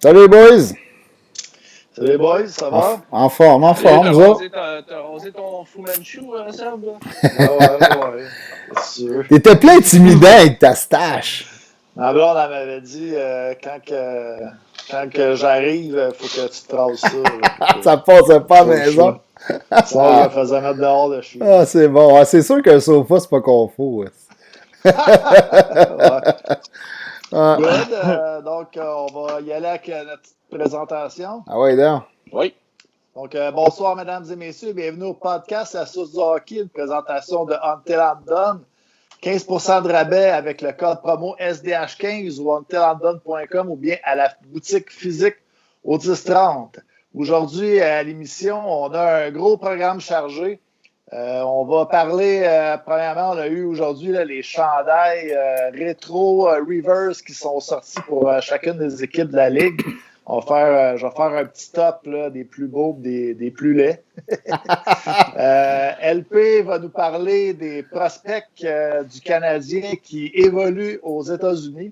Salut les boys! Salut les boys, ça va? En forme, T'as nous autres. rasé ton Fu Manchu, Seb? Ouais, c'est sûr. T'étais plein intimidant avec ta stache. Ma blonde, elle m'avait dit quand que j'arrive, il faut que tu te traces ça. Ça passait pas à la Pas le maison. choix. Sinon, je me faisais mettre dehors de chez Ah, c'est bon. Ah, c'est sûr qu'un sofa, c'est pas confort. Ouais. Ah, Good. Donc, on va y aller avec notre petite présentation. ah ouais, donc. Oui. Donc, bonsoir, mesdames et messieurs. Bienvenue au podcast La Source du Hockey, une présentation de Until Undone. 15% de rabais avec le code promo SDH15 ou untilandone.com ou bien à la boutique physique au 1030. Aujourd'hui, à l'émission, on a un gros programme chargé. On va parler, premièrement, on a eu aujourd'hui là, les chandails rétro reverse qui sont sortis pour chacune des équipes de la Ligue. Je vais faire un petit top là, des plus beaux et des plus laids. LP va nous parler des prospects du Canadien qui évoluent aux États-Unis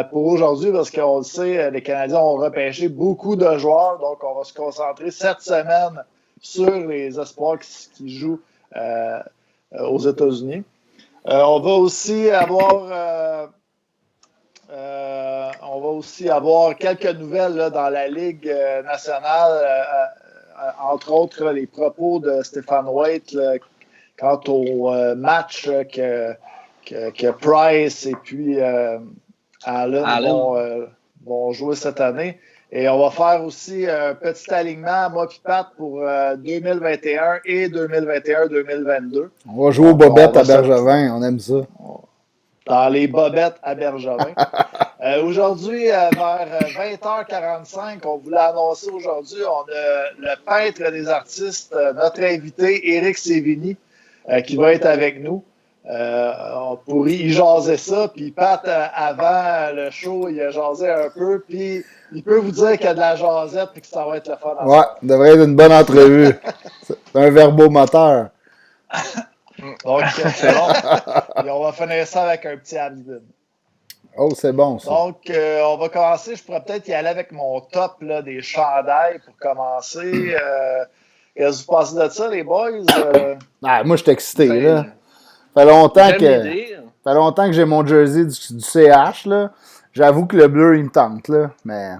pour aujourd'hui, parce qu'on le sait, les Canadiens ont repêché beaucoup de joueurs, donc on va se concentrer cette semaine sur les espoirs qui jouent aux États-Unis. On va aussi avoir quelques nouvelles là, dans la Ligue nationale, entre autres les propos de Stéphane Waite là, quant au match que Price et puis Allen vont jouer cette année. Et on va faire aussi un petit alignement, moi et Pat, pour 2021 et 2021-2022. On va jouer aux bobettes à Bergevin, on aime ça. Dans les bobettes à Bergevin. Aujourd'hui, vers 20h45, on voulait annoncer aujourd'hui, on a le peintre des artistes, notre invité, Éric Sévigny, qui va être avec nous. Pour y jaser ça. Puis Pat, avant le show, il a jasé un peu. Puis il peut vous dire qu'il y a de la jasette et que ça va être le fun. Ouais, devrait être une bonne entrevue. C'est un verbomoteur. Donc, c'est bon. Et on va finir ça avec un petit abdomen. Oh, c'est bon, ça. Donc, on va commencer. Je pourrais peut-être y aller avec mon top là, des chandails pour commencer. Qu'est-ce que vous pensez de ça, les boys? Ah, moi, je suis excité, Ben, là. Ça fait longtemps que j'ai mon jersey du CH, là. J'avoue que le bleu, il me tente, là. Mais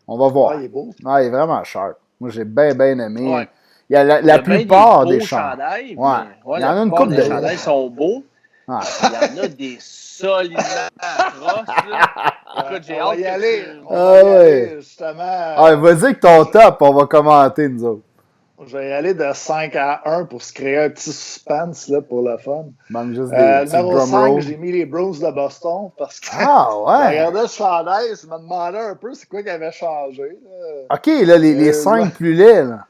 on va voir. Ah, il est beau. Ah, il est vraiment sharp. Moi, j'ai bien aimé. Ouais. Il y a la plupart des chandails. Ouais. Ouais, Il y en a une couple couple de de chandails sont beaux. Ouais. Il y en a des solidement atroces. Là. Écoute, j'ai On va hâte y aller. que On va y ouais. aller, justement. Ah, vas-y que ton top, on va commenter, nous autres. Je vais y aller de 5 à 1 pour se créer un petit suspense là, pour le fun. Manque juste des petits Numéro drum 5, rolls. j'ai mis les Bruins de Boston parce que Ah, je ouais. regardais ce chandail, je me demandais un peu c'est quoi qui avait changé. Là. OK, là, les 5 plus laids, là.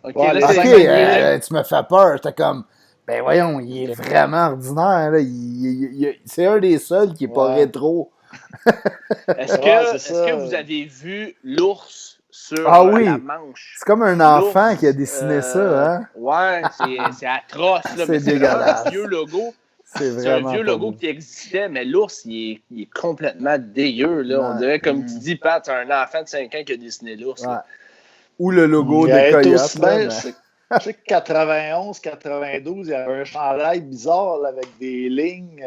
OK, Ouais, là, les c'est OK, cinq cinq tu me fais peur. J'étais comme, ben voyons, il est vraiment ordinaire, là. C'est un des seuls qui est pas Ouais. rétro. Est-ce Ouais, c'est ça. que vous avez vu l'ours sur Ah oui. la manche? C'est comme un enfant L'ours, qui a dessiné ça, hein? Ouais, c'est atroce. Là, C'est mais dégueulasse. un vieux logo. C'est C'est un vraiment vieux pas logo beau. qui existait, mais l'ours, il est complètement dégueu. Là. Ouais. On dirait, comme tu dis, Pat, c'est un enfant de 5 ans qui a dessiné l'ours. Ouais. Là. Ou le logo Il des a été Coyotes, aussi là, bien, mais- je sais que 91, 92, il y avait un chandail bizarre là, avec des lignes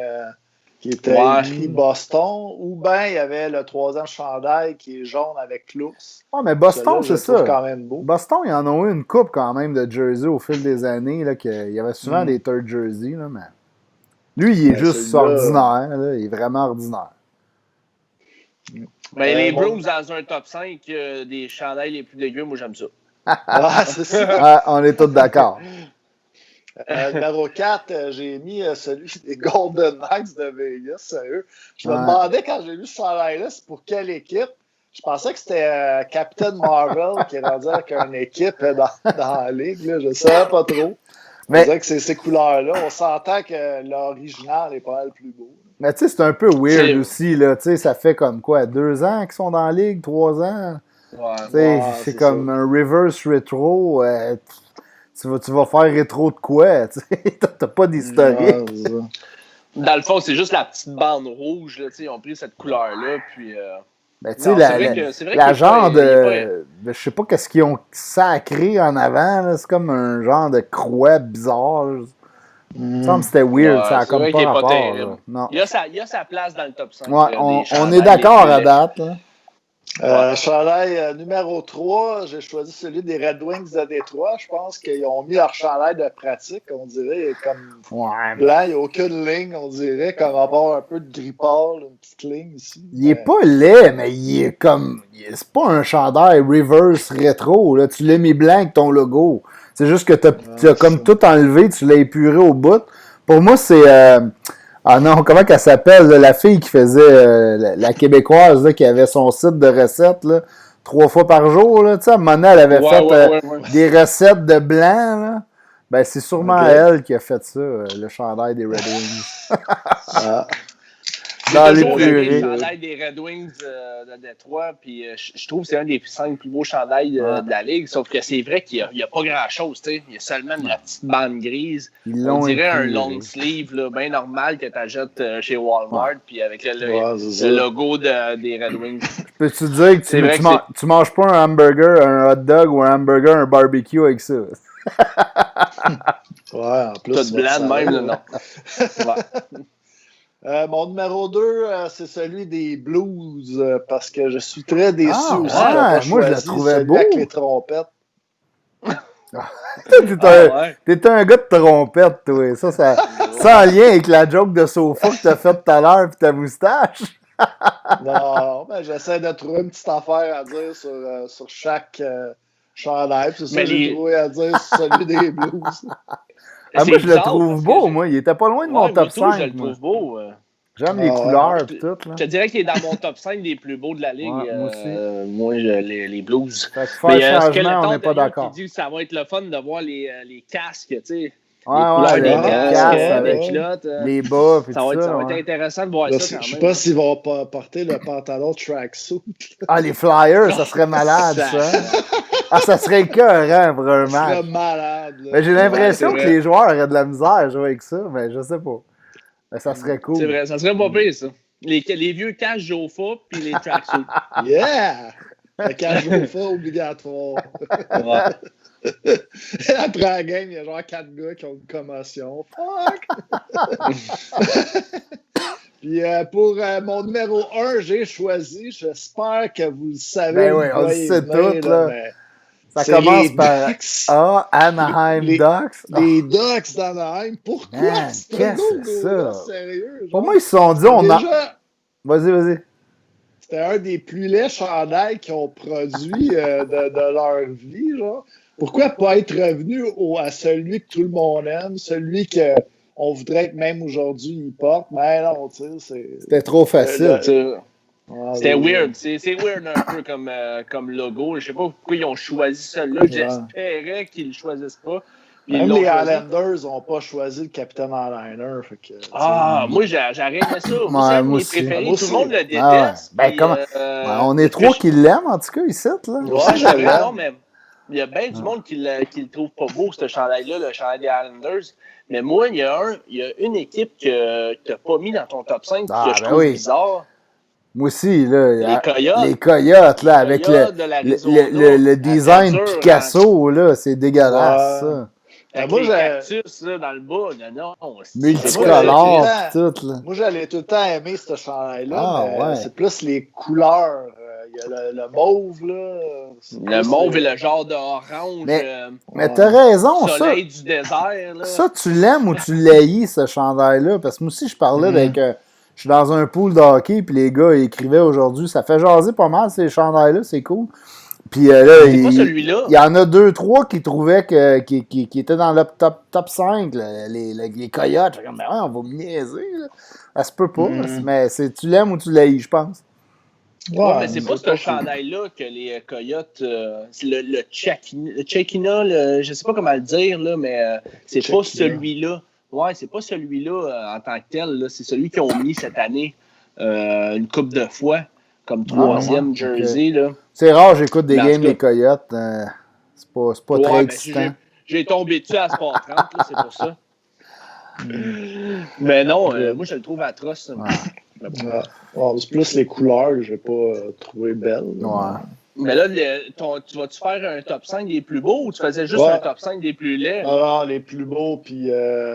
qui étaient écrit Boston, ou bien il y avait le troisième chandail qui est jaune avec l'ours. Ouais, mais Boston, Celui-là, je c'est le trouve ça. quand même beau. Boston, ils en ont eu une coupe quand même de jersey au fil des années. Là, il y avait souvent des third jerseys. Là, mais... Lui, il est Ben, juste celui-là- ordinaire. Là, il est vraiment ordinaire. Ben, les bon. Browns dans un top 5 des chandails les plus dégueux, moi j'aime ça. Ah, c'est ça. Ouais, on est tous d'accord. Numéro 4, j'ai mis celui des Golden Knights de Vegas, sérieux. Je me Ouais. demandais quand j'ai vu ce chandail-là, c'est pour quelle équipe. Je pensais que c'était Captain Marvel qui est rendu avec une équipe dans la ligue. Là. Je ne savais pas trop. Mais- On dirait que c'est ces couleurs-là. On s'entend que l'original est pas mal plus beau. Mais tu sais, c'est un peu weird C'est- aussi. Là, tu sais, ça fait comme quoi, 2 ans qu'ils sont dans la ligue, 3 ans? Ouais. Tu sais, Ouais, c'est c'est comme ça. un reverse rétro. Tu vas faire rétro de quoi? Tu sais, t'as pas d'historique. Ouais, c'est ça. Dans le fond, c'est juste la petite bande rouge. Là, ils ont pris cette couleur-là. Puis, Ben, tu sais, Non, c'est vrai qu'il la est genre pas, il est je sais pas qu'est-ce qu'ils ont sacré en avant, là. C'est comme un genre de croix bizarre. Il me semble que c'était weird, ça ouais, a c'est comme vrai pas qu'il est pas rapport, là. terrible. Non. Il a sa place dans le top 5 Ouais, des on est chandails les d'accord plus à laids. date, là. Chandail numéro 3, j'ai choisi celui des Red Wings de Détroit. Je pense qu'ils ont mis leur chandail de pratique, on dirait, comme Ouais. blanc. Il n'y a aucune ligne, on dirait, comme avoir un peu de gris pâle, une petite ligne ici. Il est pas laid, mais il est comme. C'est pas un chandail reverse rétro, là. Tu l'as mis blanc avec ton logo. C'est juste que t'as comme tout enlevé, tu l'as épuré au bout. Pour moi, c'est. Ah non, comment qu'elle s'appelle, là, la fille qui faisait. La Québécoise, là, qui avait son site de recettes, là, 3 fois par jour, là. Tu sais, à un moment donné, elle avait fait des recettes de blanc, là. Ben, c'est sûrement elle qui a fait ça, le chandail des Red Wings. J'ai toujours aimé le chandail des Red Wings de Détroit, puis je trouve que c'est un des 5 plus beaux chandails de la Ligue, sauf que c'est vrai qu'il n'y a pas grand-chose, tu sais. Il y a seulement la petite bande grise. On dirait un long sleeve, là, bien normal que tu achètes chez Walmart, puis avec le logo des Red Wings. Peux-tu dire que tu manges pas un hamburger, un hot dog ou un hamburger, un barbecue avec ça? Ouais, en plus. Tout blanc de même, là, non. Mon numéro 2, c'est celui des Blues, parce que je suis très déçu aussi. Moi, je le trouvais beau. Avec les trompettes. T'es un gars de trompette, toi. Ça, sans lien avec la joke de sofa que t'as faite tout à l'heure pis ta moustache. Non, mais j'essaie de trouver une petite affaire à dire sur chaque chandail. C'est ça que j'ai trouvé à dire sur celui des Blues. Moi, je le trouve beau, moi. Il était pas loin de mon top 5. Je le trouve beau. J'aime les couleurs et tout. Là. Je te dirais qu'il est dans mon top 5 des plus beaux de la Ligue. Moi aussi. Moi, les Blues. Fait que faire changement, on n'est pas d'accord. Qui dit que ça va être le fun de voir les casques, tu sais. Ouais, les casques, avec les culottes. Les bas, puis ça va être intéressant de voir ça quand même. Je sais pas s'ils vont porter le pantalon tracksuit. Ah, les Flyers, ça serait malade, ça. Ah, ça serait écœurant pour un match. Ça serait malade. Mais j'ai l'impression que les joueurs auraient de la misère à jouer avec ça, mais je sais pas. Mais ça serait cool. C'est vrai, ça serait pas pire, ça. Les vieux caches Jofa puis les tracksuits. Yeah! Le cache Jofa obligatoire. Après la game, il y a genre 4 gars qui ont une commotion. Fuck! Puis pour mon numéro 1, j'ai choisi, j'espère que vous le savez. Ben oui, on le sait tout, là. Ça commence par Anaheim Ducks. Les Ducks d'Anaheim. Pourquoi? Qu'est-ce que c'est ça? Sérieux? Genre, pour moi, ils se sont dit, Vas-y. C'était un des plus laids chandails qu'ils ont produit de leur vie, genre. Pourquoi pas être revenu à celui que tout le monde aime, celui qu'on voudrait que même aujourd'hui il porte? Mais non, tu sais, c'était trop facile. C'était weird. C'est weird un peu comme logo. Je sais pas pourquoi ils ont choisi celui-là. J'espérais qu'ils le choisissent pas. Même les Islanders n'ont pas choisi le Capitaine Airliner. Moi, j'arrête ça. Moi, mes préférés. Tout le monde le déteste. On est trois qui l'aiment, en tout cas, ici. Non, mais il y a bien du monde qui le trouve pas beau, ce chandail-là, le chandail des Islanders. Mais moi, il y a une équipe que tu n'as pas mis dans ton top 5 que je trouve bizarre. Moi aussi, là. Les Coyotes, là, avec le design Picasso, là, c'est dégueulasse, ça. Avec les cactus, là, dans le bas, non. Multicolore, tout, là. Moi, j'allais tout le temps aimer ce chandail-là, mais c'est plus les couleurs. Il y a le mauve, là. Le mauve et le genre d'orange. Mais t'as raison, soleil du désert, là. Ça, tu l'aimes ou tu l'haïs, ce chandail-là? Parce que moi aussi, je parlais avec... je suis dans un pool de hockey, puis les gars écrivaient aujourd'hui. Ça fait jaser pas mal, ces chandails-là, c'est cool. Puis là, il y en a 2-3 qui trouvaient qui étaient dans le top 5, là, les Coyotes. Je comme, on va me niaiser. Là. Ça se peut pas, mais tu l'aimes ou tu l'haïs, je pense. Ouais, mais c'est pas ce chandail-là que les Coyotes, le Chekina, je sais pas comment le dire, là, mais c'est pas celui-là. Ouais, c'est pas celui-là en tant que tel. Là. C'est celui qu'ils ont mis cette année une couple de fois comme troisième jersey. Là. C'est rare, j'écoute des games des Coyotes. C'est pas très excitant. J'ai tombé dessus à Sport 30, là, c'est pour ça. Mais non, moi je le trouve atroce. C'est plus les couleurs que je n'ai pas trouvé belles. Ouais. Mais là, tu vas-tu faire un top 5 des plus beaux ou tu faisais juste un top 5 des plus laids? Non, les plus beaux, puis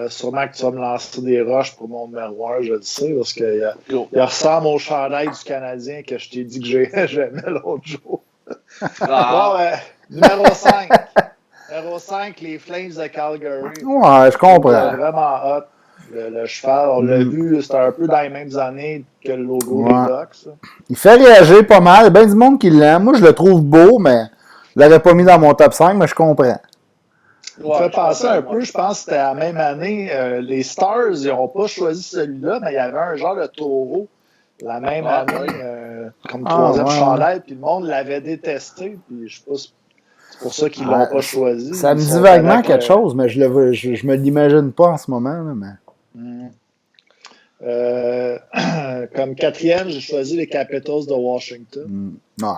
sûrement que tu vas me lancer des roches pour mon numéro 1, je le sais, parce qu'il ressemble au chandail du Canadien que je t'ai dit que j'aimais l'autre jour. Numéro 5. Numéro 5, les Flames de Calgary. Ouais, je comprends. C'est vraiment hot. Le cheval, on l'a vu, c'était un peu dans les mêmes années que le logo des Ducks. Il fait réagir pas mal. Il y a bien du monde qui l'aime. Moi, je le trouve beau, mais je l'aurais pas mis dans mon top 5, mais je comprends. Il me fait penser un peu, je pense que c'était la même année. Les Stars, ils n'ont pas choisi celui-là, mais il y avait un genre de taureau la même année, comme troisième chandail, puis le monde l'avait détesté, puis je sais pas, c'est pour ça qu'ils l'ont pas choisi. Ça me dit vaguement quelque chose, mais je me l'imagine pas en ce moment. Là, mais... comme quatrième, j'ai choisi les Capitals de Washington. Ouais,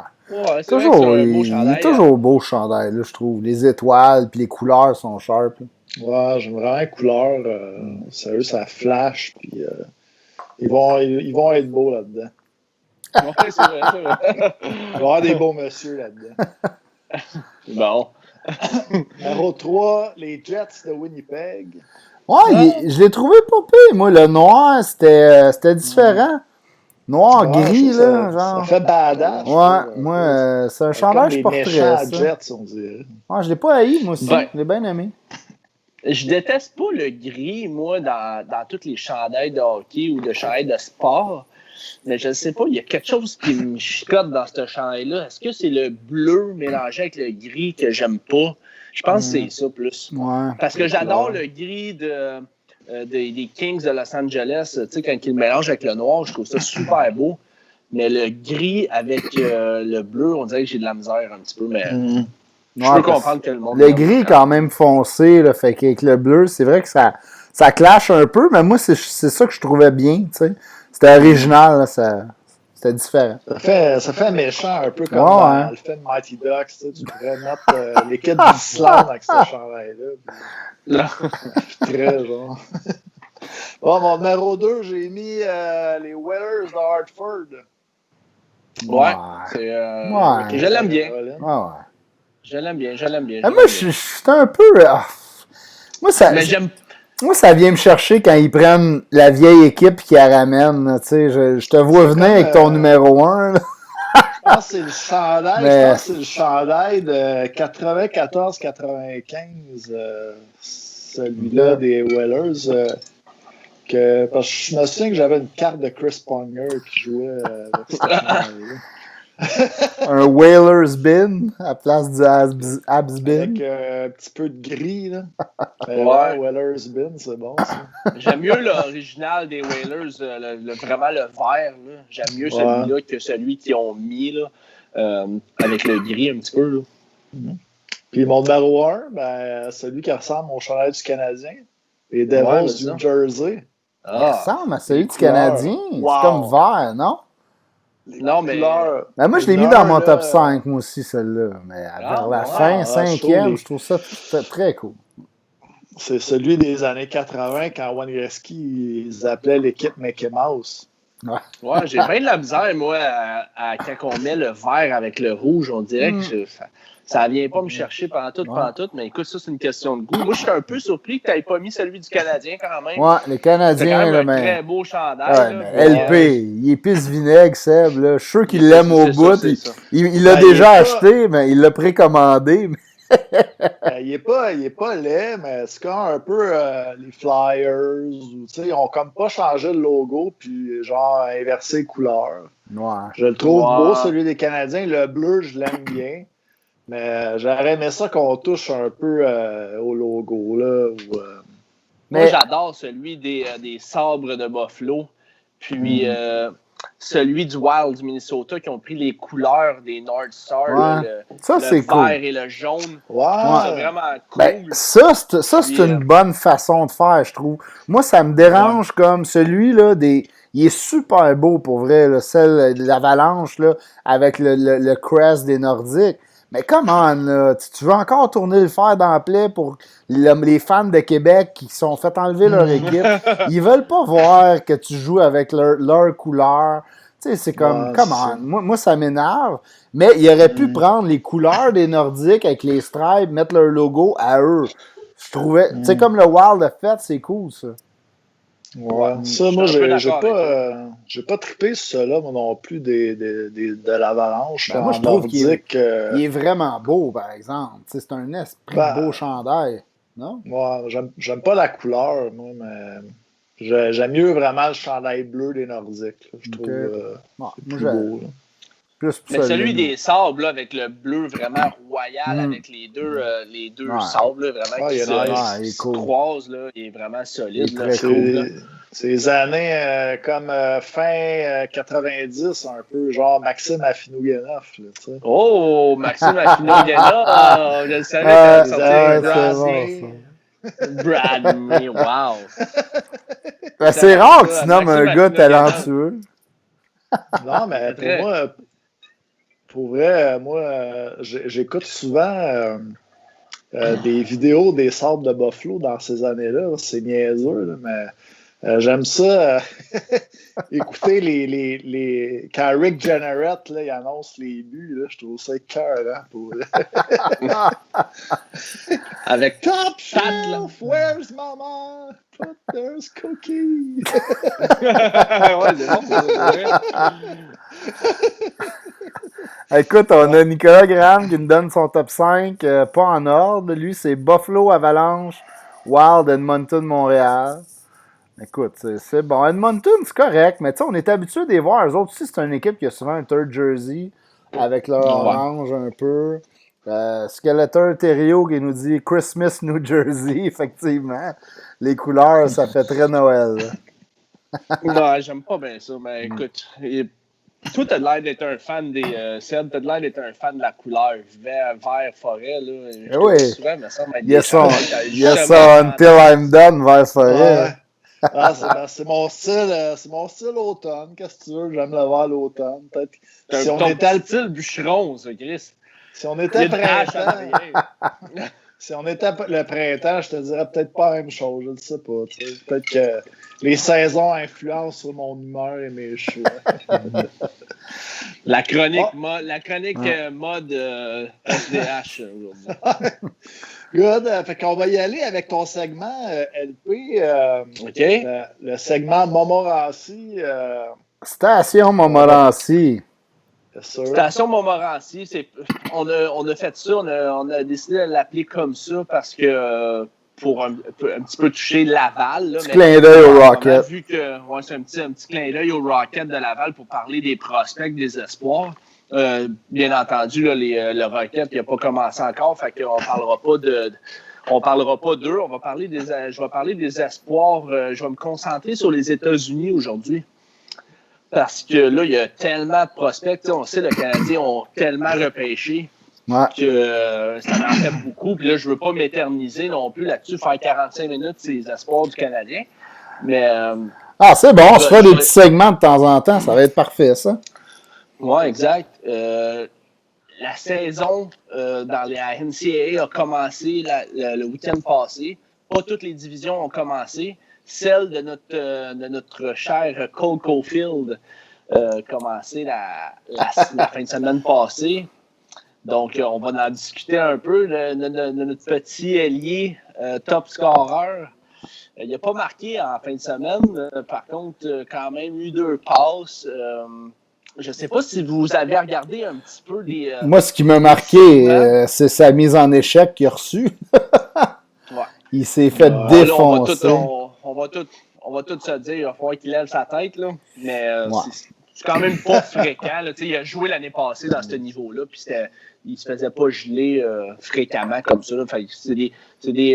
c'est il est toujours beau ce chandail, là, je trouve. Les étoiles puis les couleurs sont sharp. Ouais, j'aime vraiment les couleurs. Sérieux, ça flash. Puis, ils vont être beaux là-dedans. Ouais, c'est vrai. Il va y avoir des beaux messieurs là-dedans. Bon. Numéro 3, les Jets de Winnipeg. Ouais, je l'ai trouvé pas pire. Moi, le noir, c'était différent. Noir, gris, là. Genre. Ça fait badass. Moi, c'est un chandail que je porterais. Les Jets, on dirait. Ouais, je l'ai pas haï, moi aussi. Je l'ai bien aimé. Je déteste pas le gris, moi, dans tous les chandails de hockey ou de chandails de sport. Mais je ne sais pas, il y a quelque chose qui me chicote dans ce chandail-là. Est-ce que c'est le bleu mélangé avec le gris que j'aime pas? Je pense que c'est ça plus. Ouais. Parce que j'adore le gris des Kings de Los Angeles. Tu sais, quand ils le mélangent avec le noir, je trouve ça super beau. Mais le gris avec le bleu, on dirait que j'ai de la misère un petit peu. Mais je peux comprendre que le monde... Le gris est quand même foncé, là, fait qu'avec le bleu, c'est vrai que ça clash un peu, mais moi, c'est ça que je trouvais bien, tu sais. C'était original, là, c'était différent. Ça fait méchant, un peu comme dans le film Mighty Ducks. Tu pourrais mettre l'équipe d'Islande avec ce chandail-là. Très genre. Bon, mon numéro 2, j'ai mis les Whalers de Hartford. Ouais. Je l'aime bien. Je l'aime bien. Moi, je suis un peu... Moi, ça vient me chercher quand ils prennent la vieille équipe qui la ramène. Tu sais, je te vois venir avec ton numéro 1. Je pense que c'est le chandail. Je pense que c'est le chandail de 94-95. Celui-là des Whalers. Parce que je me souviens que j'avais une carte de Chris Pronger qui jouait avec ce chandail-là. Un Whalers bin à la place du Habs bin. Avec un petit peu de gris, là. Whalers bin, c'est bon, ça. J'aime mieux l'original des Whalers, vraiment le vert, là. J'aime mieux celui-là que celui qu'ils ont mis, là, avec le gris un petit peu, là. Puis mon numéro 1, celui qui ressemble au chandail du Canadien, les Devils du New Jersey. Il ressemble à celui du Canadien. C'est comme vert, non? Non, mais... moi, je l'ai mis dans mon top 5, moi aussi, celle-là. Mais vers la fin, 5e, je trouve ça très cool. C'est celui des années 80, quand Wayne Gretzky, ils appelaient l'équipe Mickey Mouse. Ouais, j'ai bien de la misère, moi, quand on met le vert avec le rouge, on dirait que ça vient pas me chercher pendant tout, mais écoute, ça, c'est une question de goût. Moi, je suis un peu surpris que tu n'aies pas mis celui du Canadien quand même. Ouais, les Canadiens, c'est quand même un très beau chandail. LP, il est pisse vinaigre, Seb. Là. Je suis sûr qu'il l'aime au bout. Il l'a déjà acheté, mais il l'a précommandé. Il est pas laid, mais c'est comme un peu les Flyers. Ils ont comme pas changé le logo, puis genre inversé les couleurs. Je le trouve beau, celui des Canadiens. Le bleu, je l'aime bien. Mais j'aurais aimé ça qu'on touche un peu au logo, là. Moi, j'adore celui des sabres de Buffalo. Puis celui du Wild du Minnesota qui ont pris les couleurs des North Stars. Le vert et le jaune. C'est vraiment cool. Ça, c'est une bonne façon de faire, je trouve. Moi, ça me dérange comme celui-là il est super beau pour vrai, là, celle de l'Avalanche là, avec le crest des Nordiques. Mais comment, là? Tu veux encore tourner le fer dans la plaie pour les fans de Québec qui se sont fait enlever leur équipe? Ils veulent pas voir que tu joues avec leur couleur. Tu sais, c'est comme, comment? Moi, ça m'énerve. Mais ils auraient pu prendre les couleurs des Nordiques avec les stripes, mettre leur logo à eux. Je trouvais, tu sais, comme le Wild a fait, c'est cool, ça. Ouais, ça, moi, j'ai pas trippé sur ça là, moi non plus, de l'Avalanche. Ben, moi, je trouve qu'il est vraiment beau, par exemple. T'sais, c'est un esprit de beau chandail, non? Ouais, j'aime pas la couleur, moi, mais j'aime mieux vraiment le chandail bleu des Nordiques. Là. Je trouve plus beau. Là. Mais celui des sables, là, avec le bleu vraiment royal, avec les deux sables, là, vraiment qui se croisent, là, il est vraiment solide. Là, c'est les années comme fin 90, un peu, genre Maxime Afinogenov. Oh, Maxime Afinogenov! Je le savais quand sorti Bradley, wow! Ben, c'est rare que tu nommes un gars talentueux. Non, mais pour vrai, moi, j'écoute souvent des vidéos des Sabres de Buffalo dans ces années-là. C'est niaiseux, là, mais j'aime ça. Écouter quand Rick Jenneret il annonce les buts, là, je trouve ça écœurant pour avec Top Shelf, where's mama? Put there's cookie. Ouais, c'est bon. Écoute, on a Nicolas Graham qui nous donne son top 5, pas en ordre. Lui, c'est Buffalo, Avalanche, Wild, Edmonton, Montréal. Écoute, c'est bon. Edmonton, c'est correct, mais tu sais, on est habitué de les voir. Eux autres aussi, c'est une équipe qui a souvent un third jersey avec leur orange un peu. Skeletor Thériault qui nous dit Christmas New Jersey, effectivement. Les couleurs, ça fait très Noël. Non, j'aime pas bien ça, mais écoute, toi, t'as l'air d'être un fan des Seb, t'as l'air d'être un fan de la couleur vert, forêt, là. Oui. Souvent, me semble être yes, until I'm done, vert forêt. Ouais. C'est mon style automne. Qu'est-ce que tu veux? J'aime le vert l'automne. Si on était le style bûcheron, ça, Chris. Si on était printemps. Si on était le printemps, je te dirais peut-être pas la même chose. Je ne sais pas. Peut-être que les saisons influencent sur mon humeur et mes choix. La chronique mode SDH aujourd'hui. Good. Fait qu'on va y aller avec ton segment LP. OK. Le segment Montmorency. Station Montmorency. Station Montmorency, on a fait ça, on a décidé de l'appeler comme ça parce que pour un petit peu toucher Laval. Là, petit clin d'œil au Rocket. Vu que c'est un petit clin d'œil au Rocket de Laval pour parler des prospects, des espoirs. Bien entendu, là, le Rocket n'a pas commencé encore, fait qu'on parlera pas d'eux. Je vais parler des espoirs. Je vais me concentrer sur les États-Unis aujourd'hui. Parce que là, il y a tellement de prospects. On sait, le Canadien ont tellement repêché que ça en fait beaucoup. Puis là, je ne veux pas m'éterniser non plus là-dessus, faire 45 minutes sur les espoirs du Canadien. Mais. C'est bon, on se fera des petits segments de temps en temps. Ça va être parfait, ça. Oui, exact. La saison dans la NCAA a commencé le week-end passé. Pas toutes les divisions ont commencé. Celle de notre cher Cole Caulfield a commencé la fin de semaine passée. Donc, on va en discuter un peu de notre petit ailier top scorer. Il n'a pas marqué en fin de semaine. Par contre, quand même eu 2 passes. Je ne sais pas si vous avez regardé un petit peu les... Moi, ce qui m'a marqué, c'est sa mise en échec qu'il a reçue. Il s'est fait défoncer. Là, on va tout se dire, il va falloir qu'il lève sa tête, là. Mais c'est quand même pas fréquent. Là. Il a joué l'année passée dans ce niveau-là, puis il se faisait pas geler fréquemment comme ça. Là. C'est des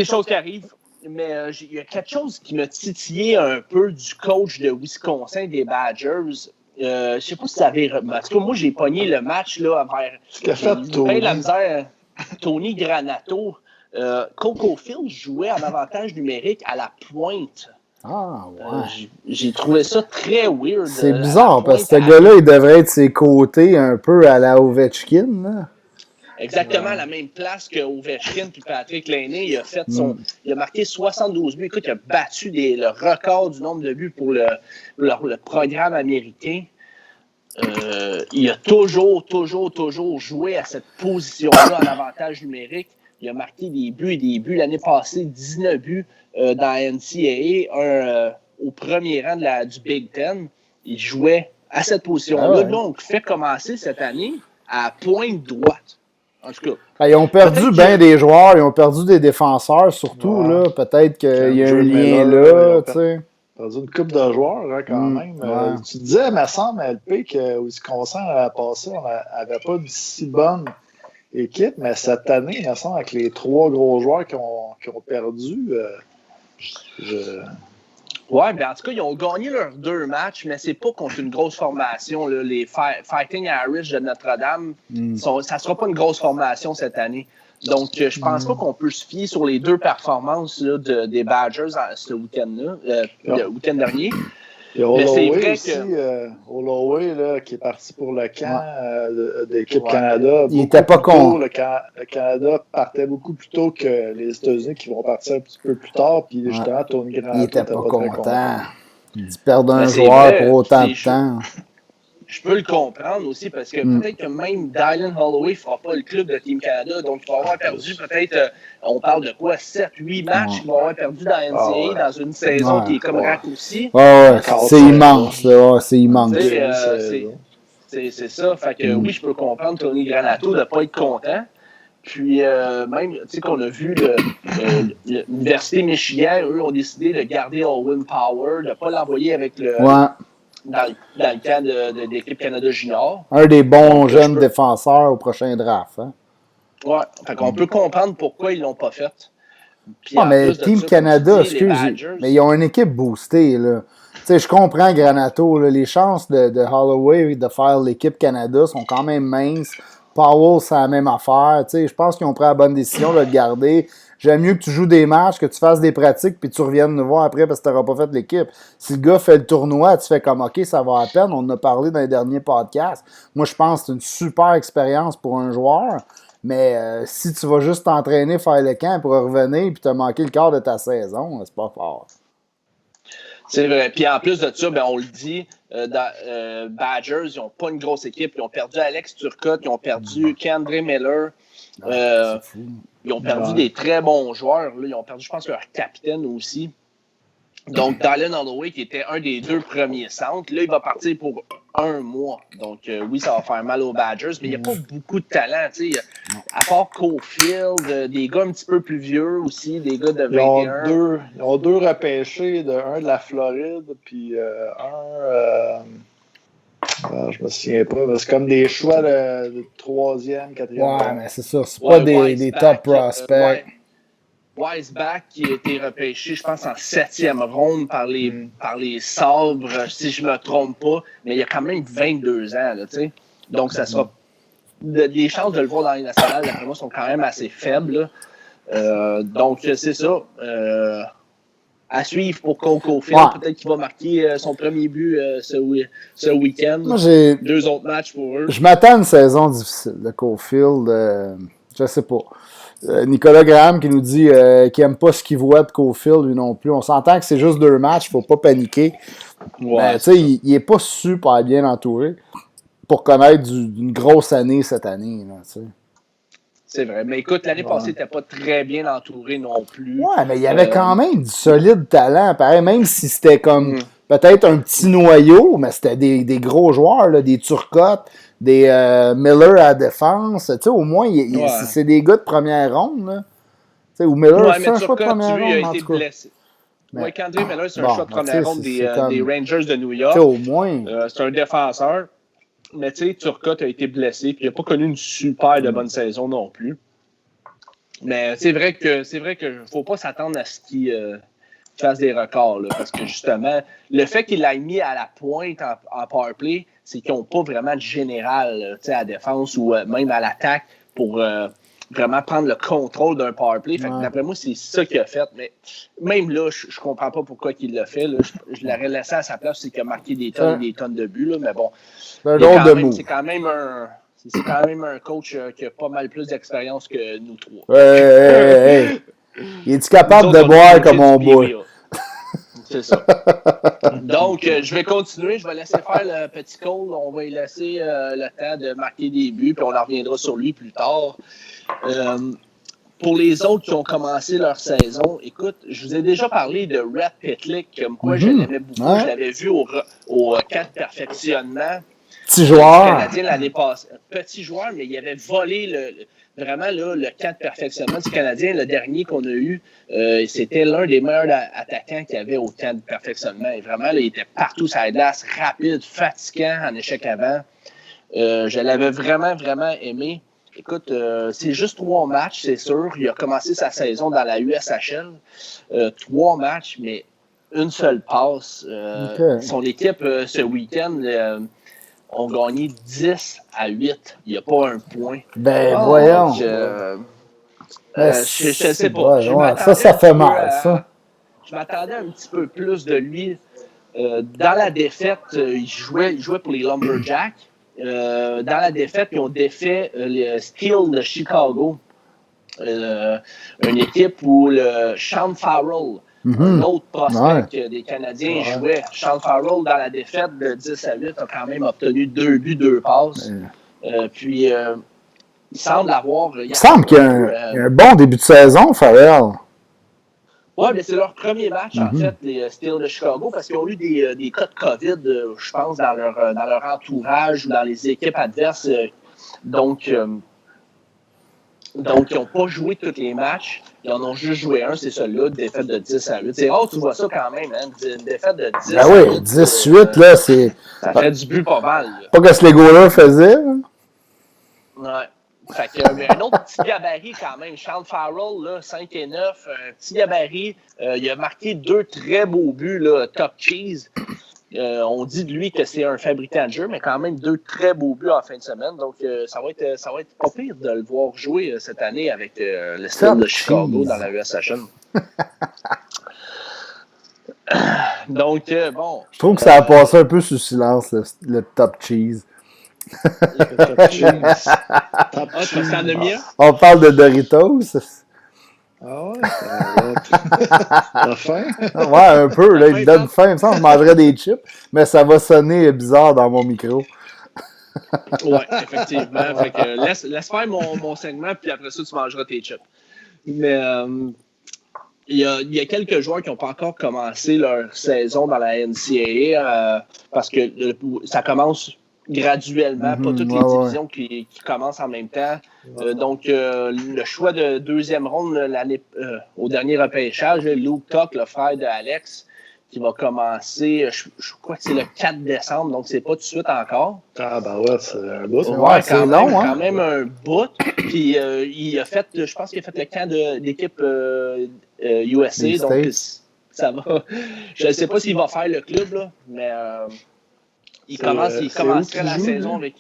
choses qui arrivent. Mais il y a quelque chose qui m'a titillé un peu du coach de Wisconsin des Badgers. Je sais pas si ça avait... En tout cas, moi, j'ai pogné le match là, vers la misère. Tony Granato. Cole Caulfield jouait en avantage numérique à la pointe Ah, ouais. J'ai trouvé ça très weird. C'est bizarre, parce que ce gars-là, il devrait être ses côtés un peu à la Ovechkin, là. Exactement la même place que Ovechkin puis Patrick Laine. Il a marqué 72 buts. Écoute, il a battu le record du nombre de buts pour le programme américain. Il a toujours joué à cette position-là en avantage numérique. Il a marqué des buts et des buts. L'année passée, 19 buts dans la NCAA, au premier rang du Big Ten. Il jouait à cette position-là. Ah ouais. Donc, fait commencer cette année à pointe droite. En tout cas. Ils ont perdu bien des joueurs, ils ont perdu des défenseurs surtout. Là. Peut-être qu'il y a un lien là. Tu sais. Perdu une couple de joueurs hein, quand même. Ouais. Tu disais, il me semble, LP, que Wisconsin à passé, on n'avait pas une si bonne équipe, mais cette année, il me semble, avec les 3 gros joueurs qui ont perdu, Oui, bien en tout cas, ils ont gagné leurs 2 matchs, mais c'est pas contre une grosse formation. Là. Les Fighting Irish de Notre-Dame, ça sera pas une grosse formation cette année. Donc, je pense pas qu'on peut se fier sur les 2 performances là, des Badgers ce week-end-là, le week-end dernier. Et Holloway aussi, Holloway là, qui est parti pour le camp d'équipe Canada. Il était pas con. Le Canada partait beaucoup plus tôt que les États-Unis qui vont partir un petit peu plus tard. Puis justement, Tony Granato il était pas content. content. Il dit perdre un joueur pour autant de temps. Je peux le comprendre aussi parce que peut-être que même Dylan Holloway ne fera pas le club de Team Canada. Donc, il va avoir perdu peut-être, on parle de quoi, 7-8 matchs qu'il va avoir perdu dans la NCAA dans une saison qui est comme raccourcie. C'est immense. C'est immense. C'est ça. Fait que oui, je peux comprendre Tony Granato de ne pas être content. Puis même, tu sais, qu'on a vu l'Université Michigan, eux, ont décidé de garder Owen Power, de ne pas l'envoyer avec le... Dans le camp de l'équipe Canada Junior. Un des bons jeunes défenseurs au prochain draft. Hein? Ouais, fait qu'on peut comprendre pourquoi ils l'ont pas fait. Puis mais Team Canada, mais ils ont une équipe boostée. Là. Tu sais, je comprends Granato. Là, les chances de Holloway de faire l'équipe Canada sont quand même minces. Powell, c'est la même affaire. Tu sais, je pense qu'ils ont pris la bonne décision de le garder. J'aime mieux que tu joues des matchs, que tu fasses des pratiques, puis tu reviennes nous voir après parce que tu n'auras pas fait l'équipe. Si le gars fait le tournoi, tu fais comme OK, ça va à peine. On en a parlé dans les derniers podcasts. Moi, je pense que c'est une super expérience pour un joueur. Mais si tu vas juste t'entraîner, faire le camp pour revenir, puis tu as manqué le quart de ta saison, c'est pas fort. C'est vrai. Puis en plus de ça, ben, on le dit, Badgers, ils n'ont pas une grosse équipe. Ils ont perdu Alex Turcotte, ils ont perdu Kendre Miller. Ils ont perdu des très bons joueurs. Là. Ils ont perdu, je pense, leur capitaine aussi. Donc, Dylan Holloway, qui était un des 2 premiers centres, là, il va partir pour 1 mois. Donc, oui, ça va faire mal aux Badgers, mais il n'y a pas beaucoup de talent. À part Caulfield, des gars un petit peu plus vieux aussi, des gars de 21. Ils ont 2 repêchés, un de la Floride, puis je me souviens pas, mais c'est comme des choix de 3e, 4e. Ouais, mais c'est ça, c'est pas des top prospects. Wiseback qui a été repêché, je pense, en 7e ronde par les Sabres, si je ne me trompe pas, mais il a quand même 22 ans, là, tu sais. Donc, ça sera... Les chances de le voir dans la Ligue nationale, d'après moi, sont quand même assez faibles. Donc, c'est ça. À suivre pour Cole Caulfield. Ouais. Peut-être qu'il va marquer son premier but ce week-end. Moi, 2 autres matchs pour eux. Je m'attends à une saison difficile de Caulfield. Je sais pas. Nicolas Graham qui nous dit qu'il n'aime pas ce qu'il voit de Caulfield, lui non plus. On s'entend que c'est juste 2 matchs, il ne faut pas paniquer. Ouais, il n'est pas super bien entouré pour connaître une grosse année cette année. Là, c'est vrai. Mais écoute, l'année passée, il n'était pas très bien entouré non plus. Ouais, mais il y avait quand même du solide talent. Pareil, même si c'était comme peut-être un petit noyau, mais c'était des gros joueurs, là, des Turcotte, des Miller à la défense. Au moins, c'est des gars de première ronde. Là. Ou Miller, c'est un choix de première ronde. Il a été blessé. Oui, Kendre Miller, c'est un choix de première ronde des Rangers de New York. Au moins. C'est un défenseur. Mais tu sais, Turcotte a été blessé, puis il n'a pas connu une super de bonne saison non plus. Mais c'est vrai que faut pas s'attendre à ce qu'il fasse des records, là, parce que justement, le fait qu'il l'ait mis à la pointe en powerplay, c'est qu'ils n'ont pas vraiment de général à la défense ou même à l'attaque pour vraiment prendre le contrôle d'un powerplay. Fait que d'après moi, c'est ça qu'il a fait. Mais même là, je comprends pas pourquoi il l'a fait. Là. Je l'aurais laissé à sa place, c'est qu'il a marqué des tonnes et des tonnes de buts. Là. Mais bon, c'est quand même un coach qui a pas mal plus d'expérience que nous trois. Hey. Il est-tu capable de boire comme on boit? C'est ça. Donc, je vais continuer. Je vais laisser faire le petit Cole. On va lui laisser le temps de marquer des buts, puis on en reviendra sur lui plus tard. Pour les autres qui ont commencé leur saison, écoute, je vous ai déjà parlé de Red Pitlick, comme quoi je l'aimais beaucoup. Ouais. Je l'avais vu au camp de perfectionnement. Petit joueur. Canadien l'année passée. Petit joueur, mais il avait volé vraiment le camp de perfectionnement du Canadien. Le dernier qu'on a eu, c'était l'un des meilleurs attaquants qu'il y avait au camp de perfectionnement. Et vraiment, là, il était partout sur la glace, rapide, fatigant en échec avant. Je l'avais vraiment, vraiment aimé. Écoute, c'est juste 3 matchs, c'est sûr. Il a commencé sa saison dans la USHL. 3 matchs, mais une seule passe. Son équipe, ce week-end, ont gagné 10-8. Il n'y a pas un point. Ben, voyons. Je sais pas. Ouais, ça fait mal, ça. Je m'attendais un petit peu plus de lui. Dans la défaite, il jouait pour les Lumberjacks. Dans la défaite, ils ont défait le Steel de Chicago. Une équipe où le Sean Farrell, un autre prospect des Canadiens, jouait. Sean Farrell, dans la défaite de 10-8, a quand même obtenu 2 buts, 2 passes. Puis, il semble avoir... Il semble qu'il y a un bon début de saison, Farrell. Oui, mais c'est leur premier match, en fait, les Steelers de Chicago, parce qu'ils ont eu des cas de COVID, je pense, dans leur entourage ou dans les équipes adverses. Donc, ils n'ont pas joué tous les matchs. Ils en ont juste joué un, c'est celui-là, de défaite de 10-8. C'est rare, tu vois ça quand même, hein, une défaite de 10-8. Ah oui, 10-8, là, c'est... Ça fait du but pas mal. Là. Pas que ce Lego-là faisait. Ouais. Fait que, un autre petit gabarit quand même. Sean Farrell, là, 5-9, un petit gabarit. Il a marqué 2 très beaux buts, là, top cheese. On dit de lui que c'est un fabricant de jeu, mais quand même 2 très beaux buts en fin de semaine. Donc, ça va être pas pire de le voir jouer cette année avec le style de Chicago dans la USHL. Donc, bon. Je trouve que ça a passé un peu sous silence, le top cheese. Top cheese. On parle de Doritos. Ah ouais, t'as faim? Ouais, un peu, là, il me donne faim. Il me semble que je mangerais des chips, mais ça va sonner bizarre dans mon micro. Oui, effectivement. Fait que laisse faire mon segment, puis après ça, tu mangeras tes chips. Mais il y a quelques joueurs qui n'ont pas encore commencé leur saison dans la NCAA parce que ça commence graduellement, pas toutes les divisions qui commencent en même temps. Donc, le choix de 2e ronde au dernier repêchage, Luke Tuck, le frère de Alex, qui va commencer, je crois que c'est le 4 décembre, donc c'est pas tout de suite encore. Ah ben ouais, c'est un bout. Ouais, c'est long, quand même un bout. Puis il a fait, je pense qu'il a fait le camp d'équipe USA, donc ça va. Je ne sais pas s'il va faire le club, là, mais il commencerait la saison avec.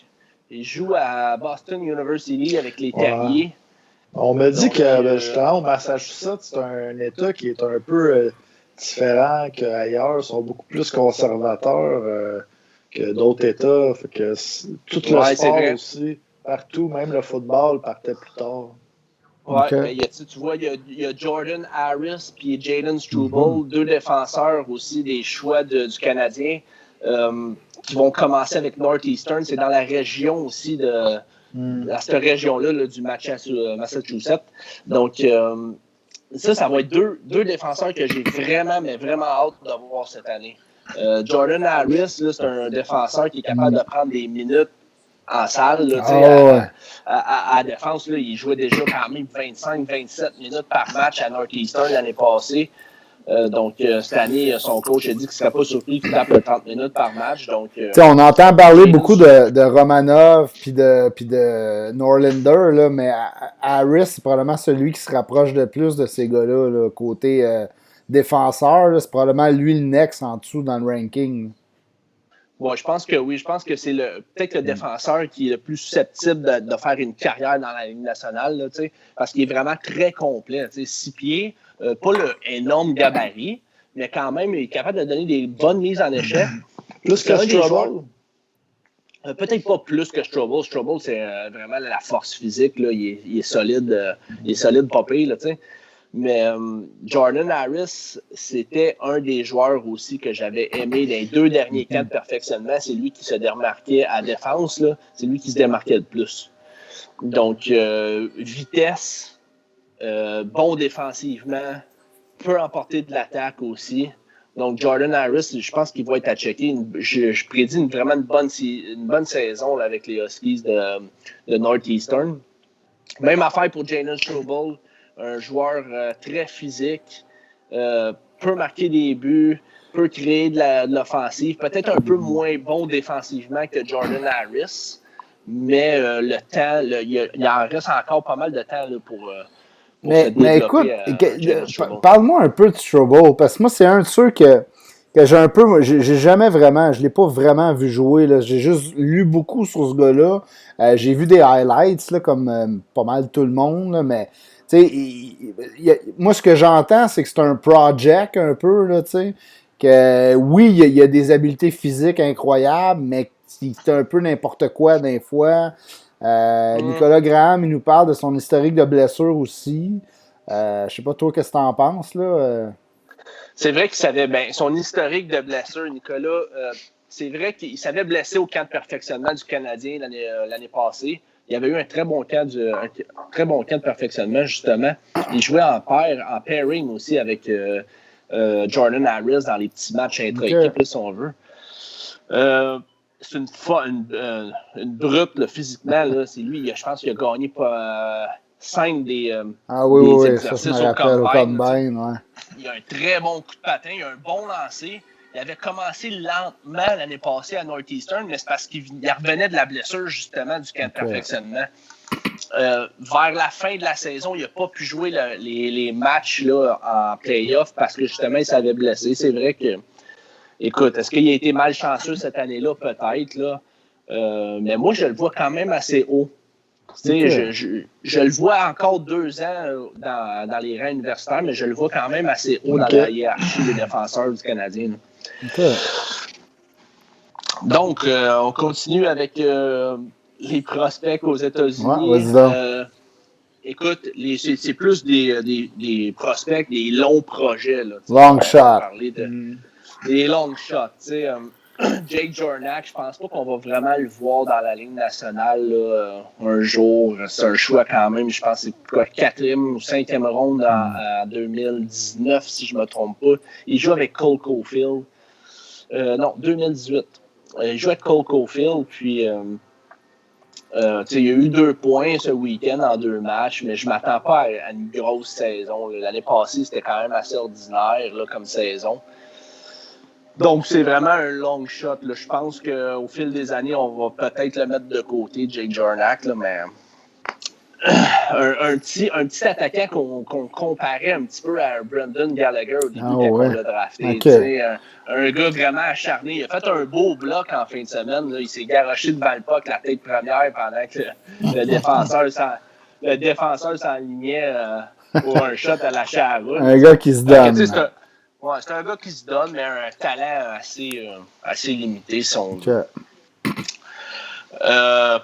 Il joue à Boston University avec les Terriers. On m'a dit que justement au Massachusetts, c'est un État qui est un peu différent qu'ailleurs. Ils sont beaucoup plus conservateurs que d'autres États. Fait que tout le sport aussi, partout, même le football partait plus tard. Ouais, mais tu vois, il y a Jordan Harris et Jayden Struble, 2 défenseurs aussi des choix du Canadien. Qui vont commencer avec Northeastern. C'est dans la région aussi dans cette région-là là, du Massachusetts. Donc, ça va être deux défenseurs que j'ai vraiment hâte de voir cette année. Jordan Harris, là, c'est un défenseur qui est capable de prendre des minutes en salle. Là, à défense, là, il jouait déjà quand même 25-27 minutes par match à Northeastern l'année passée. Donc, cette année, son coach a dit qu'il ne serait pas surpris qu'il tape 30 minutes par match. Donc, on entend parler beaucoup de Romanov puis de Norlinder, là, mais Harris, c'est probablement celui qui se rapproche le plus de ces gars-là, là, côté défenseur. Là, c'est probablement lui le next en dessous dans le ranking. Bon, je pense que oui. Je pense que c'est peut-être le défenseur qui est le plus susceptible de faire une carrière dans la Ligue nationale, là, parce qu'il est vraiment très complet. 6 pieds, pas le énorme gabarit, mais quand même, il est capable de donner des bonnes mises en échec. Plus que Strobel? Peut-être pas plus que Strobel. Strobel, c'est vraiment la force physique. Là. Il est solide. Il est solide, pas pire, là, t'sais. Mais Jordan Harris, c'était un des joueurs aussi que j'avais aimé dans les 2 derniers camps de perfectionnement. C'est lui qui se démarquait à défense. Là. C'est lui qui se démarquait le plus. Donc, vitesse, bon défensivement, peut emporter de l'attaque aussi. Donc, Jordan Harris, je pense qu'il va être à checker. Je prédis vraiment une bonne saison là, avec les Huskies de Northeastern. Même affaire pour Jalen Strobel, un joueur très physique, peut marquer des buts, peut créer de l'offensive, peut-être un peu moins bon défensivement que Jordan Harris, mais le temps, il en reste encore pas mal de temps là, pour se développer. Mais écoute, parle-moi un peu de Strobel, parce que moi, c'est un de ceux que j'ai jamais vraiment, je l'ai pas vraiment vu jouer, là. J'ai juste lu beaucoup sur ce gars-là. J'ai vu des highlights, là, comme pas mal tout le monde, là, mais, tu sais, moi, ce que j'entends, c'est que c'est un project un peu, là, tu sais, que oui, il y a des habiletés physiques incroyables, mais c'est un peu n'importe quoi des fois. Nicolas Graham, il nous parle de son historique de blessure aussi. Je sais pas toi, qu'est-ce que t'en penses, là? C'est vrai qu'il savait bien. Son historique de blessure, Nicolas, c'est vrai qu'il s'avait blessé au camp de perfectionnement du Canadien l'année passée. Il avait eu un très bon camp de perfectionnement, justement. Il jouait en pairing aussi avec Jordan Harris dans les petits matchs intra-équipes, si on veut. C'est une brute là, physiquement. Là, c'est lui, je pense qu'il a gagné 5 des exercices ça, au combine. Ouais. Il a un très bon coup de patin, il a un bon lancer. Il avait commencé lentement l'année passée à Northeastern, mais c'est parce qu'il revenait de la blessure, justement, du camp de perfectionnement. Vers la fin de la saison, il n'a pas pu jouer les matchs là, en play-off parce que, justement, il s'avait blessé. C'est vrai que, écoute, est-ce qu'il a été malchanceux cette année-là? Peut-être, là. Mais moi, je le vois quand même assez haut. Okay. Je le vois encore 2 ans dans les rangs universitaires, mais je le vois quand même assez haut dans la hiérarchie des défenseurs du Canadien. Okay. Donc, on continue avec les prospects aux États-Unis. Écoute, c'est plus des prospects, des longs projets. Là, long shot. Des long shots. Jake Jornak, je pense pas qu'on va vraiment le voir dans la Ligue nationale là, un jour. C'est un choix quand même, je pense que c'est quoi, 4e ou 5e ronde en 2019, si je me trompe pas. Il joue avec Cole Caulfield. Non, 2018. Il joue avec Cole Caulfield, puis il a eu 2 points ce week-end en 2 matchs, mais je m'attends pas à une grosse saison. L'année passée, c'était quand même assez ordinaire là, comme saison. Donc, c'est vraiment un long shot. Là. Je pense qu'au fil des années, on va peut-être le mettre de côté, Jake Jornak, là, mais un petit attaquant qu'on comparait un petit peu à Brendan Gallagher au début quand on l'a drafté. Okay. Un gars vraiment acharné. Il a fait un beau bloc en fin de semaine. Là. Il s'est garoché devant le puck la tête première pendant que le défenseur s'enlignait pour un shot à la charrue. Un gars qui se donne. Ouais, c'est un gars qui se donne, mais un talent assez limité, si on veut.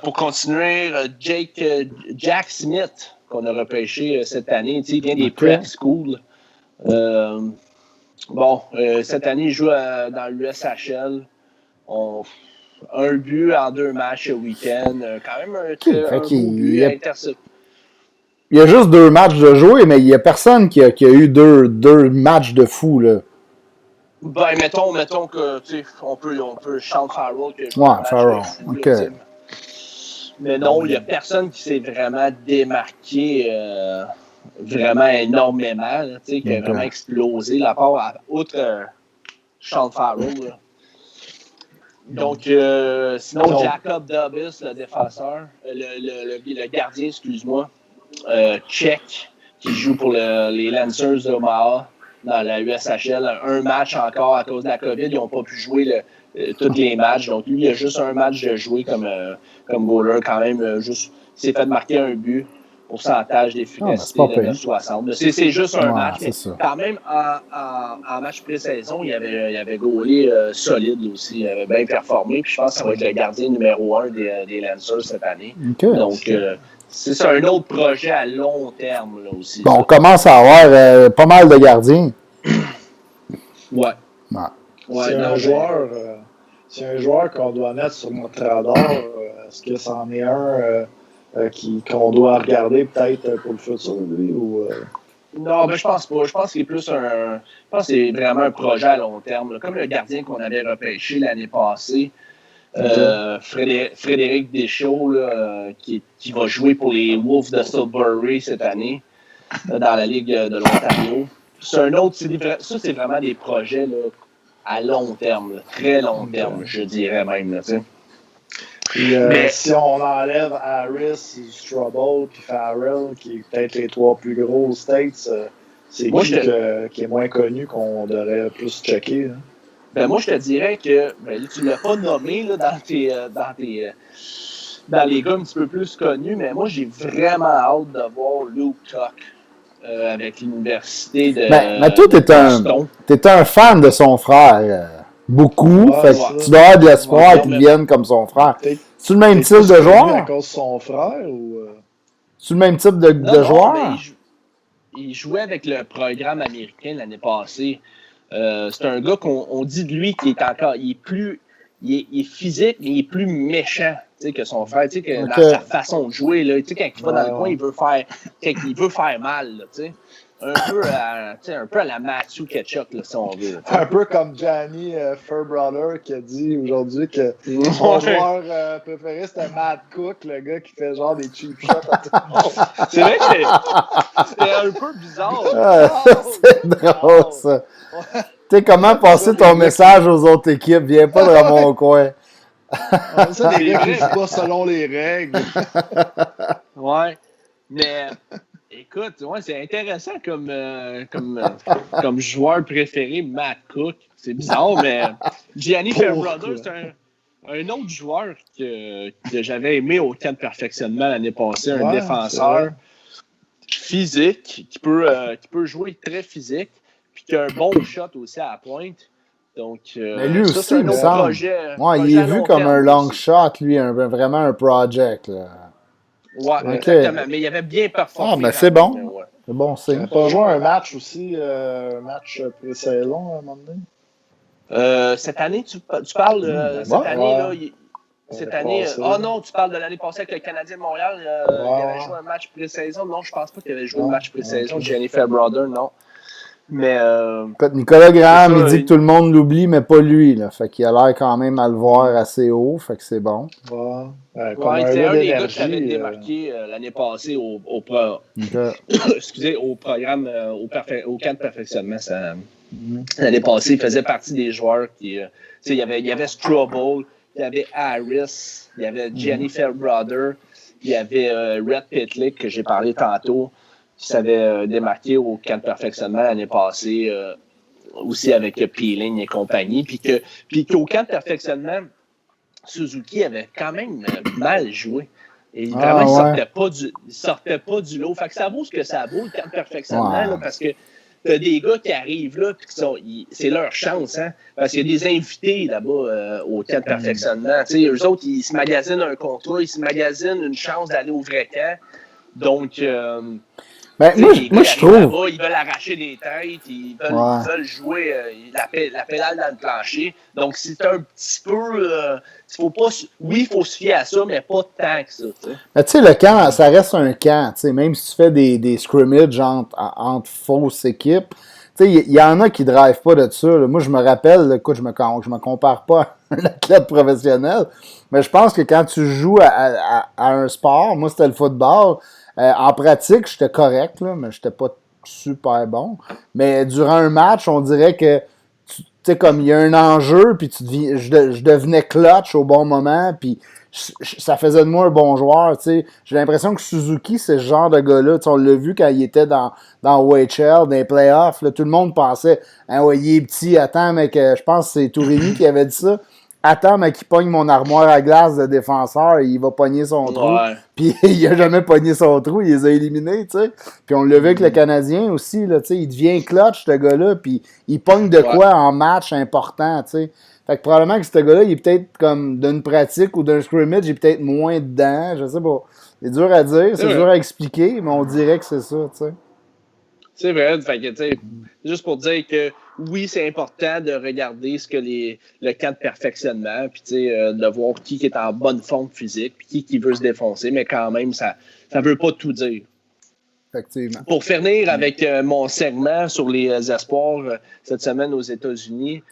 Pour continuer, Jack Smith, qu'on a repêché cette année, il vient des prep schools. Cette année, il joue dans l'USHL. Un but en 2 matchs le week-end. Quand même un beau but intercepté. Il y a juste 2 matchs de jouer, mais il n'y a personne qui a eu deux matchs de fou, là. Ben, mettons que, tu sais, on peut Sean Farrell que Farrell, OK. Là, mais non, il n'y a personne qui s'est vraiment démarqué vraiment énormément, tu sais, qui a vraiment explosé, outre Sean Farrell, là. Donc, sinon, Jacob Dubas, le défenseur, le gardien, excuse-moi, tchèque, qui joue pour les Lancers d'Omaha dans la USHL. Un match encore à cause de la COVID. Ils n'ont pas pu jouer tous les matchs. Donc, lui, il a juste un match de jouer comme goaler, quand même. Juste, il s'est fait marquer un but. Pourcentage d'efficacité de 9,60. C'est juste un match, mais quand même, en match pré-saison, il avait goalé solide aussi. Il avait bien performé. Puis je pense que ça va être le gardien numéro 1 des Lancers cette année. Okay. Donc, c'est un autre projet à long terme là, aussi. Bon, on commence à avoir pas mal de gardiens. Ouais. C'est un joueur qu'on doit mettre sur notre radar. Est-ce que c'en est un qu'on doit regarder peut-être pour le futur, lui? Non, mais je pense pas. Je pense qu'il est plus Je pense que c'est vraiment un projet à long terme. Là. Comme le gardien qu'on avait repêché l'année passée, Frédéric Deschaux, là, qui va jouer pour les Wolves de Sudbury cette année, dans la Ligue de l'Ontario. C'est un autre. Ça, c'est vraiment des projets là, à long terme, là, très long terme, je dirais même. Là, puis, si on enlève Harris, Strobel puis Farrell, qui est peut-être les 3 plus gros aux States, c'est qui est moins connu qu'on devrait plus checker? Hein? Ben moi, je te dirais que tu ne l'as pas nommé là, dans les gars un petit peu plus connus, mais moi, j'ai vraiment hâte de voir Luke Tuck avec l'université de mais toi, t'es un fan de son frère. Beaucoup. Fait que tu dois avoir de l'espoir qu'il vienne comme son frère. C'est-tu le même type de joueur? À cause de son frère ou... C'est le même type de joueur? Il jouait avec le programme américain l'année passée. C'est un gars qu'on dit de lui qu'il est encore... Il est physique, mais il est plus méchant que son frère. Dans sa façon de jouer, là, quand il va dans le coin, il veut faire mal. Là, un peu à la Matthew Ketchuk, là, si on veut. Un peu comme Gianni Fairbrother qui a dit aujourd'hui que son joueur préféré c'était Matt Cook, le gars qui fait genre des cheap shots à tout le monde. C'est vrai que c'était un peu bizarre. C'est drôle, ça. Tu sais, comment passer ton message aux autres équipes? Viens pas dans mon coin. Ça, des gars qui jouent pas selon les règles. Ouais. Mais... Écoute, c'est intéressant comme joueur préféré, Matt Cook. C'est bizarre, mais Gianni Fairbrother, c'est un autre joueur que j'avais aimé au camp de perfectionnement l'année passée, un défenseur physique qui peut jouer très physique, puis qui a un bon shot aussi à la pointe. Donc, mais lui ça, aussi, c'est un autre projet. Il est vu comme un long shot, lui, vraiment un project. Là. Ouais, exactement. Mais il avait bien performé. Ah, mais c'est bon. C'est bon, c'est. Tu n'as pas joué un match aussi, un match pré-saison à un moment donné? Cette année, tu parles de cette année, là. Cette année. Non, tu parles de l'année passée avec le Canadien de Montréal. Il avait joué un match pré-saison. Non, je pense pas qu'il avait joué un match pré-saison. Gianni Fairbrother, non. Mais. Nicolas Graham, il dit que tout le monde l'oublie, mais pas lui. Là. Fait qu'il a l'air quand même à le voir assez haut. Fait que c'est bon. C'est un des gars qui avait démarqué l'année passée au programme, au camp de perfectionnement. L'année passée, il faisait partie des joueurs qui. Il y avait Strobel, il y avait Harris, il y avait Gianni Fairbrother, il y avait Red Pitlick, que j'ai parlé tantôt, qui s'avait démarqué au camp de perfectionnement l'année passée, aussi avec Peeling et compagnie. Puis qu'au camp de perfectionnement, Suzuki avait quand même mal joué. Et vraiment, il sortait pas du lot. Fait que ça vaut ce que ça vaut, le camp de perfectionnement, là, parce que t'as des gars qui arrivent là, puis c'est leur chance, hein, parce qu'il y a des invités là-bas au camp de perfectionnement. Eux autres, ils se magasinent un contrat, ils se magasinent une chance d'aller au vrai camp. Donc, moi, je trouve. Là-bas, ils veulent arracher des têtes, ils veulent jouer la pédale dans le plancher. Donc, c'est un petit peu. Il faut se fier à ça, mais pas tant que ça. T'sais. Mais tu sais, le camp, ça reste un camp. Même si tu fais des scrimmages entre fausses équipes, il y en a qui ne drivent pas de ça. Là. Moi, je me rappelle, écoute, je me compare pas à un athlète professionnel, mais je pense que quand tu joues à un sport, moi, c'était le football. En pratique, j'étais correct, là, mais j'étais pas super bon. Mais durant un match, on dirait que tu sais, comme il y a un enjeu, puis je devenais clutch au bon moment, puis ça faisait de moi un bon joueur. T'sais. J'ai l'impression que Suzuki, c'est ce genre de gars-là. On l'a vu quand il était dans OHL, dans les playoffs. Là, tout le monde pensait il est petit, attends, mec, je pense que c'est Tourini qui avait dit ça. attends, mais qu'il pogne mon armoire à glace de défenseur, il va pogner son trou. Puis il a jamais pogné son trou, il les a éliminés, tu sais. Puis on l'a vu avec le Canadien aussi, là, tu sais, il devient clutch, ce gars-là, puis il pogne de quoi en match important, tu sais. Fait que probablement que ce gars-là, il est peut-être comme d'une pratique ou d'un scrimmage, il est peut-être moins dedans, je sais pas. C'est dur à dire, c'est dur à expliquer, mais on dirait que c'est ça, tu sais. C'est vrai, fait que, tu sais, juste pour dire que oui, c'est important de regarder ce que le camp de perfectionnement, puis tu sais, de voir qui est en bonne forme physique, puis qui veut se défoncer, mais quand même, ça veut pas tout dire. Effectivement. Pour finir avec mon segment sur les espoirs cette semaine aux États-Unis,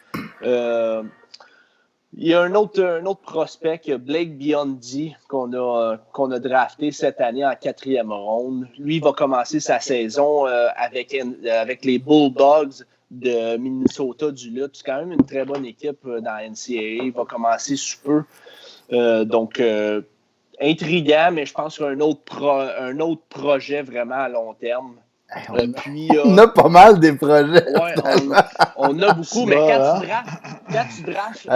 il y a un autre prospect, Blake Biondi, qu'on a drafté cette année en 4e ronde. Lui, il va commencer sa saison avec les Bulldogs de Minnesota du Lut. C'est quand même une très bonne équipe dans la NCAA. Il va commencer sous peu. Donc, intriguant, mais je pense qu'il y a un autre projet vraiment à long terme. On a pas mal des projets. Ouais, on a beaucoup, mais quand tu draftes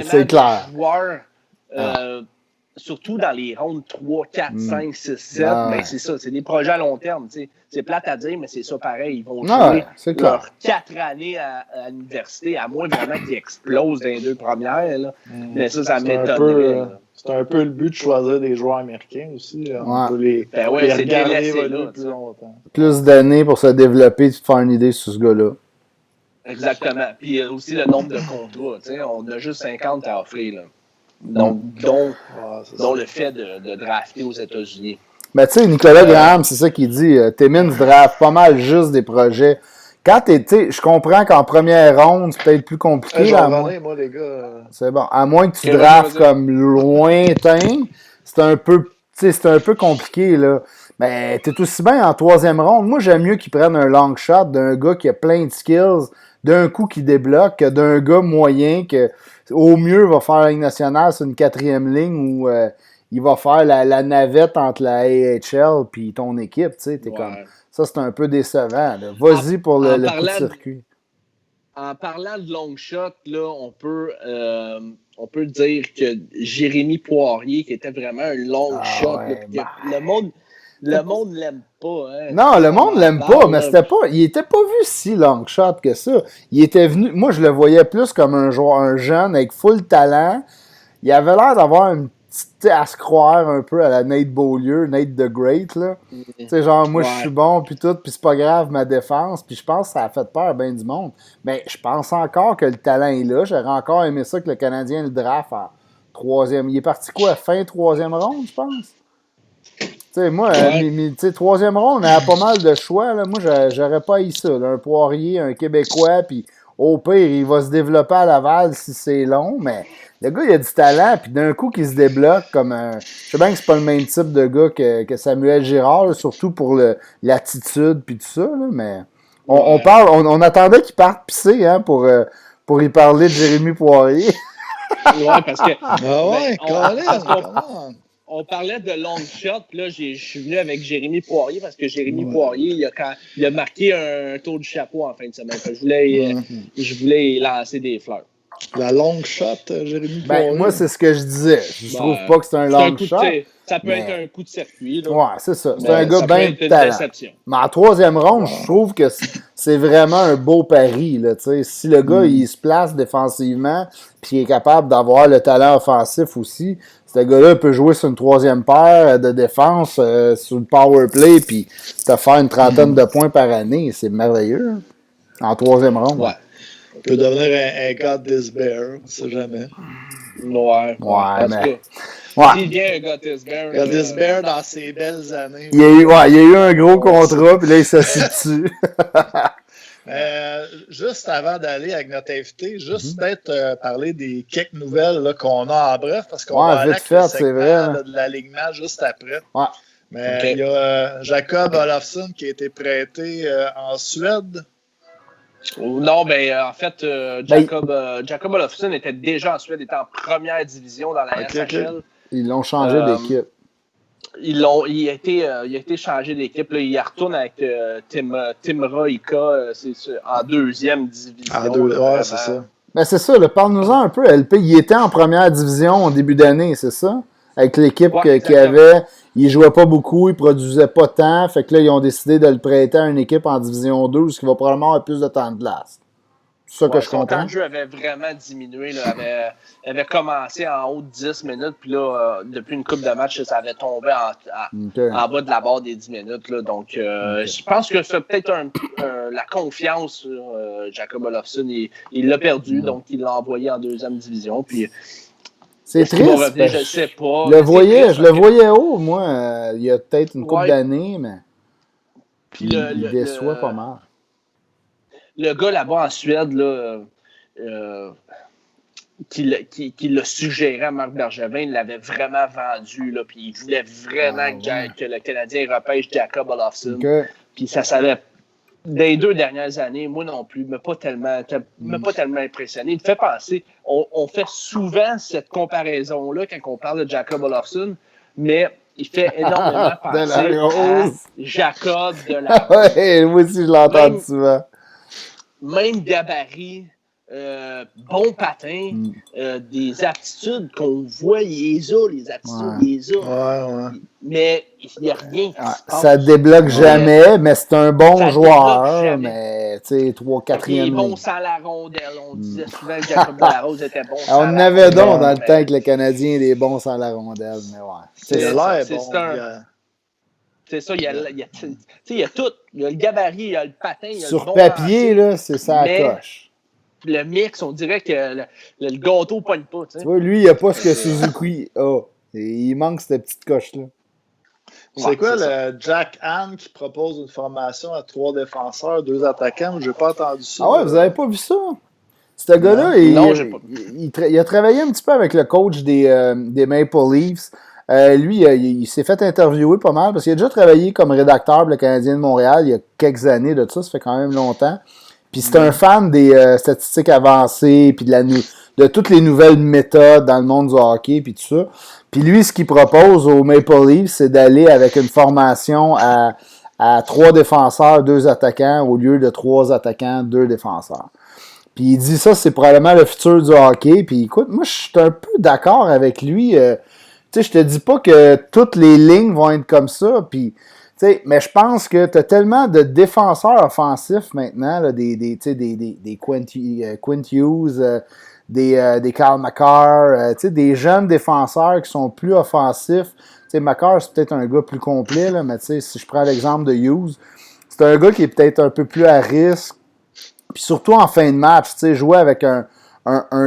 c'est clair. Joueurs, surtout dans les rondes 3, 4, 5, 6, 7, ben c'est ça, c'est des projets à long terme. T'sais. C'est plate à dire, mais c'est ça pareil. Ils vont jouer leurs 4 années à l'université, à moins vraiment qu'ils explosent dans les 2 premières. Là. Mais ça m'étonnerait. C'est un peu le but de choisir des joueurs américains aussi. On peut les regarder plus longtemps. Plus d'années pour se développer et te faire une idée sur ce gars-là. Exactement. Puis aussi le nombre de contrats. On a juste 50 à offrir. Là. Donc, dont le fait de drafter aux États-Unis. Ben, tu sais, Nicolas Graham, c'est ça qu'il dit. Timmins draft pas mal juste des projets. Quand je comprends qu'en première ronde, c'est peut-être plus compliqué. Moi, les gars. C'est bon. À moins que tu draftes comme lointain, c'est un peu compliqué, là. Mais t'es aussi bien en 3e ronde. Moi, j'aime mieux qu'ils prennent un long shot d'un gars qui a plein de skills, d'un coup qui débloque, que d'un gars moyen que, au mieux, va faire la Ligue nationale sur une 4e ligne où il va faire la navette entre la AHL et ton équipe, tu sais. Ça, c'est un peu décevant. Là. Vas-y pour le coup de circuit. En parlant de long shot, là, on peut dire que Jérémy Poirier, qui était vraiment un long shot, le monde l'aime pas. Hein. Non, le monde l'aime pas, mais il était pas vu si long shot que ça. Il était venu, moi je le voyais plus comme un jeune avec full talent. Il avait l'air d'avoir une petite à se croire un peu à la Nate Beaulieu, Nate the Great, là. Tu sais, genre, moi, je suis bon, puis tout, puis c'est pas grave, ma défense. Puis je pense que ça a fait peur à bien du monde. Mais je pense encore que le talent est là. J'aurais encore aimé ça que le Canadien le draft en 3e. Il est parti quoi, fin 3e ronde, je pense? Tu sais, moi, 3e ronde, on a pas mal de choix, là. Moi, j'aurais pas eu ça, là. Un Poirier, un Québécois, puis au pire, il va se développer à Laval si c'est long, mais... Le gars, il a du talent, puis d'un coup, qu'il se débloque comme un... Je sais bien que c'est pas le même type de gars que Samuel Girard, là, surtout pour l'attitude puis tout ça, là, mais on attendait qu'il parte pisser hein, pour y parler de Jérémy Poirier. Ouais, parce que... On parlait de long shot, puis là, je suis venu avec Jérémy Poirier parce que Jérémy Poirier, il a marqué un tour du chapeau en fin de semaine. Je voulais lancer des fleurs. La long shot, Jérémy Poirier. Moi, c'est ce que je disais. Je trouve pas que c'est un long shot. Ça peut être un coup de circuit. Là. Ouais, c'est ça. C'est un gars bien de talent. Mais en 3e ronde, je trouve que c'est vraiment un beau pari. Là, si le gars, il se place défensivement puis il est capable d'avoir le talent offensif aussi, ce gars-là peut jouer sur une 3e paire de défense, sur le power play, puis te faire une trentaine de points par année. C'est merveilleux. Hein? En 3e ronde. Ouais. On peut devenir un God This Bear, on sait jamais. Ouais, mais... Il vient un God This Bear dans ses belles années. Il y a eu un gros contrat, puis là, il s'assit dessus. Juste avant d'aller avec notre invité, peut-être parler des quelques nouvelles là, qu'on a en bref, parce qu'on va aller avec le segment de l'alignement juste après. Ouais. Mais il y a Jacob Olofsson qui a été prêté en Suède. Non, en fait, Jacob Olofsson était déjà en Suède, était en première division dans la SHL. Ils l'ont changé d'équipe. Il a été changé d'équipe. Là. Il retourne avec Timra Ika en 2e division. C'est ça. Ben c'est ça, parle-nous-en un peu. LP, il était en première division au début d'année, c'est ça? Avec l'équipe qu'il avait, il jouait pas beaucoup, il produisait pas tant. Fait que là, ils ont décidé de le prêter à une équipe en division 2, ce qui va probablement avoir plus de temps de glace. C'est ça que je comprends. Son temps de jeu avait vraiment diminué. Là, avait commencé en haut de 10 minutes, puis là, depuis une couple de matchs, ça avait tombé en bas de la barre des 10 minutes. Là, donc, je pense que c'est peut-être la confiance sur Jacob Olofsson. Il l'a perdu, donc il l'a envoyé en deuxième division. Puis, c'est triste. Revenir, je ne sais pas. Je le voyais haut, moi, il y a peut-être une couple d'années, mais puis il déçoit pas mal. Le gars là-bas en Suède, là, qui l'a suggéré à Marc Bergevin, il l'avait vraiment vendu, là, puis il voulait vraiment que le Canadien repêche Jacob Olofsson. Okay. Puis ça savait, dans les 2 dernières années, moi non plus, m'a pas tellement impressionné. Il me fait penser, on fait souvent cette comparaison-là quand on parle de Jacob Olofsson, mais il fait énormément penser à Jacob de la Rose. Oui, moi aussi je l'entends souvent. Même gabarit, bon patin, des aptitudes qu'on voit, il les aptitudes, mais il n'y a rien qui se passe. Ça débloque jamais, mais c'est un bon joueur, mais tu sais, 3-4e. Il est bon sans la rondelle, on disait souvent que Jacob Delarose était bon sans la rondelle. On avait donc dans le temps que le Canadien est bon sans la rondelle, mais ouais. C'est ça, il y a tout. Il y a le gabarit, il y a le patin, il y a sur le bon papier, là, c'est ça à coche. Le mix, on dirait que le gâteau ne pogne pas. Tu vois, lui, il n'y a pas ce que Suzuki a. Il manque cette petite coche-là. C'est quoi le Jack Hahn qui propose une formation à 3 défenseurs, 2 attaquants? Je n'ai pas entendu ça. Ah ouais, vous n'avez pas vu ça? Ce gars-là, il a travaillé un petit peu avec le coach des Maple Leafs. Lui, il s'est fait interviewer pas mal parce qu'il a déjà travaillé comme rédacteur pour le Canadien de Montréal il y a quelques années de ça fait quand même longtemps. Puis c'est un fan des statistiques avancées puis de toutes les nouvelles méthodes dans le monde du hockey puis tout ça. Puis lui, ce qu'il propose aux Maple Leafs, c'est d'aller avec une formation à 3 défenseurs, 2 attaquants au lieu de 3 attaquants, 2 défenseurs. Puis il dit ça, c'est probablement le futur du hockey. Puis écoute, moi je suis un peu d'accord avec lui. Tu sais, je te dis pas que toutes les lignes vont être comme ça, puis, mais je pense que tu as tellement de défenseurs offensifs maintenant, là, des Quint Hughes, des Kyle McCarr, des jeunes défenseurs qui sont plus offensifs. McCarr, c'est peut-être un gars plus complet, là, mais si je prends l'exemple de Hughes, c'est un gars qui est peut-être un peu plus à risque. Puis surtout en fin de match, jouer avec un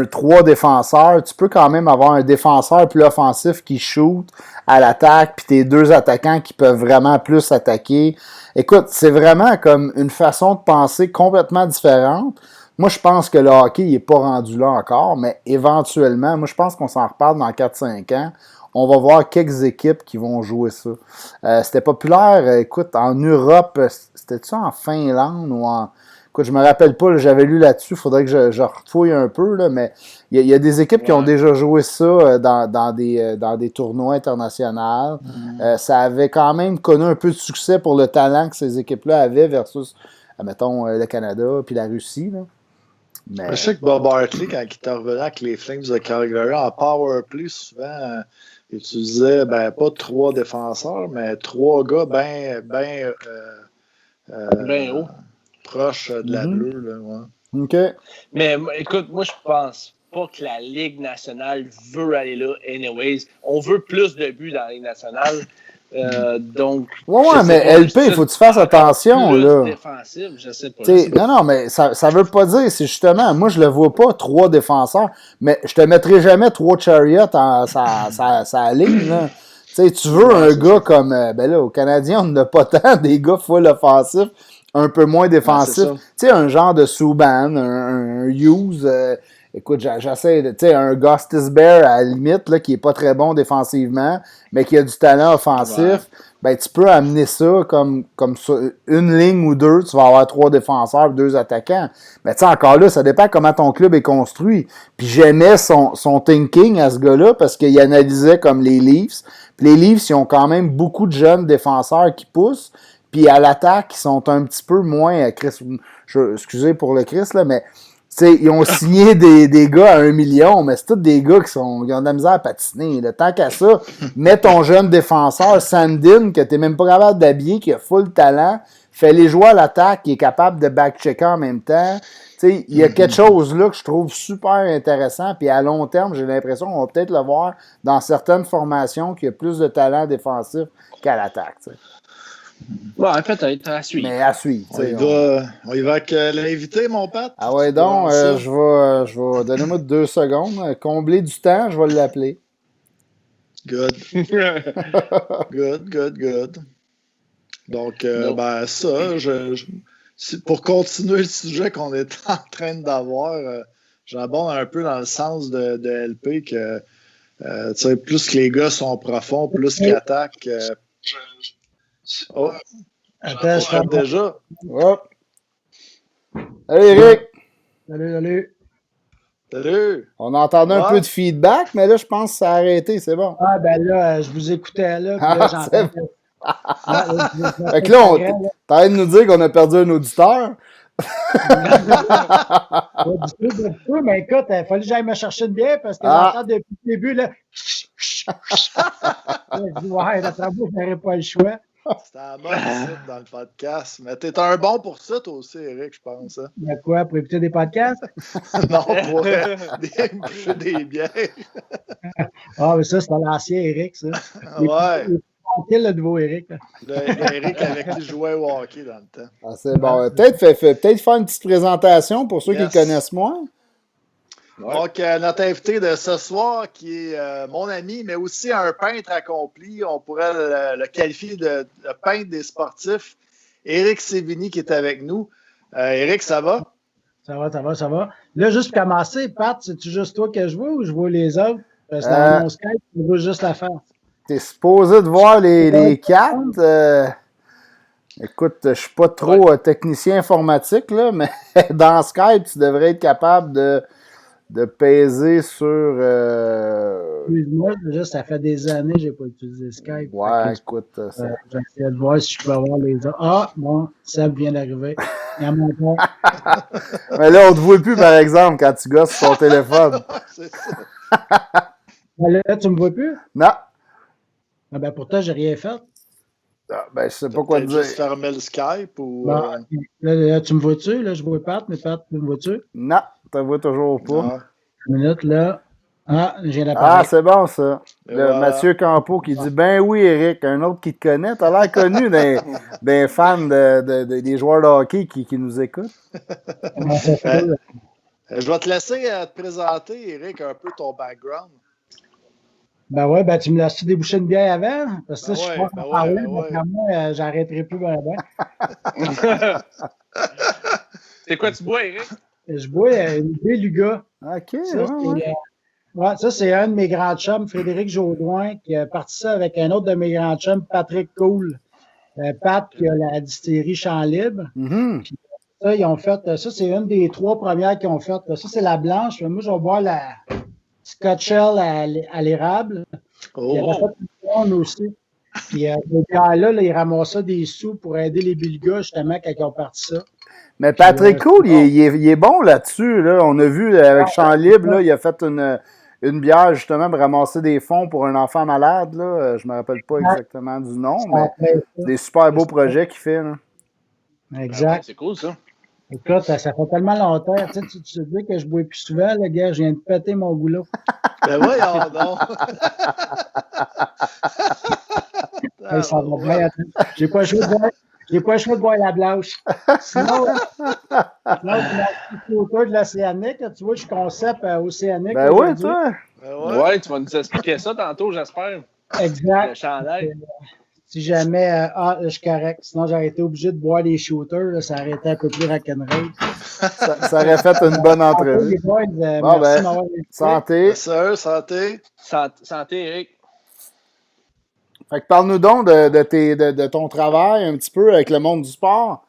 3 défenseurs, tu peux quand même avoir un défenseur plus offensif qui shoot à l'attaque, puis tes 2 attaquants qui peuvent vraiment plus attaquer. Écoute, c'est vraiment comme une façon de penser complètement différente. Moi, je pense que le hockey n'est pas rendu là encore, mais éventuellement, moi, je pense qu'on s'en reparle dans 4-5 ans. On va voir quelques équipes qui vont jouer ça. C'était populaire, écoute, en Europe, c'était-tu en Finlande ou en... Écoute, je me rappelle pas, j'avais lu là-dessus, il faudrait que je retouille un peu, là, mais il y a des équipes qui ont déjà joué ça dans des tournois internationaux. Ça avait quand même connu un peu de succès pour le talent que ces équipes-là avaient versus, mettons, le Canada puis la Russie. Là. Mais... Je sais que Bob Hartley, quand il était revenu avec les Flames de Calgary, en power play, souvent, il utilisait pas 3 défenseurs, mais 3 gars bien haut. Proche de la bleue, là, ouais. OK. Mais écoute, moi, je pense pas que la Ligue nationale veut aller là, anyways. On veut plus de buts dans la Ligue nationale. Donc. Ouais, mais LP, il faut que tu fasses attention, là. Défensif, je sais pas. Non, mais ça veut pas dire, c'est justement, moi, je le vois pas 3 défenseurs, mais je te mettrai jamais 3 chariots sa ligne, là. Tu veux un gars comme, là, au Canadien, on n'a pas tant des gars full offensifs. Un peu moins défensif. Tu sais, un genre de Subban, un Hughes, écoute, j'essaie de, tu sais, un Gostisbehere à la limite, là, qui est pas très bon défensivement, mais qui a du talent offensif. Ben, tu peux amener ça comme ça, une ligne ou 2, tu vas avoir 3 défenseurs, 2 attaquants. Mais tu sais, encore là, ça dépend comment ton club est construit. Puis j'aimais son thinking à ce gars-là parce qu'il analysait comme les Leafs. Puis les Leafs, ils ont quand même beaucoup de jeunes défenseurs qui poussent. Puis à l'attaque, ils sont un petit peu moins... excusez pour le Chris, là, mais Ils ont signé des gars à 1 million, mais c'est tous des gars qui ont de la misère à patiner. Là. Tant qu'à ça, mets ton jeune défenseur, Sandin, que t'es même pas capable d'habiller, qui a full talent, fais-les jouer à l'attaque, qui est capable de back-checker en même temps. Il y a quelque chose là que je trouve super intéressant, puis à long terme, j'ai l'impression qu'on va peut-être le voir dans certaines formations qu'il y a plus de talent défensif qu'à l'attaque. T'sais. Ouais, peut-être, à suivre. Mais à suivre. On y va avec l'invité, mon Pat. Ah ouais, donc, je vais donner-moi 2 secondes. Combler du temps, je vais l'appeler. Good. Good. Donc, ben ça, pour continuer le sujet qu'on est en train d'avoir, j'abonde un peu dans le sens de LP que plus que les gars sont profonds, plus qu'ils attaquent. Oh! Attends, je déjà. Hop! Salut Eric! Salut! On entendait un peu de feedback, mais là, je pense que ça a arrêté, c'est bon. Ah, ben là, je vous écoutais là, puis là, j'entendais. Fait que là, t'arrêtes de nous dire qu'on a perdu un auditeur. Du tout, mais écoute, il fallait que j'aille me chercher une bière parce que j'entends depuis le début, là. Je dis, ouais, d'après moi, je n'aurais pas le choix. C'était un bon site dans le podcast. Mais t'es un bon pour ça, toi aussi, Eric, je pense. Hein? Il y a quoi, pour écouter des podcasts? Non, pour boucher des bières. Ah, mais ça, c'est l'ancien Eric, ça. Ouais. Tranquille, le nouveau Eric. Le Eric avec qui je jouais au hockey dans le temps. Ah, c'est bon. Peut-être faire une petite présentation pour ceux qui le connaissent moins. Ouais. Donc, notre invité de ce soir, qui est mon ami, mais aussi un peintre accompli, on pourrait le qualifier de peintre des sportifs, Éric Sévigny, qui est avec nous. Éric, ça va? Ça va. Là, juste pour commencer, Pat, c'est-tu juste toi que je vois ou je vois les autres? Parce que dans mon Skype, je vois juste la face. T'es supposé de voir les 4. Écoute, je suis pas trop technicien informatique, là, mais dans Skype, tu devrais être capable de peser sur... Excuse-moi, ça fait des années que je n'ai pas utilisé Skype. Ouais, écoute... J'essaie de voir si je peux avoir les autres. Ah, bon, Seb vient d'arriver. Il y a mon père. Mais là, on ne te voit plus, par exemple, quand tu gosses sur ton téléphone. C'est ça. Là, tu me vois plus? Non. Ah ben, pourtant, j'ai rien fait. Ah, ben, je sais pas quoi te dire. Juste fermer le Skype ou... Bon, là, tu me vois-tu? Là, je vois Pat, mais Pat, tu me vois-tu? Non, tu ne vois toujours pas. Une minute, là. Ah, j'ai la Ah, c'est bon, ça. Voilà. Mathieu Campeau qui dit « Ben oui, Eric, un autre qui te connaît. T'as l'air connu des fans des joueurs de hockey qui nous écoutent. » Je vais te laisser te présenter, Éric, un peu ton background. Ben ouais, ben tu me laisses-tu déboucher une bière avant? Parce que je suis pas en parler, ouais. moi, j'arrêterai plus ben. C'est quoi tu bois, Éric? Je bois une Beluga. OK, Ça, c'est un de mes grands chums, Frédéric Jaudoin, qui a parti ça avec un autre de mes grands chums, Patrick Cool. Pat, qui a la distillerie Champ Libre. Mm-hmm. Puis, ça, ils ont fait, ça, c'est une des 3 premières qu'ils ont faites. Ça, c'est la blanche. Moi, je vais boire la Scotch Ale à l'érable. Il y avait fait une blonde aussi. Puis, les gars-là, ils ramassaient des sous pour aider les Bulgares, justement, quand ils ont parti ça. Mais Patrick Cool, il est bon là-dessus. Là. On a vu avec Champ Libre, là, il a fait une bière justement pour ramasser des fonds pour un enfant malade. Là. Je ne me rappelle pas exactement du nom, mais c'est des super beaux projets qu'il fait. Là. Exact. Ouais, c'est cool, ça. Écoute, ça fait tellement longtemps. Tu te dis que je ne bois plus souvent, le gars, je viens de péter mon goulot. Ben voyons donc! Ça va bien. J'ai pas le choix de boire la blanche. Sinon, tu autour de l'océanique, tu vois, je suis concept océanique. Ben oui, toi! Ouais, tu vas nous expliquer ça tantôt, j'espère. Exact. Le chandail. Si jamais, je suis correct. Sinon, j'aurais été obligé de boire des shooters. Là, ça aurait été un peu plus rock'n'roll. Ça aurait fait une bonne entrevue. Boys, bon, merci ben, santé. Santé. Santé, Éric. Fait que parle-nous donc de ton travail un petit peu avec le monde du sport.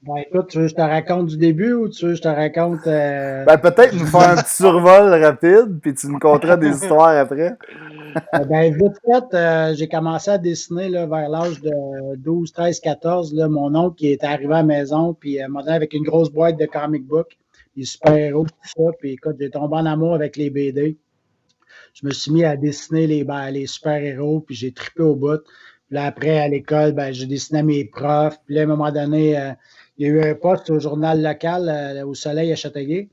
Ben écoute, tu veux que je te raconte du début ou tu veux que je te raconte... Ben peut-être nous faire un petit survol rapide, puis tu nous conteras des histoires après. Ben vite fait, j'ai commencé à dessiner là, vers l'âge de 12, 13, 14. Là, mon oncle qui était arrivé à la maison, puis m'a donné avec une grosse boîte de comic book. les super-héros, tout ça. Puis écoute, j'ai tombé en amour avec les BD. Je me suis mis à dessiner les super-héros, puis j'ai trippé au bout. Puis là, après, à l'école, j'ai dessiné à mes profs. Puis là, à un moment donné, il y a eu un poste au journal local, au Soleil à Châteauguay.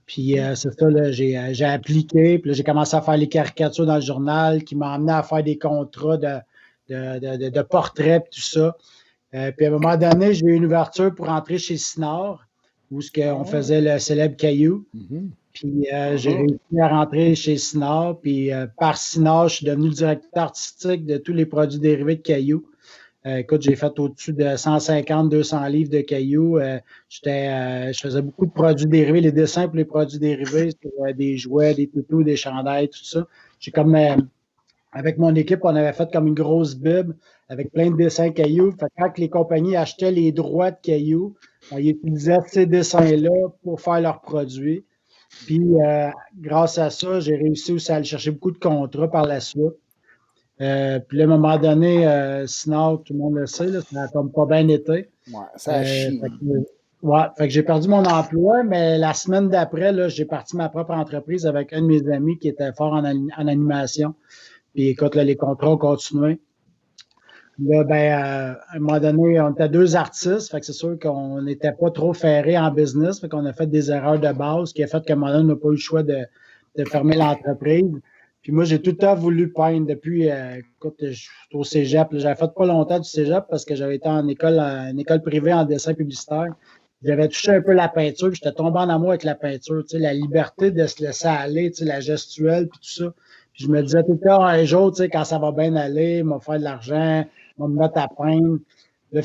Puis c'est ça, là, j'ai appliqué. Puis là, j'ai commencé à faire les caricatures dans le journal qui m'ont amené à faire des contrats de portraits et tout ça. Puis à un moment donné, j'ai eu une ouverture pour entrer chez Sinard, où on faisait le célèbre Caillou. Mhm. Puis j'ai réussi à rentrer chez Sinard. Puis par Sinard, je suis devenu le directeur artistique de tous les produits dérivés de Caillou. Écoute, j'ai fait au-dessus de 150-200 livres de cailloux. Je faisais beaucoup de produits dérivés, les dessins pour les produits dérivés, des jouets, des toutous, des chandails, tout ça. Avec mon équipe, on avait fait comme une grosse bible avec plein de dessins cailloux. Fait que quand les compagnies achetaient les droits de cailloux, ils utilisaient ces dessins-là pour faire leurs produits. Puis, grâce à ça, j'ai réussi aussi à aller chercher beaucoup de contrats par la suite. Puis là, à un moment donné, Sinard, tout le monde le sait, là, ça n'a comme pas bien été. Ouais, ça chie. Fait que j'ai perdu mon emploi, mais la semaine d'après, là, j'ai parti ma propre entreprise avec un de mes amis qui était fort en animation. Puis écoute, là, les contrats ont continué. Là, à un moment donné, on était 2 artistes, fait que c'est sûr qu'on n'était pas trop ferrés en business, fait qu'on a fait des erreurs de base, ce qui a fait qu'à un moment donné, on n'a pas eu le choix de fermer l'entreprise. Puis moi, j'ai tout le temps voulu peindre depuis, écoute, je suis au cégep. J'avais fait pas longtemps du cégep parce que j'avais été en école privée en dessin publicitaire. J'avais touché un peu la peinture, puis j'étais tombé en amour avec la peinture, tu sais, la liberté de se laisser aller, tu sais, la gestuelle, puis tout ça. Puis je me disais tout le temps, un jour, tu sais, quand ça va bien aller, on va faire de l'argent, on va me mettre à peindre. Là,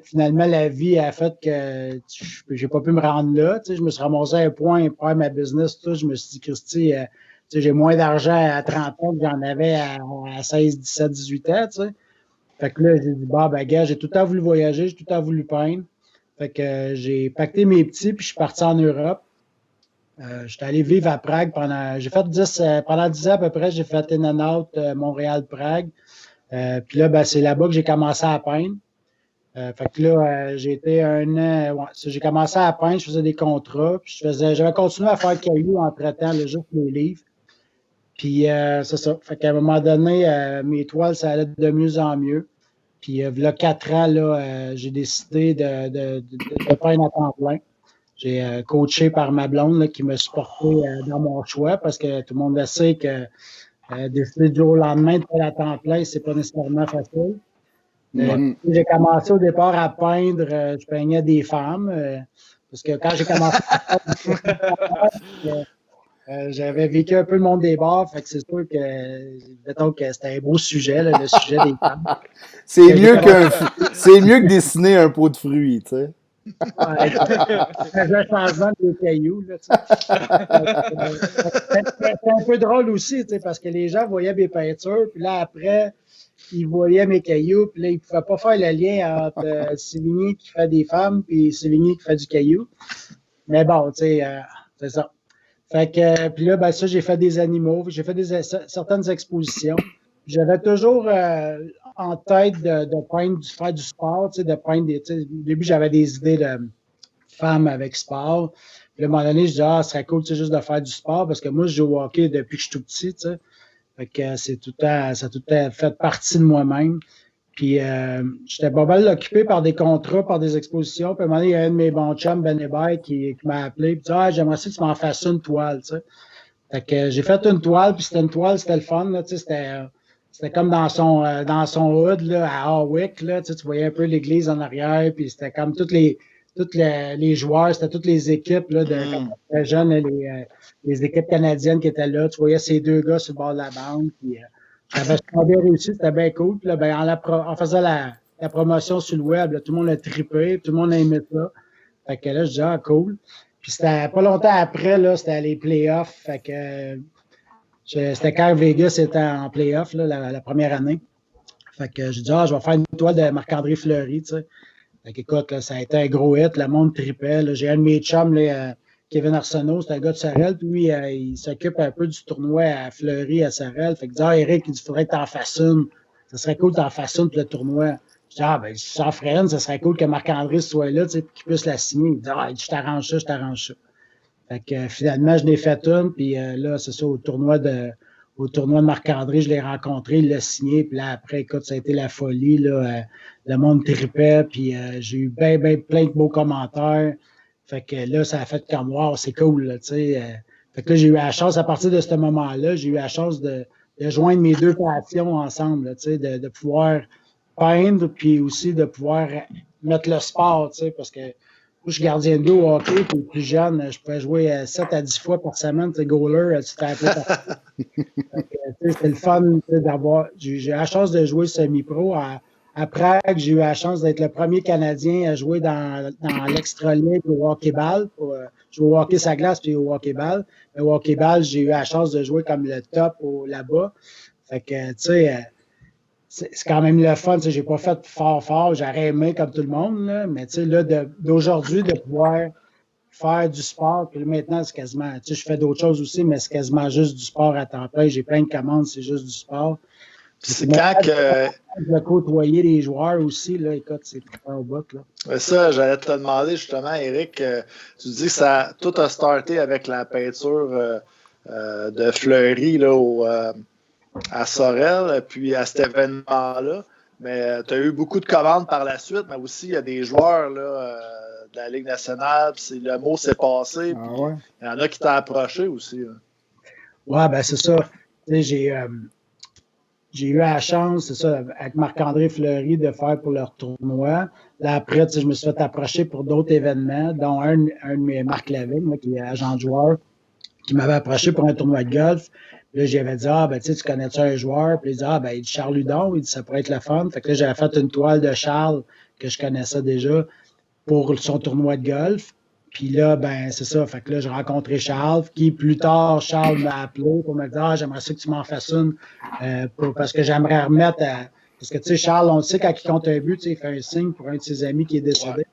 finalement, la vie a fait que j'ai pas pu me rendre là. Tu sais, je me suis ramassé à un point, faire ma business, tout. Je me suis dit, Christy, tu sais, j'ai moins d'argent à 30 ans que j'en avais à 16, 17, 18 ans, tu sais. Fait que là, j'ai dit, gars, j'ai tout le temps voulu voyager, j'ai tout le temps voulu peindre. Fait que j'ai pacté mes petits, puis je suis parti en Europe. J'étais allé vivre à Prague pendant 10 ans à peu près, j'ai fait in and out Montréal-Prague. Puis là, c'est là-bas que j'ai commencé à peindre. Fait que là, j'ai été un an, j'ai commencé à peindre, je faisais des contrats, puis j'avais continué à faire cailloux entre-temps, là, juste les livres. Puis c'est ça. Fait qu'à un moment donné, mes toiles, ça allait de mieux en mieux. Puis là, 4 ans, là, j'ai décidé de peindre à temps plein. J'ai coaché par ma blonde là, qui me supportait dans mon choix parce que tout le monde le sait que décider du jour au lendemain de faire à temps plein, c'est pas nécessairement facile. J'ai commencé au départ à peindre, je peignais des femmes. Parce que quand j'ai commencé à peindre, j'avais vécu un peu le monde des bars, fait que c'est sûr que, mettons que c'était un beau sujet, là, le sujet des femmes. C'est mieux que dessiner un pot de fruits, tu sais. Ouais, c'est un changement de cailloux, là, tu sais. C'est un peu drôle aussi, tu sais, parce que les gens voyaient mes peintures, puis là, après, ils voyaient mes cailloux, puis là, ils ne pouvaient pas faire le lien entre Sévigné qui fait des femmes puis Sévigné qui fait du caillou. Mais bon, tu sais, c'est ça. Fait que, puis là, ça, j'ai fait des animaux, j'ai fait certaines expositions. J'avais toujours en tête de peindre, faire du sport, tu sais, de peindre des, tu sais, au début, j'avais des idées de femmes avec sport. Puis à un moment donné, je disais, ce serait cool, tu sais, juste de faire du sport, parce que moi, je joue au hockey depuis que je suis tout petit, tu sais. Fait que ça a tout le temps fait partie de moi-même. Puis j'étais pas mal occupé par des contrats, par des expositions. Puis à un moment donné, il y a un de mes bons chums, Ben Hébert, qui m'a appelé. Puis il dit, j'aimerais ça que tu m'en fasses une toile, tu sais. Fait que j'ai fait une toile, puis c'était une toile, c'était le fun, là, tu sais, c'était comme dans son hood, là, à Harwick, là, tu voyais un peu l'église en arrière, puis c'était comme tous les joueurs, c'était toutes les équipes, là, de jeunes, les équipes canadiennes qui étaient là. Tu voyais ces 2 gars sur le bord de la bande, puis j'avais bien réussi, c'était bien cool. Puis là, en faisant la promotion sur le web, là, tout le monde a trippé, tout le monde a aimé ça. Fait que là, je dis, cool. Puis c'était pas longtemps après, là, c'était les playoffs. Fait que c'était quand Vegas était en playoff, là, la première année. Fait que je dis, je vais faire une toile de Marc-André Fleury, tu sais. Fait qu'écoute, là, ça a été un gros hit, le monde trippait. Là. J'ai un de mes chums, là, Kevin Arsenault, c'est un gars de Sorel, puis lui, il s'occupe un peu du tournoi à Fleury, à Sorel. Fait que il dit, Eric, il faudrait que t'en fasses une. Ça serait cool que t'en fasses une pour le tournoi. Je dis, si j'en ferais une, ça serait cool que Marc-André soit là, tu sais, qu'il puisse la signer. Il dit, je t'arrange ça. Fait que finalement, je l'ai fait une, puis là, c'est ça, au tournoi de Marc-André, je l'ai rencontré, il l'a signé, puis là, après, écoute, ça a été la folie, là, le monde tripait, puis j'ai eu plein de beaux commentaires. Fait que là, ça a fait comme, wow, c'est cool, là, tu sais. Fait que là, j'ai eu la chance, à partir de ce moment-là, j'ai eu la chance de joindre mes deux passions ensemble, tu sais, de pouvoir peindre, puis aussi de pouvoir mettre le sport, tu sais, parce que moi, je suis gardien de but au hockey, puis plus jeune, je pouvais jouer 7 à 10 fois par semaine, tu sais, goaler, tu t'es appelé par c'est le fun d'avoir. J'ai eu la chance de jouer semi-pro. À Prague, j'ai eu la chance d'être le premier Canadien à jouer dans l'extra-ligue au hockey-ball. Jouer au hockey sa glace puis au hockey-ball. Mais au hockey-ball, j'ai eu la chance de jouer comme le top là-bas. Fait que, tu sais, c'est quand même le fun. J'ai pas fait fort. J'aurais aimé comme tout le monde, là, mais tu sais, là, d'aujourd'hui, de pouvoir faire du sport, puis maintenant, c'est quasiment, tu sais, je fais d'autres choses aussi, mais c'est quasiment juste du sport à temps plein. J'ai plein de commandes, c'est juste du sport. C'est quand que. De côtoyer les joueurs aussi, là, écoute, c'est très au bout, là. Ça, j'allais te demander justement, Éric, tu dis que tout a starté avec la peinture de Fleury là, à Sorel, puis à cet événement-là. Mais tu as eu beaucoup de commandes par la suite, mais aussi il y a des joueurs là, de la Ligue nationale, puis le mot s'est passé, puis il y en a qui t'ont approché aussi. Là. Ouais, ben c'est ça. J'ai eu la chance, c'est ça, avec Marc-André Fleury, de faire pour leur tournoi. Là, après, je me suis fait approcher pour d'autres événements, dont un de mes Marc Lavigne, là, qui est agent de joueur, qui m'avait approché pour un tournoi de golf. Là, j'avais dit, tu connais-tu un joueur? Puis il dit, il dit Charles Hudon, il dit, ça pourrait être le fun. Fait que là, j'avais fait une toile de Charles, que je connaissais déjà, pour son tournoi de golf. Puis là, c'est ça. Fait que là, j'ai rencontré Charles, qui plus tard, Charles m'a appelé pour me dire, j'aimerais ça que tu m'en fasses une, parce que j'aimerais remettre parce que, tu sais, Charles, on le sait, quand il compte un but, il fait un signe pour un de ses amis qui est décédé.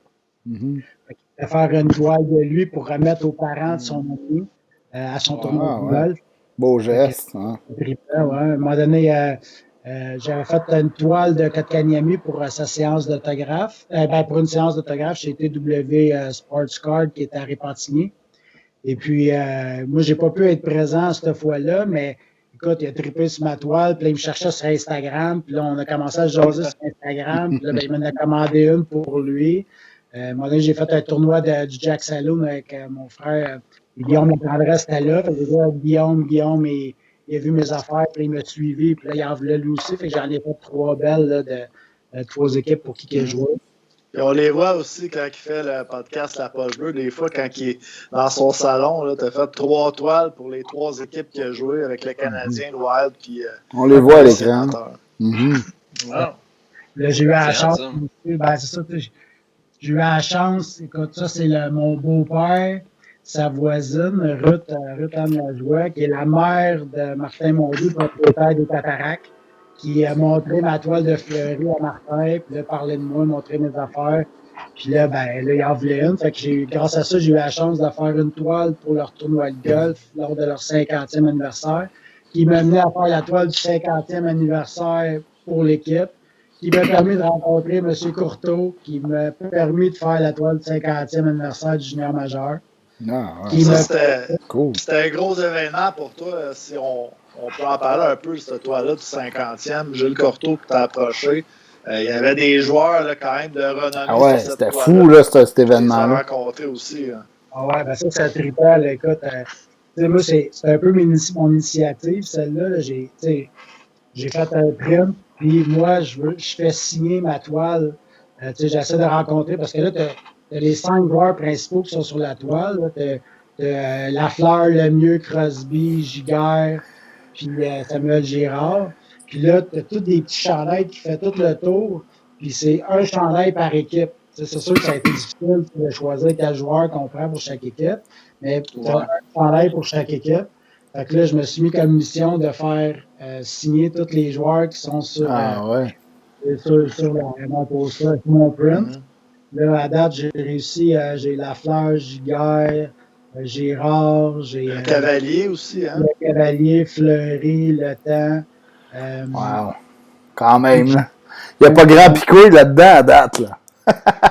Ouais. Mm-hmm. Fait qu'il va faire une toile de lui pour remettre aux parents de son ami à son tournoi de golf. Beau geste. Hein. À un moment donné, j'avais fait une toile de Kotkaniemi pour sa séance d'autographe. Pour une séance d'autographe chez TW Sports Card qui était à Répentigny. Et puis, moi, j'ai pas pu être présent cette fois-là, mais écoute, il a trippé sur ma toile, puis là, il me cherchait sur Instagram, puis là, on a commencé à jaser sur Instagram, puis là, il m'en a commandé une pour lui. À un moment donné, j'ai fait un tournoi du Jack Saloon avec mon frère Guillaume Lecandresse était là. Fait que Guillaume, il a vu mes affaires, puis il m'a suivi, puis là, il en voulait lui aussi. Fait que j'en ai fait 3 belles là, de 3 équipes pour qui il a joué. Et on les voit aussi quand il fait le podcast La Poche Bleue. Des fois, quand il est dans son salon, tu as fait 3 toiles pour les 3 équipes qu'il a joué avec le Canadien, le Wild. Puis, on les voit à l'écran. Mm-hmm. Wow. Là, j'ai eu la chance. C'est ça. J'ai eu la chance. Écoute, ça, c'est mon beau-père. Sa voisine, Ruth Anne Lajoie, qui est la mère de Martin Mondoux, propriétaire des Tataracs, qui a montré ma toile de Fleury à Martin, puis là, parlait de moi, montré mes affaires. Puis là, il en voulait une. Fait que grâce à ça, j'ai eu la chance de faire une toile pour leur tournoi de golf lors de leur 50e anniversaire, qui m'a amené à faire la toile du 50e anniversaire pour l'équipe, qui m'a permis de rencontrer M. Courteau, qui m'a permis de faire la toile du 50e anniversaire du junior majeur. C'était un gros événement pour toi. Si on peut en parler un peu de cette toile-là du 50e, Jules Courteau qui t'a approché. Il y avait des joueurs là, quand même de renommée. Ah ouais, c'était fou là, cet événement-là. Rencontré aussi. Hein. Ah ouais, ça trippait. Écoute, moi, c'est un peu mon initiative, celle-là. Là, j'ai fait un print, puis moi, je fais signer ma toile. J'essaie de rencontrer, parce que là, t'as les 5 joueurs principaux qui sont sur la toile. T'as Lafleur, Lemieux, Crosby, Giguère, puis Samuel Girard. Puis là, t'as tous des petits chandails qui font tout le tour. Puis c'est un chandail par équipe. C'est sûr que ça a été difficile de choisir quel joueur qu'on prend pour chaque équipe. Mais t'as un chandail pour chaque équipe. Fait que là, je me suis mis comme mission de faire signer tous les joueurs qui sont sur, sur mon poster, mon print. Là, à date, j'ai réussi, j'ai Lafleur, Giguère, Girard, j'ai... Le Cavalier aussi, hein? Le Cavalier, Fleury, Le Temps. Wow! Quand même, là. Il n'y a pas grand picouille là-dedans à date, là.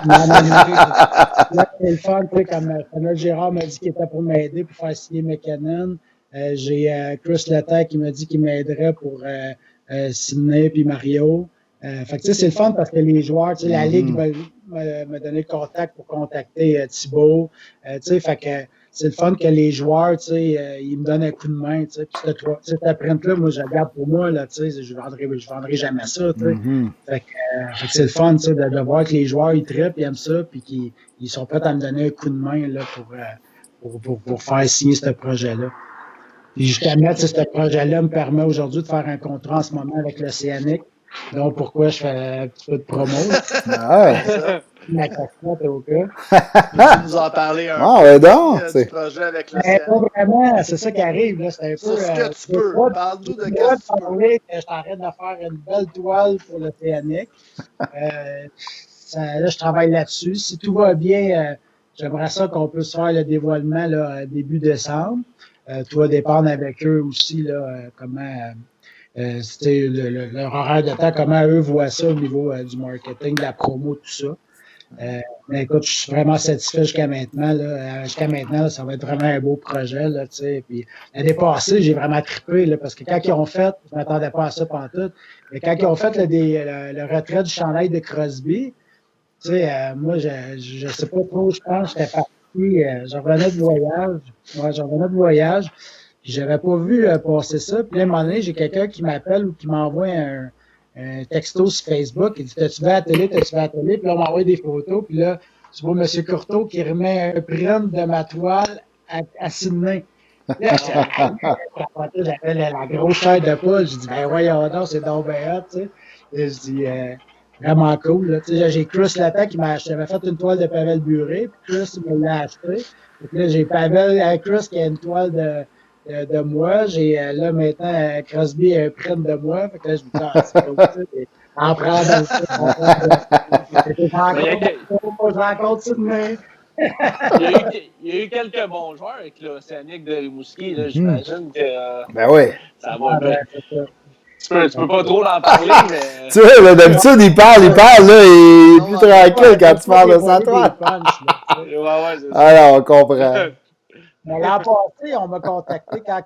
Là, c'est le fun, tu sais, comme Samuel Girard m'a dit qu'il était pour m'aider pour faire signer McKinnon. J'ai Chris Letang qui m'a dit qu'il m'aiderait pour signer, puis Mario. Fait que, tu sais, c'est le fun parce que les joueurs, tu sais, la Ligue m'a donné le contact pour contacter Thibault. Tu sais, fait que c'est le fun que les joueurs, tu sais, ils me donnent un coup de main, tu sais. Puis cette print-là, moi, je la garde pour moi, là, tu sais, je vendrai jamais ça, tu sais. Fait que c'est le fun, tu sais, de voir que les joueurs, ils trippent, ils aiment ça, puis qu'ils sont prêts à me donner un coup de main, là, pour faire signer ce projet-là. Puis justement, ce projet-là me permet aujourd'hui de faire un contrat en ce moment avec l'Océanique. Donc, pourquoi je fais un petit peu de promo. Ma casquette au cas. Tu nous en parler un peu du projet avec l'Océanique. Pas vraiment, c'est ça qui arrive. Là. C'est un peu. Sur ce que tu peux. Parle-nous de qu'est-ce que tu peux. Je t'arrête de faire une belle toile pour l'Océanique. Là, je travaille là-dessus. Si tout va bien, j'aimerais ça qu'on puisse faire le dévoilement là, début décembre. Tout va dépendre avec eux aussi, là, comment c'était leur horaire de temps, comment eux voient ça au niveau du marketing, de la promo, tout ça. Mais écoute, je suis vraiment satisfait jusqu'à maintenant. Jusqu'à maintenant, ça va être vraiment un beau projet. Là, puis, l'année passée, j'ai vraiment trippé là, parce que quand ils ont fait, je ne m'attendais pas à ça pantoute, mais quand ils ont fait le retrait du chandail de Crosby, moi, je sais pas trop, je pense, j'étais parti, je revenais de voyage. Ouais, je revenais de voyage. Puis j'avais pas vu passer ça. Puis là, à un moment donné, j'ai quelqu'un qui m'appelle ou qui m'envoie un texto sur Facebook. Il dit T'as-tu vu à la télé, t'as-tu vu à la télé? Puis là, on m'envoie des photos. Puis là, tu vois M. Courteau qui remet un print de ma toile à Sydney. Là, j'avais la grosse chair de poule. Je dis Ben voyons donc, c'est donc bien hot, tu sais. Là, je dis vraiment cool. Là. J'ai Chris Letang qui j'avais fait une toile de Pavel Bure. Puis Chris me l'a acheté. Puis là, j'ai Pavel Chris qui a une toile de moi. J'ai là maintenant Crosby a un print de moi. Fait que là, je me dis, c'est comme ça. En prendre je rencontre Sydney. Il y a eu quelques bons joueurs avec l'Océanique de Rimouski. J'imagine que ça va bien. Tu peux pas trop en parler, mais. Tu sais, là, d'habitude, il parle, là, il est plus tranquille quand tu parles de sa toile. Alors, on comprend. Mais l'an passé, on m'a contacté quand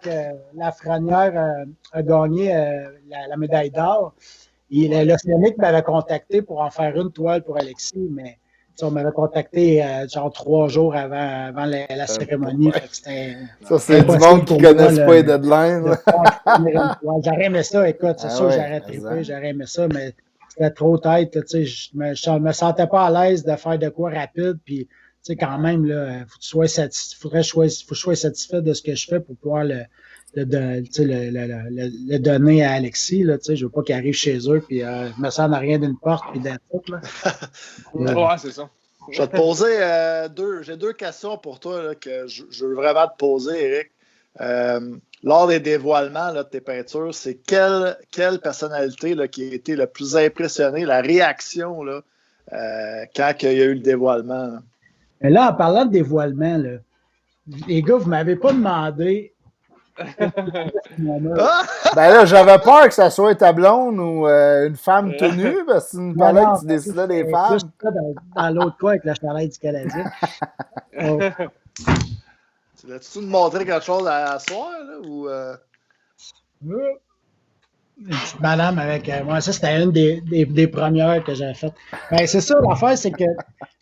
Lafrenière a gagné la médaille d'or. L'Océanique m'avait contacté pour en faire une toile pour Alexis, mais on m'avait contacté genre 3 jours avant la cérémonie. Ça, c'est du monde qui ne connaisse pas les deadlines. J'aurais aimé ça, écoute, c'est sûr que j'aurais trippé, j'aurais aimé ça, mais c'était trop tête. Je me sentais pas à l'aise de faire de quoi rapide, puis tu sais, quand même, il faut que je sois satisfait de ce que je fais pour pouvoir le donner à Alexis. Là, je ne veux pas qu'il arrive chez eux et me sert à rien d'une porte puis d'un truc. Ouais, c'est ça. Je vais te poser j'ai 2 questions pour toi là, que je veux vraiment te poser, Eric. Lors des dévoilements là, de tes peintures, c'est quelle personnalité là, qui a été le plus impressionnée, la réaction là, quand il y a eu le dévoilement? Là? Mais là, en parlant de dévoilement, là, les gars, vous ne m'avez pas demandé. Ben là, j'avais peur que ça soit ta blonde ou une femme tenue, parce que tu me parlais que tu décidais des femmes. Dans l'autre cas, avec la chandail du Canadien. Tu l'as-tu nous montré quelque chose à soir, là, ou Une petite madame avec moi, ça c'était une des premières que j'avais faites. Ben, c'est ça, l'affaire, c'est que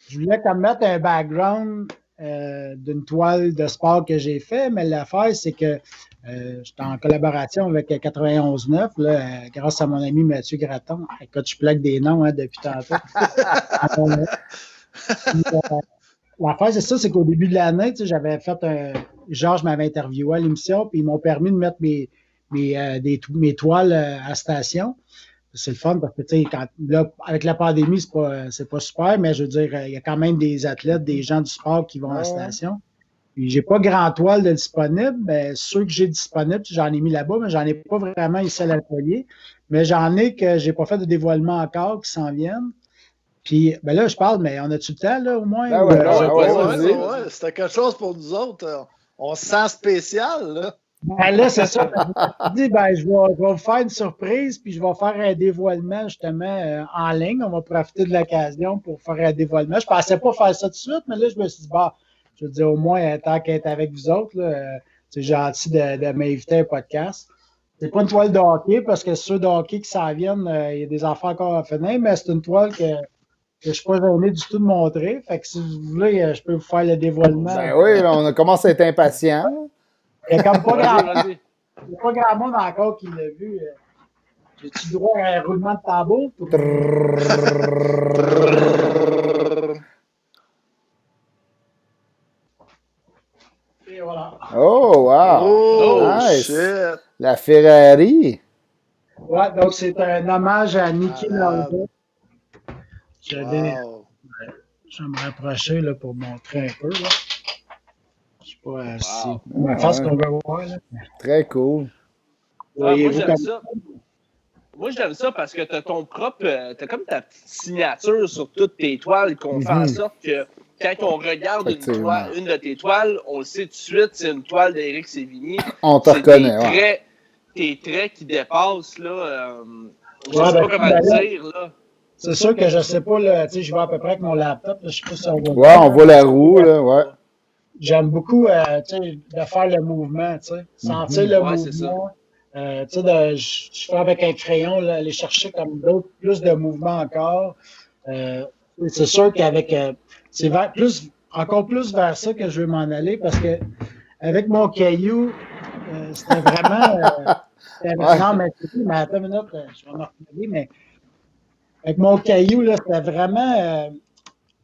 je voulais comme mettre un background d'une toile de sport que j'ai fait, mais l'affaire, c'est que j'étais en collaboration avec 91.9, là, grâce à mon ami Mathieu Gratton. Écoute, je plaque des noms depuis tantôt. L'affaire, c'est ça, c'est qu'au début de l'année, j'avais fait Georges m'avait interviewé à l'émission, puis ils m'ont permis de mettre mes toiles à station. C'est le fun parce que, tu sais, là, avec la pandémie, c'est pas super, mais je veux dire, il y a quand même des athlètes, des gens du sport qui vont à la station. Puis, j'ai pas grand toile de disponible, mais ceux que j'ai disponibles, j'en ai mis là-bas, mais j'en ai pas vraiment ici à l'atelier. Mais j'en ai que j'ai pas fait de dévoilement encore, qui s'en viennent. Puis, ben là, je parle, mais on a-tu le temps, là, au moins? C'était quelque chose pour nous autres. On se sent spécial, là. Ben là, c'est ça. Je me suis dit, je vais vous faire une surprise, puis je vais faire un dévoilement justement en ligne. On va profiter de l'occasion pour faire un dévoilement. Je ne pensais pas faire ça tout de suite, mais là, je me suis dit, je veux dire, au moins, tant qu'être avec vous autres, là, c'est gentil de m'inviter à un podcast. C'est pas une toile de hockey, parce que ceux de hockey qui s'en viennent, il y a des enfants encore à finir, mais c'est une toile que je ne suis pas gêné du tout de montrer. Fait que si vous voulez, je peux vous faire le dévoilement. Ben oui, on commence à être impatient. Il n'y a comme pas grand monde encore qui l'a vu. J'ai-tu droit à un roulement de tambour? Et voilà. Oh, wow! Oh, Nice. shit! La Ferrari. Ouais, donc c'est un hommage à Niki Lauda. Je vais me rapprocher là, pour montrer un peu. Là. Je sais pas si on va ce qu'on veut voir. Là. Très cool. Moi, j'aime ça. Moi, j'aime ça parce que tu as ton propre. Tu as comme ta petite signature sur toutes tes toiles qu'on fait en sorte que quand on regarde une de tes toiles, on le sait tout de suite, c'est une toile d'Éric Sévigny. On te reconnaît. Tes traits qui dépassent, là. Je ne sais pas comment le dire, là. C'est sûr que je ne sais pas, là, je vois à peu près avec mon laptop. Là, je sais pas si on voit. Ouais, on voit la roue, là, ouais. J'aime beaucoup de faire le mouvement, sentir le mouvement. Je fais avec un crayon, là, aller chercher comme plus de mouvement encore. C'est sûr qu'avec c'est encore plus vers ça que je veux m'en aller parce que avec mon caillou, c'était vraiment. Non, mais attends une minute, je vais m'en regarder, mais avec mon caillou, là, c'était vraiment.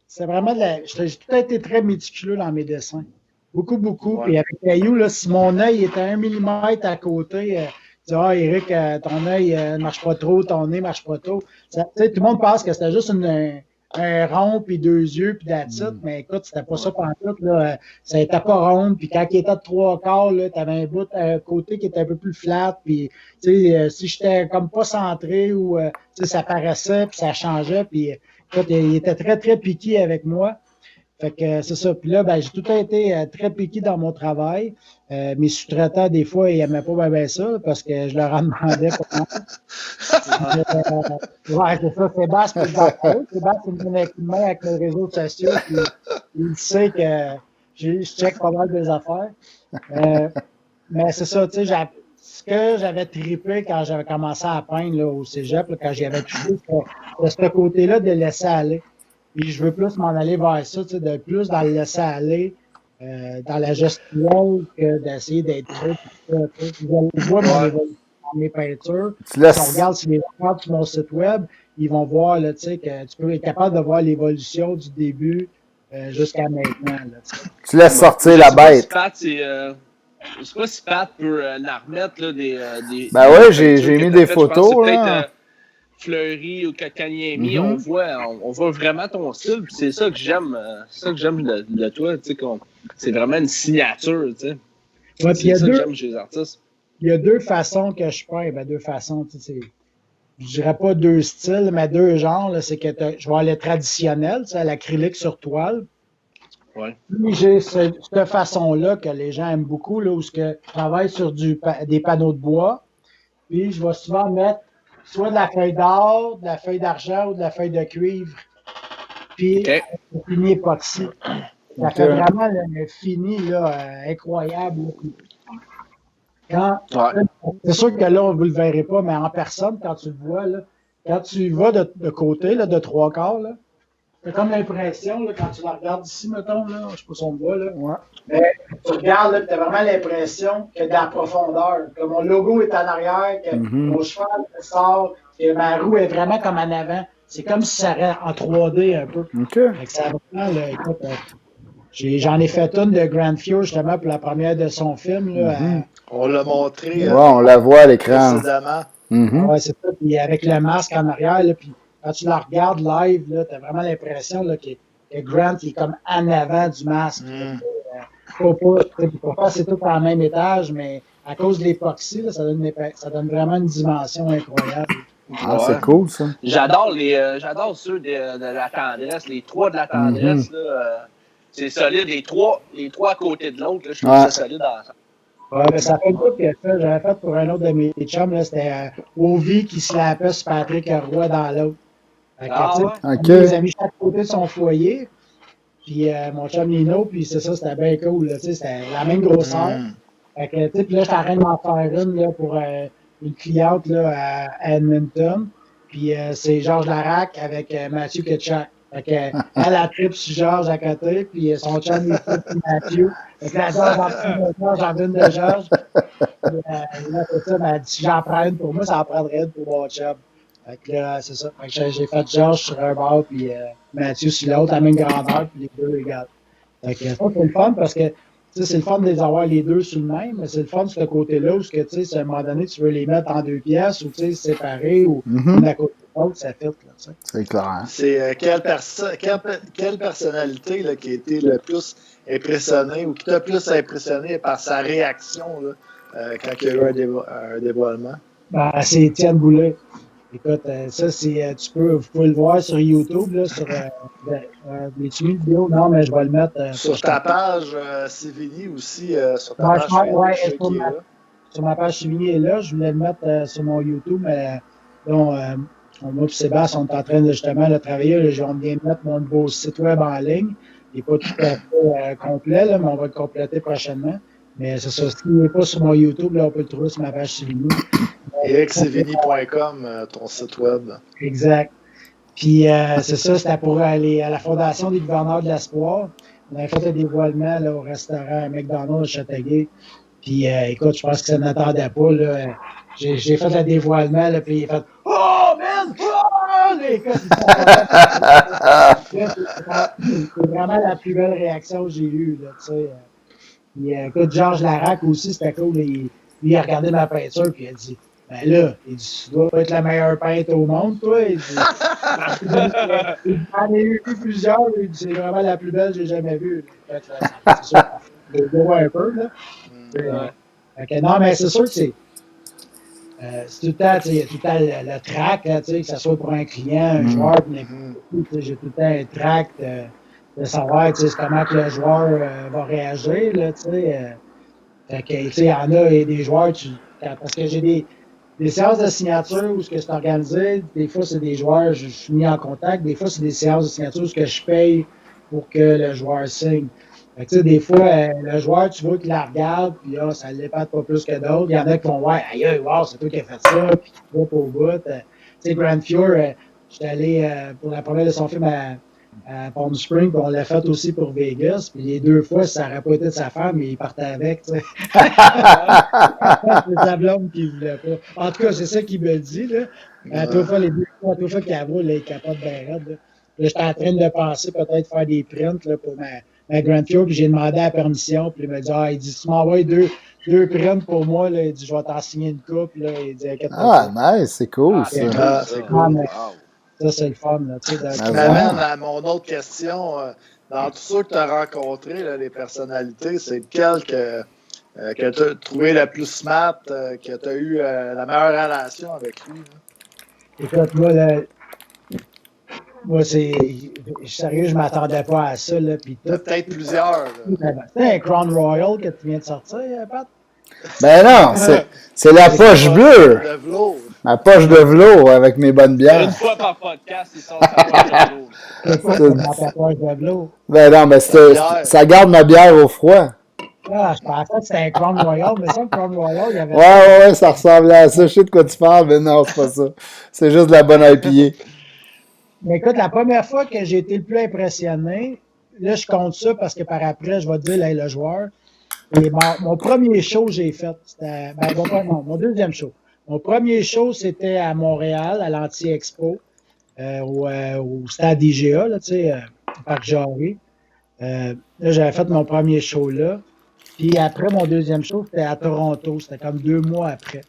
J'ai tout été très méticuleux dans mes dessins. Beaucoup. Ouais. Puis avec le caillou, là, si mon œil était 1 millimètre à côté, tu dis, Éric, ton œil ne marche pas trop, ton nez ne marche pas trop. Tout le monde pense que c'était juste un rond, puis 2 yeux, puis that's it. Mais écoute, c'était pas ça pantoute, là. Ça n'était pas rond. Puis quand il était de 3/4, là, t'avais un bout à côté qui était un peu plus flat. Puis, si j'étais comme pas centré ou, ça paraissait, puis ça changeait. Puis, écoute, il était très, très piqué avec moi. Fait que c'est ça. Puis là, j'ai tout été très piqué dans mon travail. Mes sous-traitants, des fois, ils n'aimaient pas bien ça parce que je leur en demandais pas. Ouais, c'est ça. Sébastien, Sébastien me donne un coup de main avec les réseaux sociaux. Puis, il sait que je check pas mal des affaires. Mais c'est ça, tu sais, ce que j'avais trippé quand j'avais commencé à peindre là, au cégep, là, quand j'y avais touché, c'était ce côté-là de laisser aller. Puis je veux plus m'en aller vers ça, tu sais, de plus dans le laisser aller, dans la gestuelle que d'essayer d'être trop. Je vois dans mes peintures. Si on regarde sur les affaires sur mon site web, ils vont voir là, tu sais, que tu peux être capable de voir l'évolution du début jusqu'à maintenant. Là, tu laisses sortir la bête. Je sais pas si Pat peut la remettre là, des ben ouais, j'ai mis des photos. Peut-être Fleury ou Kakaniemi, on voit vraiment ton style. C'est ça que j'aime. De toi. C'est vraiment une signature. Ouais, c'est ça que j'aime chez les artistes. Il y a 2 façons que je peins. 2 façons. Je dirais pas 2 styles, mais 2 genres. C'est que je vais aller traditionnel, à l'acrylique sur toile. Ouais. Puis j'ai cette façon-là que les gens aiment beaucoup, là, où je travaille sur des panneaux de bois. Puis je vais souvent mettre soit de la feuille d'or, de la feuille d'argent ou de la feuille de cuivre. Puis un fini époxy. Ça fait vraiment un fini là, incroyable. C'est sûr que là, vous ne le verrez pas, mais en personne, quand tu le vois, là, quand tu vas de côté, là, de 3/4, là, t'as comme l'impression, là, quand tu la regardes ici, mettons, là, je sais pas si on le voit, là. Ouais. Mais tu regardes, là, tu as vraiment l'impression que de la profondeur, que mon logo est en arrière, que mon cheval sort, que ma roue est vraiment comme en avant. C'est comme si ça serait en 3D un peu. Okay. Ça vraiment, là, écoute, j'en ai fait une de Grand Fear, justement, pour la première de son film. Là, on l'a montré. On la voit à l'écran. Précédemment. Ouais, c'est ça. Puis avec le masque en arrière, là, puis quand tu la regardes live, tu as vraiment l'impression là, que Grant est comme en avant du masque. Faut pas, c'est tout en même étage, mais à cause de l'époxy, ça donne vraiment une dimension incroyable. Ah, c'est cool, ça. J'adore ceux de la tendresse, les 3 de la tendresse. Là, c'est solide. Les trois à côté de l'autre, je trouve ça solide ensemble. Ouais, ben, ça fait le coup que j'avais fait pour un autre de mes chums, là, c'était Ovi qui se lapait sur Patrick Roy dans l'autre. Fait que, tu sais, ouais? OK. on les a mis chaque côté de son foyer. Puis mon chum Nino, puis c'est ça, c'était bien cool. Là, c'était la même grosseur. Fait que, tu sais, puis là, j'étais en train de m'en faire une là, pour une cliente là, à Edmonton. Puis c'est Georges Larac avec Mathieu Ketchak. Fait que, elle a trip sur Georges à côté, puis son chum, il trip sur Mathieu. Fait que là, Georges en prend de Georges, en une de Georges. Puis, là, c'est ça, elle m'a dit, si j'en prends une pour moi, ça en prendrait une pour mon chum. Fait que là, c'est ça. Fait que j'ai fait Georges sur un bord, puis Mathieu sur l'autre, à la même grandeur, puis les deux égales. Fait que ça, c'est le fun parce que c'est le fun de les avoir les deux sur le même, mais c'est le fun de ce côté-là où, à un moment donné, tu veux les mettre en 2 pièces ou séparés ou une à côté de l'autre, ça fait. Là, c'est clair. C'est quelle personnalité là, qui a été le plus impressionné ou qui t'a plus impressionné par sa réaction là, quand il y a eu un dévoilement? Ben, c'est Étienne Boulay. Écoute, ça, vous pouvez le voir sur YouTube, là, sur les vidéos. Non, mais je vais le mettre. Sur ta page Sévigny aussi, sur ta page Facebook, sur ma page Sévigny est là. Je voulais le mettre sur mon YouTube, mais bon, moi et Sébastien, on est en train de justement de travailler. Là, on vient de mettre mon beau site web en ligne. Il n'est pas tout à fait complet, là, mais on va le compléter prochainement. Mais c'est ça, s'il n'est pas sur mon YouTube, là, on peut le trouver sur ma page Sévigny. EricSévigny.com, ton site web. Exact. Puis c'est ça, c'était pour aller à la Fondation des gouverneurs de l'Espoir. On avait fait un dévoilement là, au restaurant McDonald's à Châteauguay. Puis écoute, je pense que ça n'attendait pas. Là. J'ai fait le dévoilement, là, puis il a fait Oh man! Oh! Là, écoute, c'est vraiment la plus belle réaction que j'ai eue. Là, puis écoute, Georges Larac aussi, c'était cool. Il a regardé ma peinture, puis il a dit ben là, il dit, tu dois être la meilleure peintre au monde, toi. Il dit, j'en ai eu plusieurs, il dit, c'est vraiment la plus belle que j'ai jamais vue. C'est sûr, je vois un peu, là. Non, mais c'est sûr que c'est tout le temps, il y a tout le temps le track, là, que ce soit pour un client, un joueur, j'ai tout le temps un track de savoir comment que le joueur va réagir, là, fait que, il y en a des joueurs, parce que j'ai des séances de signature où ce que c'est organisé, des fois c'est des joueurs, je suis mis en contact, des fois c'est des séances de signature où ce que je paye pour que le joueur signe. Fait que, des fois, le joueur, tu vois qu'il la regarde, puis ça ne l'épate pas plus que d'autres. Il y en a qui vont voir, aïe, wow, c'est toi qui as fait ça, puis qui va au bout. Tu sais, Grand Fjord, j'étais allé pour la première de son film à Palm Springs, puis on l'a fait aussi pour Vegas. Puis les deux fois, ça n'aurait pas été de sa femme, il partait avec. C'est sa blonde qui ne voulait pas. En tout cas, c'est ça qu'il me dit. Là. À deux fois, les deux fois qu'il avoue, il capote bien raide. Là, j'étais en train de penser peut-être faire des prints là, pour ma Grand Fjord, puis j'ai demandé la permission, puis il m'a dit il dit, tu m'envoies deux prints pour moi, là, il dit, je vais t'en signer une coupe, là, il dit, nice, c'est cool, ça. C'est cool. Ça, c'est le fun. Là, ça m'amène à mon autre question. Dans tous ceux que tu as rencontrés, là, les personnalités, c'est lequel que tu as trouvé le plus smart, que tu as eu la meilleure relation avec lui? Là? Écoute, moi, sérieux, je ne m'attendais pas à ça. Là, peut-être plusieurs. C'est un Crown Royal que tu viens de sortir, Pat? Ben non, c'est la poche bleue. Ma poche de velours avec mes bonnes bières. Une fois par podcast, ils sortent la poche de velours. Ben non, mais ça garde ma bière au froid. Ah, je pensais que c'était un Crown Royal, mais ça, le Crown Royal, il y avait. Ouais, ça ressemblait à ça. Je sais de quoi tu parles, mais non, c'est pas ça. C'est juste de la bonne IPA. Mais écoute, la première fois que j'ai été le plus impressionné, là, je compte ça parce que par après, je vais te dire le joueur. Et mon premier show que j'ai fait, c'était. Mon deuxième show. Mon premier show, c'était à Montréal, à l'Anti-Expo, au stade IGA, là, tu sais, Parc Jarry. Là, j'avais fait mon premier show là. Puis après, mon deuxième show, c'était à Toronto. C'était comme 2 mois après.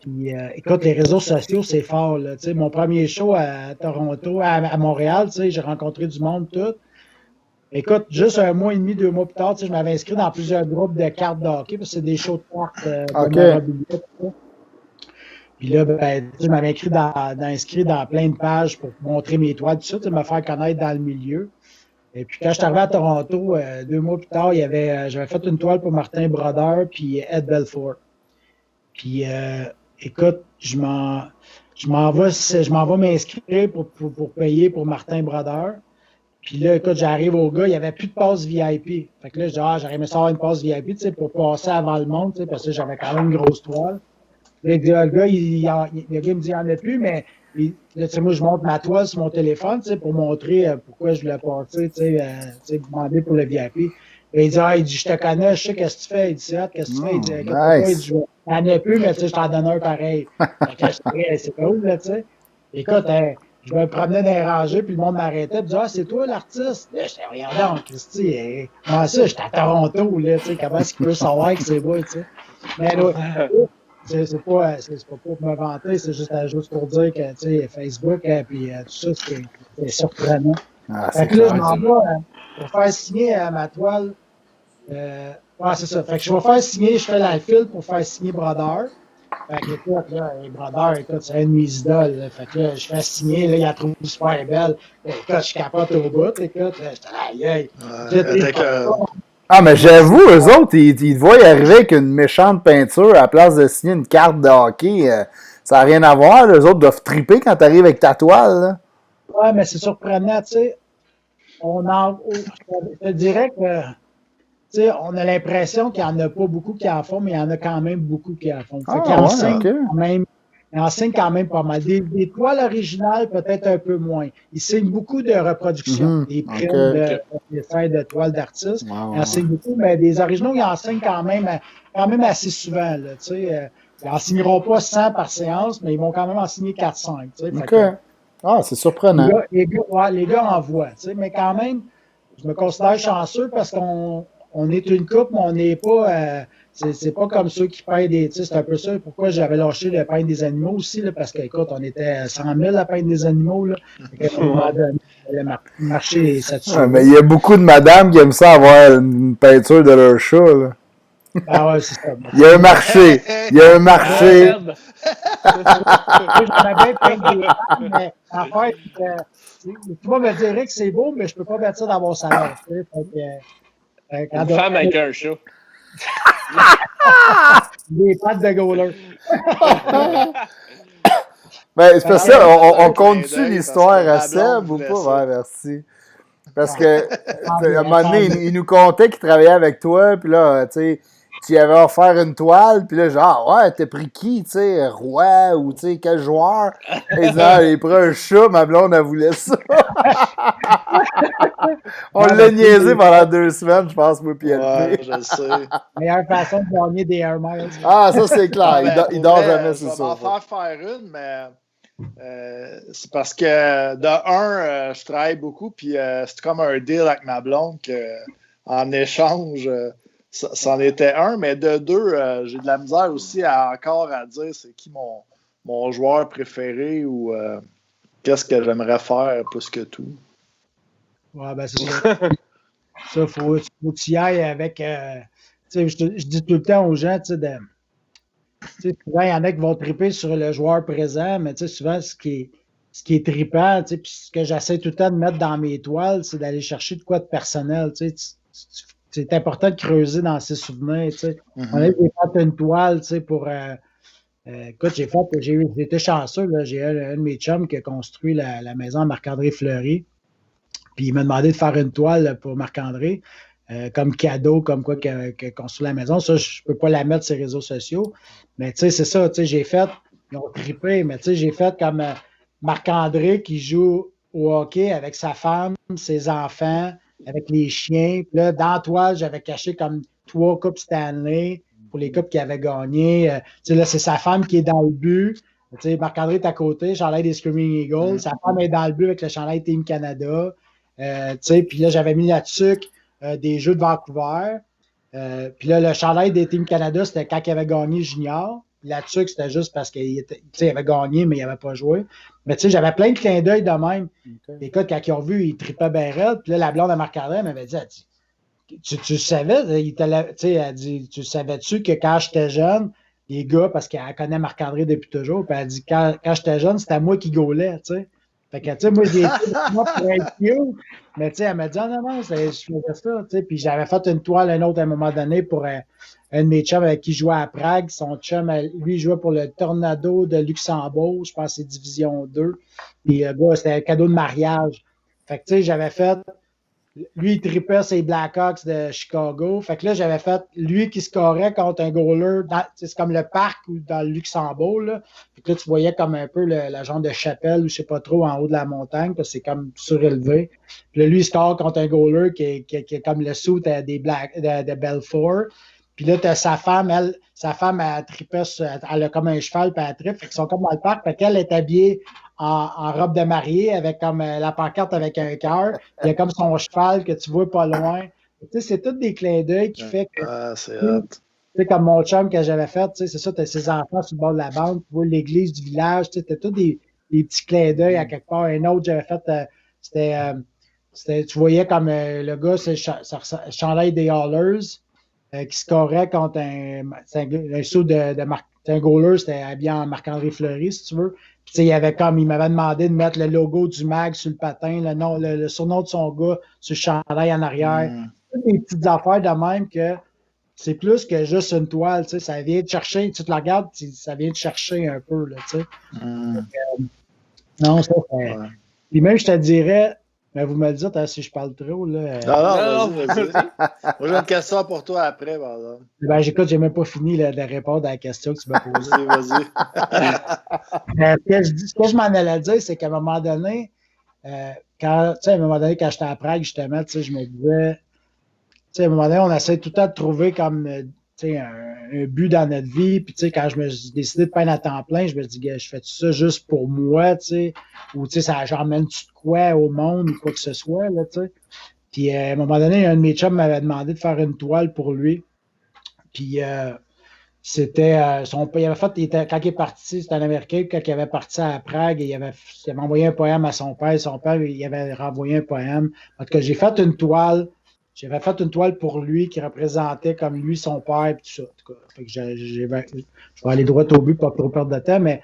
Puis, écoute, les réseaux sociaux, c'est fort. Là, mon premier show à Toronto, à Montréal, j'ai rencontré du monde, tout. Écoute, juste 1 mois et demi, 2 mois plus tard, je m'avais inscrit dans plusieurs groupes de cartes de hockey, parce que c'est des shows de cartes de memorabilia. Puis là, je m'avais inscrit dans plein de pages pour montrer mes toiles, tout ça, me faire connaître dans le milieu. Et puis quand je suis arrivé à Toronto, 2 mois plus tard, j'avais fait une toile pour Martin Brodeur puis Ed Belfour. Puis écoute, je m'en vais m'inscrire pour payer pour Martin Brodeur. Puis là, écoute, j'arrive au gars, il n'y avait plus de passe VIP. Fait que là, je dis, j'aurais aimé savoir une passe VIP, tu sais, pour passer avant le monde, tu sais, parce que j'avais quand même une grosse toile. Là, le gars, le gars, il me dit, il n'y en a plus, mais là, tu sais, moi, je monte ma toile sur mon téléphone, tu sais, pour montrer pourquoi je voulais passer, tu sais, demander pour le VIP. Et il dit, je te connais, je sais qu'est-ce que tu fais. Il dit, qu'est-ce que tu fais? Il dit, nice. il n'y en a plus, mais tu sais, je t'en donne un pareil. C'est cool, là, tu sais. Écoute, je me promenais dans les rangées, puis le monde m'arrêtait, puis disait, c'est toi l'artiste? Là, j'étais, regarde, Christy, comment ça, j'étais à Toronto, là, tu sais, comment est-ce qu'il peut savoir que c'est moi, tu sais. Mais là, c'est pas pour me vanter, c'est juste pour dire que, tu sais, Facebook, puis tout ça, c'est surprenant. Fait que là, je m'en vais pour faire signer ma toile. C'est ça. Fait que je vais faire signer, je fais la file pour faire signer Brodeur. Fait que, écoute, là, Brodeur, écoute, c'est un de mes idoles. Là. Fait que là, je fais signer, là, il la trouve super belle. Écoute, je capote au bout, écoute, j'étais aïe. Ah, mais j'avoue, eux autres, ils te voient arriver avec une méchante peinture à la place de signer une carte de hockey. Ça n'a rien à voir. Eux autres doivent triper quand tu arrives avec ta toile. Là. Ouais, mais c'est surprenant, tu sais. Je te dirais que, tu sais, on a l'impression qu'il n'y en a pas beaucoup qui en font, mais il y en a quand même beaucoup qui en font. Fait qu'ils enseignent quand même pas mal. Des toiles originales, peut-être un peu moins. Ils signent beaucoup de reproductions, des primes de toiles d'artistes. Ils enseignent beaucoup, mais des originaux, ils enseignent quand même assez souvent. Là, tu sais, ils n'en signeront pas 100 par séance, mais ils vont quand même en signer 4-5. Tu sais, c'est surprenant. Les gars en voient. Tu sais, mais quand même, je me considère chanceux parce qu'on est une couple, mais on n'est pas. C'est pas comme ceux qui peignent des. Tu sais, c'est un peu ça pourquoi j'avais lâché le peindre des animaux aussi, là, parce qu'écoute, on était 100 000 à peindre des animaux. Là, le marché saturé. Mais il y a beaucoup de madames qui aiment ça avoir une peinture de leur chat. Là. Ah ouais, c'est ça. Il y a un marché. Il y a un marché. J'aimerais bien peindre des femmes, mais en fait, tu vas me dire que c'est beau, mais je peux pas mettre ça dans mon salon. Une femme avec un chat. Des pattes de goaler. Ben, c'est parce que ça, on compte-tu l'histoire à Seb ou pas? Ouais, merci. Parce que, à un moment donné, il nous contait qu'il travaillait avec toi, puis là, tu sais, tu y avais offert une toile, puis là, genre, ouais, t'as pris qui, tu sais, Roi, ou tu sais, quel joueur? Et il disait, il prend un chat, ma blonde, elle voulait ça. On l'a niaisé pendant 2 semaines, je pense, moi, puis ouais, je le sais. Meilleure façon de gagner des Air Miles. Ah, ça, c'est clair. Il dort jamais sur ça. Je vais m'en faire une, mais c'est parce que, de un, je travaille beaucoup, puis c'est comme un deal avec ma blonde qu'en échange, c'en était un, mais de deux, j'ai de la misère aussi encore à dire c'est qui mon joueur préféré ou qu'est-ce que j'aimerais faire plus que tout. Ouais, ben c'est ça. Ça, faut que tu y ailles avec. Tu sais, je dis tout le temps aux gens, tu sais, souvent, il y en a qui vont triper sur le joueur présent, mais tu sais, souvent, ce qui est trippant, tu sais, puis ce que j'essaie tout le temps de mettre dans mes toiles, c'est d'aller chercher de quoi de personnel, tu sais. C'est important de creuser dans ses souvenirs, tu sais. On a fait une toile, tu sais, pour... écoute, j'ai été chanceux, là. J'ai un de mes chums qui a construit la maison à Marc-André Fleury. Puis il m'a demandé de faire une toile pour Marc-André, comme cadeau, comme quoi qu'il a construit la maison. Ça, je ne peux pas la mettre sur les réseaux sociaux. Mais tu sais, c'est ça, tu sais, j'ai fait, ils ont trippé, mais tu sais, j'ai fait comme Marc-André qui joue au hockey avec sa femme, ses enfants, avec les chiens. Puis là, dans la toile, j'avais caché comme 3 coupes Stanley pour les coupes qu'il avait gagnées. Tu sais, là, c'est sa femme qui est dans le but. Tu sais, Marc-André est à côté, chandail des Screaming Eagles. Sa femme est dans le but avec le chandail Team Canada. Tu sais, puis là, j'avais mis là-dessus des Jeux de Vancouver. Puis là, le chandail des Team Canada, c'était quand il avait gagné junior. Là-dessus, c'était juste parce qu'il avait gagné, mais il n'avait pas joué. Mais tu sais, j'avais plein de clins d'œil de même. Okay. Écoute, quand ils ont vu, ils trippaient bien raide. Puis là, la blonde de Marc-André m'avait dit, tu savais, elle dit, tu savais-tu que quand j'étais jeune, les gars, parce qu'elle connaît Marc-André depuis toujours, puis elle dit, quand j'étais jeune, c'était moi qui gaulais, tu sais. Fait que, tu sais, moi, j'ai été vraiment pour être cute, mais tu sais, elle m'a dit, non, je faisais ça, tu sais. Puis j'avais fait une toile, un autre, à un moment donné, pour un de mes chums avec qui je jouais à Prague. Son chum, lui, il jouait pour le Tornado de Luxembourg, je pense que c'est Division 2. Puis, c'était un cadeau de mariage. Fait que, tu sais, j'avais fait. Lui, il tripait ses Blackhawks de Chicago. Fait que là, j'avais fait lui qui scorait contre un goaler. C'est comme le parc ou dans le Luxembourg. Là. Fait que là, tu voyais comme un peu la genre de chapelle ou je sais pas trop en haut de la montagne parce que c'est comme surélevé. Puis là, lui, il score contre un goaler qui est comme le suit de Belfort. Puis là, t'as sa femme, elle tripait, elle a comme un cheval, puis elle tripe. Fait qu'ils sont comme dans le parc. Fait qu'elle est habillée en robe de mariée avec comme la pancarte avec un cœur. Il y a comme son cheval que tu vois pas loin. Tu sais, c'est tous des clins d'œil qui fait que. Ah, c'est hot. Tu sais, comme mon chum que j'avais fait, tu sais, c'est ça, tu as ses enfants sur le bord de la bande, tu vois l'église du village, tu sais, t'as tous des petits clins d'œil à quelque part. Un autre, j'avais fait, tu voyais comme le gars, c'est chandail des Hallers qui scorait contre un saut de un goaler, c'était habillé en Marc-André Fleury, si tu veux. Puis, il m'avait demandé de mettre le logo du mag sur le patin, le surnom de son gars sur le chandail en arrière. Des petites affaires de même que c'est plus que juste une toile, tu sais, ça vient de chercher, tu te la regardes, ça vient de chercher un peu, là, tu sais. Non, ça fait. Ouais. Puis même, je te dirais, mais vous me le dites si je parle trop, là. Non, vas-y. Moi, j'ai une question pour toi après, pardon. Ben, j'écoute, j'ai même pas fini de répondre à la question que tu m'as posée. Vas-y. Ce que je m'en allais dire, c'est qu'à un moment donné, quand j'étais à Prague, justement, tu sais, je me disais, tu sais, à un moment donné, on essaie tout le temps de trouver comme, tu sais, un but dans notre vie. Puis, tu sais, quand je me suis décidé de peindre à temps plein, je me dis, je fais tout ça juste pour moi, tu sais, ou, tu sais, ça j'emmène-tu de quoi au monde ou quoi que ce soit, là, tu sais. Puis, à un moment donné, un de mes chums m'avait demandé de faire une toile pour lui. Puis, c'était il avait fait, quand il est parti, c'était un Américain, quand il avait parti à Prague, il avait envoyé un poème à son père. Son père, il avait renvoyé un poème. En tout cas, j'ai fait une toile. J'avais fait une toile pour lui qui représentait comme lui, son père, et tout ça. En tout cas, fait que je vais aller droit au but, pas trop perdre de temps, mais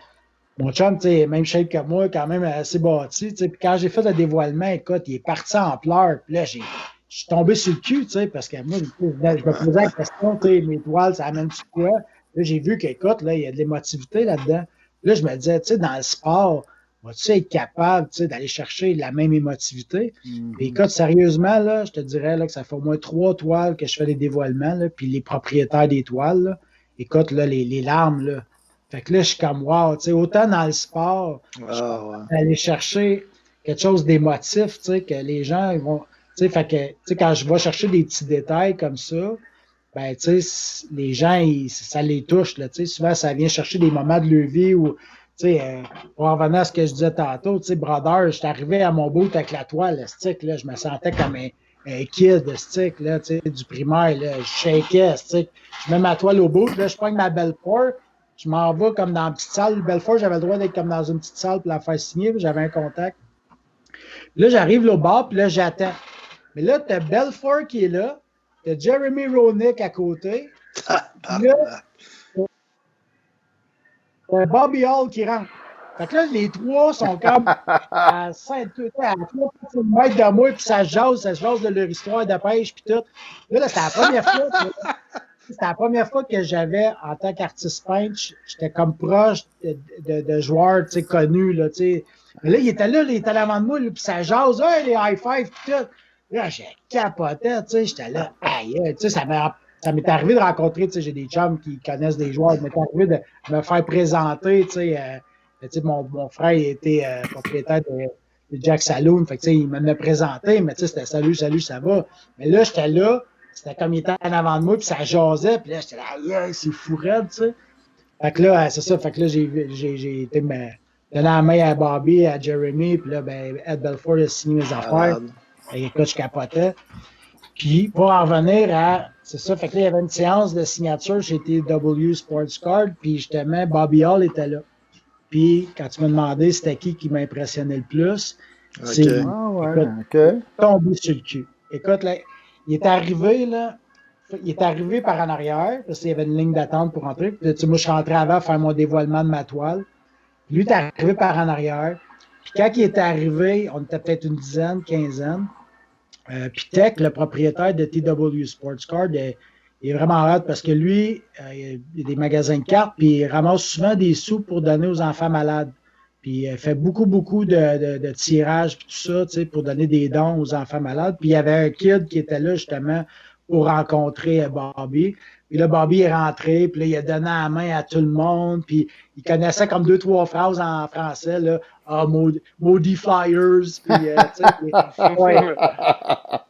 mon chum, tu sais, même shape que moi, quand même assez bâti, tu sais. Puis quand j'ai fait le dévoilement, écoute, il est parti en pleurs. Puis là, je suis tombé sur le cul, tu sais, parce que moi, je me posais la question, tu sais, mes toiles, ça amène-tu quoi? Là, j'ai vu qu'écoute, là, il y a de l'émotivité là-dedans. Là, je me disais, tu sais, dans le sport, vas-tu être capable, tu sais, d'aller chercher la même émotivité? Puis écoute, sérieusement, là, je te dirais là, que ça fait au moins 3 toiles que je fais des dévoilements, là, puis les propriétaires des toiles, là, écoute, là, les larmes, là. Fait que là, je suis comme, wow, tu sais, autant dans le sport, aller chercher quelque chose d'émotif, tu sais, que les gens, ils vont, tu sais, fait que, tu sais, quand je vais chercher des petits détails comme ça, ben, tu sais, les gens, ça les touche, là, tu sais, souvent, ça vient chercher des moments de leur vie où, tu sais, pour en revenir à ce que je disais tantôt, tu sais, brother, je suis arrivé à mon bout avec la toile, le stick, là, je me sentais comme un kid de stick, là, tu sais, du primaire, là, je shakeais, stick, je mets ma toile au bout, là, je prends ma Belfort, je m'en vais comme dans une petite salle. Belfort, j'avais le droit d'être comme dans une petite salle pour la faire signer, j'avais un contact. Là, j'arrive là au bar, puis là, j'attends. Mais là, t'as Belfort qui est là, t'as Jeremy Roenick à côté, puis là, t'as Bobby Hall qui rentre. Fait que là, les trois sont comme à 3 mètres de moi, puis ça se jase de leur histoire de pêche, puis tout. Là, c'était la première fois. C'était la première fois que j'avais, en tant qu'artiste peintre, j'étais comme proche de joueurs, tu sais, connus, là, tu sais. Mais là, il était là avant de moi, puis ça jase, hey, les high five, tout. Là, j'ai capoté, tu sais, j'étais là, aïe, tu sais, ça m'est arrivé de rencontrer, tu sais, j'ai des chums qui connaissent des joueurs, ça m'est arrivé de me faire présenter, tu sais, mon frère, il était propriétaire de Jack Saloon, fait que, tu sais, il me présenté, mais tu sais, c'était salut, ça va. Mais là, j'étais là, c'était comme il était en avant de moi, puis ça jasait, puis là, j'étais là, yeah, c'est fou raide, tu sais. Fait que là, c'est ça, fait que là, j'ai été donner la main à Bobby, à Jeremy, puis là, ben, Ed Belfort a signé mes affaires. Et écoute, je capotais. Puis, pour en revenir à, c'est ça, fait que là, il y avait une séance de signature chez TW Sports Card, puis justement, Bobby Hall était là. Puis, quand tu m'as demandé c'était qui m'impressionnait le plus, c'est tombé sur le cul. Écoute, là, il est arrivé par en arrière, parce qu'il y avait une ligne d'attente pour rentrer. Puis là, moi, je suis rentré avant à faire mon dévoilement de ma toile. Lui, il est arrivé par en arrière. Puis quand il est arrivé, on était peut-être une dizaine, quinzaine. Puis Tech, le propriétaire de TW Sports Card, il est vraiment hâte parce que lui, il a des magasins de cartes, puis il ramasse souvent des sous pour donner aux enfants malades. Puis il fait beaucoup de tirages, puis tout ça, tu sais, pour donner des dons aux enfants malades. Puis il y avait un kid qui était là justement pour rencontrer Bobby. Puis là, Bobby est rentré, puis là, il a donné la main à tout le monde, puis il connaissait comme 2-3 phrases en français, là. Ah, Maudit Flyers, puis, tu sais, ouais.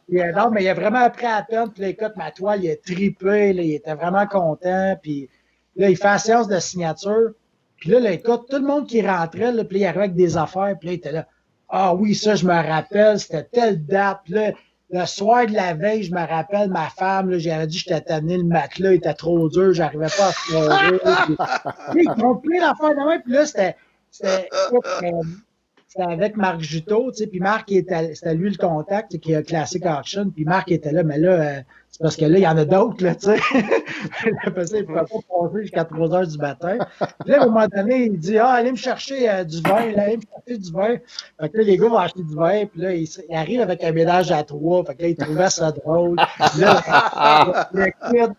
Puis, non, mais il a vraiment appris à peine, puis là, écoute, ma toile, il a trippé, là, il était vraiment content, puis là, il fait la séance de signature, puis là, écoute, tout le monde qui rentrait, là, puis là, il arrivait avec des affaires, puis là, il était là, ah oui, ça, je me rappelle, c'était telle date, puis là, le soir de la veille, je me rappelle, ma femme, là, j'avais dit que j'étais tanné, le matelas était trop dur, j'arrivais pas à se pleurer. Puis, ils ont pris l'affaire de main, puis là, c'était avec Marc Juteau, tu sais, puis Marc, c'était lui le contact, qui a Classic Auction, puis Marc était là, mais là, c'est parce que là, il y en a d'autres, là, tu sais. Après ça, il ne pouvait pas passer jusqu'à 3 heures du matin. Puis là, à un moment donné, il dit, allez me chercher du vin, là, allez me chercher du vin. Fait que là, les gars vont acheter du vin, puis là, il arrive avec un ménage à 3, fait que là, il trouvait ça drôle. Puis là,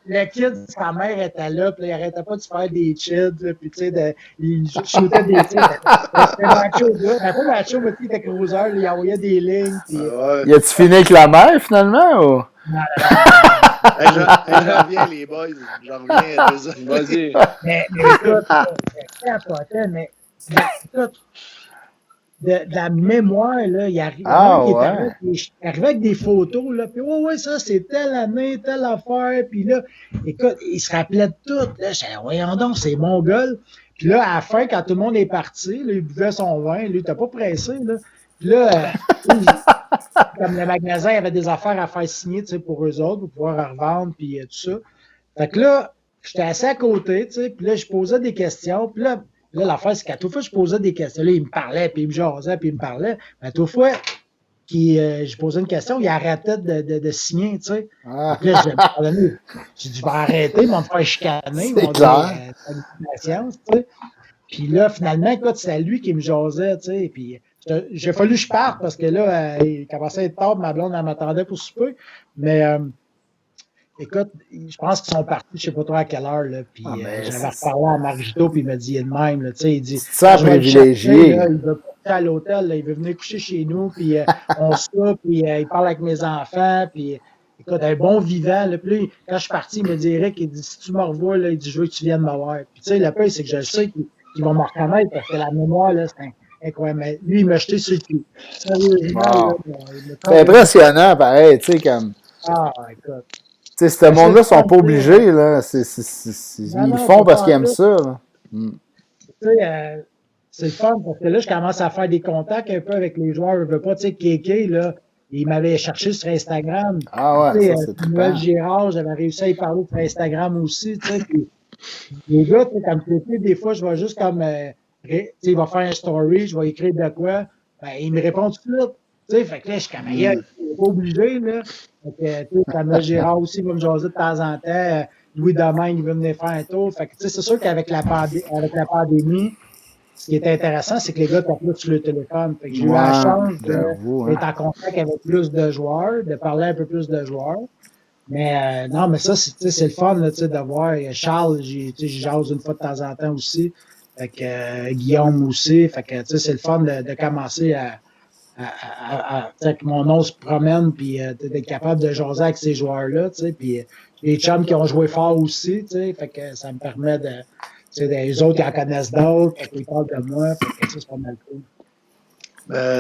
le kid, sa mère était là, puis là, il arrêtait pas de se faire des chids, puis tu sais, il shootait des chids. C'était macho, là. Après, macho, mais il était cruiser, il envoyait des lignes. Puis, y a-tu fini avec la mère, finalement, ou? Je reviens, les boys. Je reviens, désolé. Vas-y. Mais écoute, mais écoute, de la mémoire, là, il arrive, il arrivait avec des photos, là, puis ouais, ça, c'est telle année, telle affaire, puis là, écoute, il se rappelait de tout, là, je disais, voyons donc, c'est mongol. Puis là, à la fin, quand tout le monde est parti, là, il buvait son vin, lui, il était pas pressé, là. Puis là, comme le magasin avait des affaires à faire signer, tu sais, pour eux autres, pour pouvoir revendre, puis tout ça. Fait que là, j'étais assis à côté, tu sais, puis là, je posais des questions, puis là, l'affaire, c'est qu'à toute fois, je posais des questions. Là, il me parlait, puis il me jasait, puis il me parlait. Mais à toute fois, je posais une question, il arrêtait de signer, tu sais. Là, j'ai dit, je vais arrêter, ils vont me faire chicaner, ils vont dire, patience, tu sais. Puis là, finalement, écoute, c'est lui qui me jasait, tu sais, puis j'ai fallu que je parte parce que là, il commençait à être tard, ma blonde, elle m'attendait pour souper. Mais écoute, je pense qu'ils sont partis, je ne sais pas trop à quelle heure, là, puis j'avais reparlé à Margito, puis il m'a dit de même, là, tu sais, il dit, ça privilégié. Il veut pas aller à l'hôtel, là, il veut venir coucher chez nous, puis on soupe, puis il parle avec mes enfants, puis écoute, un bon vivant, là, puis là, quand je suis parti, il me dit, Eric, il dit, si tu me revois, là, il dit, je veux que tu viennes me voir. Puis tu sais, le pire, c'est que je sais qu'ils vont me reconnaître, parce que la mémoire, là, c'est incroyable. Mais lui, il m'a jeté sur le cul. Wow. C'est impressionnant, pareil, tu sais, comme. Ah, écoute. Tu sais, ce monde-là sont pas obligés, là. Ils le font parce qu'ils aiment ça, là. Tu sais, c'est le fun, parce que là, je commence à faire des contacts un peu avec les joueurs. Je veux pas, tu sais, Kéké, là, il m'avait cherché sur Instagram. Ah ouais, ça, c'est Noël Girard, j'avais réussi à y parler sur Instagram aussi, tu sais. Puis, les gars, tu sais, comme Kéké, des fois, je vais juste comme, tu sais, il va faire un story, je vais écrire de quoi. Ben, il me répond tout de suite. Tu sais, fait que là, je suis comme, il n'est pas obligé, là. Fait que, tu sais, comme Gérard aussi va me jaser de temps en temps. Louis Domingue, il veut venir faire un tour. Fait que, tu sais, c'est sûr qu'avec la pandémie, ce qui est intéressant, c'est que les gars t'appellent sur le téléphone. Fait que j'ai eu la chance d'être en contact avec plus de joueurs, de parler un peu plus de joueurs. Mais non, mais ça, c'est le fun là, de voir. Charles, j'y jase une fois de temps en temps aussi. Fait que Guillaume aussi. Fait que c'est le fun de commencer que mon nom se promène puis d'être capable de jaser avec ces joueurs-là. Puis les chums qui ont joué fort aussi. Fait que ça me permet de. Les autres qui en connaissent d'autres, ils parlent de moi. Fait que ça, c'est pas mal cool.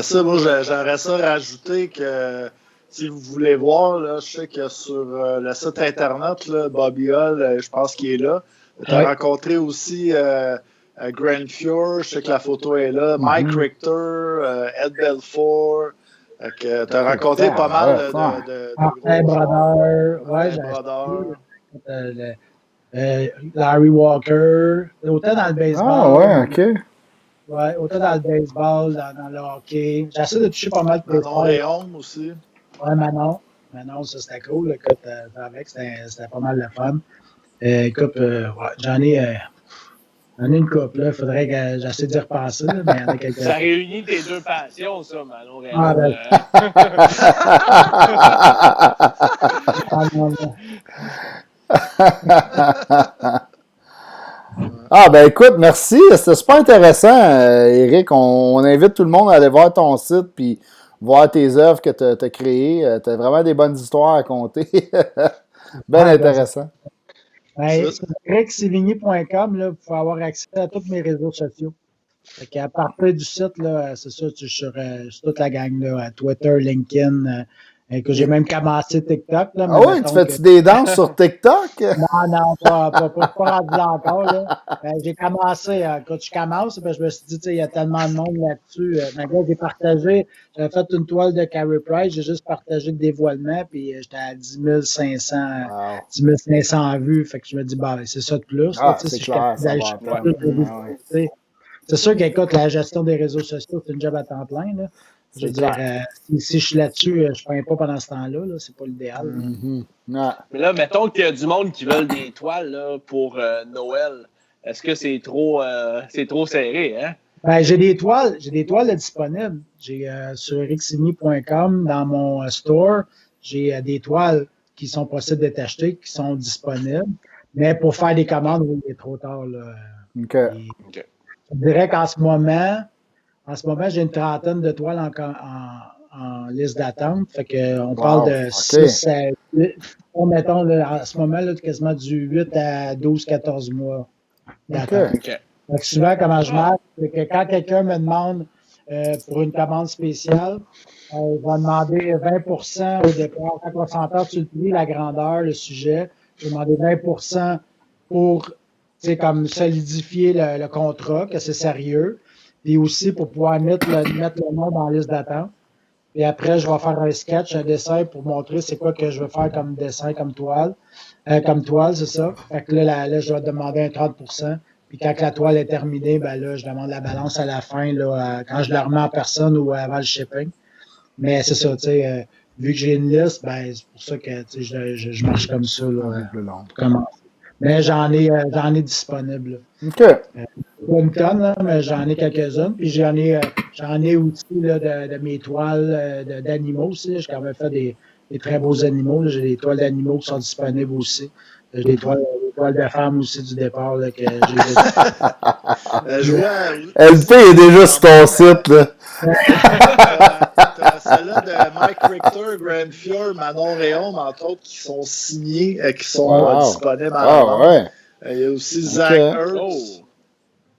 Ça, moi, j'aimerais ça rajouter que si vous voulez voir, là, je sais que sur le site internet, là, Bobby Hull, je pense qu'il est là. Tu as rencontré aussi Grand Fjord, je sais que la photo est là, Mike Richter, Ed Belfort. Tu as rencontré pas mal de gros joueurs. Larry Walker, autant dans le baseball. Ah ouais, ok. Ouais, autant dans le baseball, dans le hockey. J'essaie de toucher pas mal de Manon Réaume aussi. Ouais, Manon. Manon, ça c'était cool. Écoute, avec, c'était pas mal de fun. Écoute, ouais, j'en ai. Il y en a une couple, là. Il faudrait que j'essaie d'y repasser, là, mais il y en a quelques-uns. Ça réunit tes deux passions, ça, Manon Raymond. Ah, ben. Ah, non, non. Ah, ben écoute, merci. C'était super intéressant, Éric. On invite tout le monde à aller voir ton site puis voir tes œuvres que tu as créées. Tu as vraiment des bonnes histoires à compter. Ben intéressant. Ben, sur ericsévigny.com, là, vous pouvez avoir accès à tous mes réseaux sociaux. Fait qu'à partir du site, là, c'est ça, tu es sur toute la gang, là, Twitter, LinkedIn, que j'ai même commencé TikTok. Là, Ah oui, tu fais-tu des danses sur TikTok? Non, pas rendu là encore. Là. J'ai commencé, quand je commence, je me suis dit, il y a tellement de monde là-dessus. J'ai partagé, j'avais fait une toile de Carey Price, j'ai juste partagé le dévoilement, puis j'étais à 10 500 vues. Fait que je me dis, c'est ça de plus. Ah, c'est clair, ça va c'est sûr qu'écoute, la gestion des réseaux sociaux, c'est une job à temps plein. Là. Je veux dire, si je suis là-dessus, je ne ferai pas pendant ce temps-là. Là, c'est pas l'idéal. Mm-hmm. Mais là, mettons qu'il y a du monde qui veut des toiles là, pour Noël. Est-ce que c'est trop serré, hein? Ben, j'ai des toiles disponibles. J'ai sur ericsévigny.com, dans mon store, j'ai des toiles qui sont possibles d'être achetées, qui sont disponibles. Mais pour faire des commandes, oui, il est trop tard. Là. OK. Je dirais qu'en ce moment, j'ai une trentaine de toiles en liste d'attente. Fait qu'on parle de 6 à 8. Mettons, là, en ce moment, là, quasiment du 8 à 12, 14 mois d'attente. Donc, souvent, comment je marche, c'est que quand quelqu'un me demande pour une commande spéciale, on va demander 20% au départ. Quand on s'entend sur le prix, la grandeur, le sujet, je vais demander 20% pour comme solidifier le contrat, que c'est sérieux. Et aussi pour pouvoir mettre le nom dans la liste d'attente. Et après, je vais faire un sketch, un dessin pour montrer c'est quoi que je veux faire comme dessin, comme toile. C'est ça. Fait que là, je vais demander un 30%. Puis quand la toile est terminée, ben là, je demande la balance à la fin, là, quand je la remets en personne ou avant le shipping. Mais c'est ça, tu sais, vu que j'ai une liste, ben c'est pour ça que je marche comme ça, là, pour commencer. Mais j'en ai disponible. OK. Pas une tonne, là, mais j'en ai quelques-unes. Puis j'en ai aussi là, de mes toiles d'animaux aussi. J'ai quand même fait des très beaux animaux. Là. J'ai des toiles d'animaux qui sont disponibles aussi. J'ai des toiles de femmes aussi du départ là, que j'ai. LP est déjà sur ton site. Là. Celle-là de Mike Richter, Grand Fjord, Manon Réaume, entre autres, qui sont signés, qui sont disponibles à la vente. Il y a aussi Zach Ertz,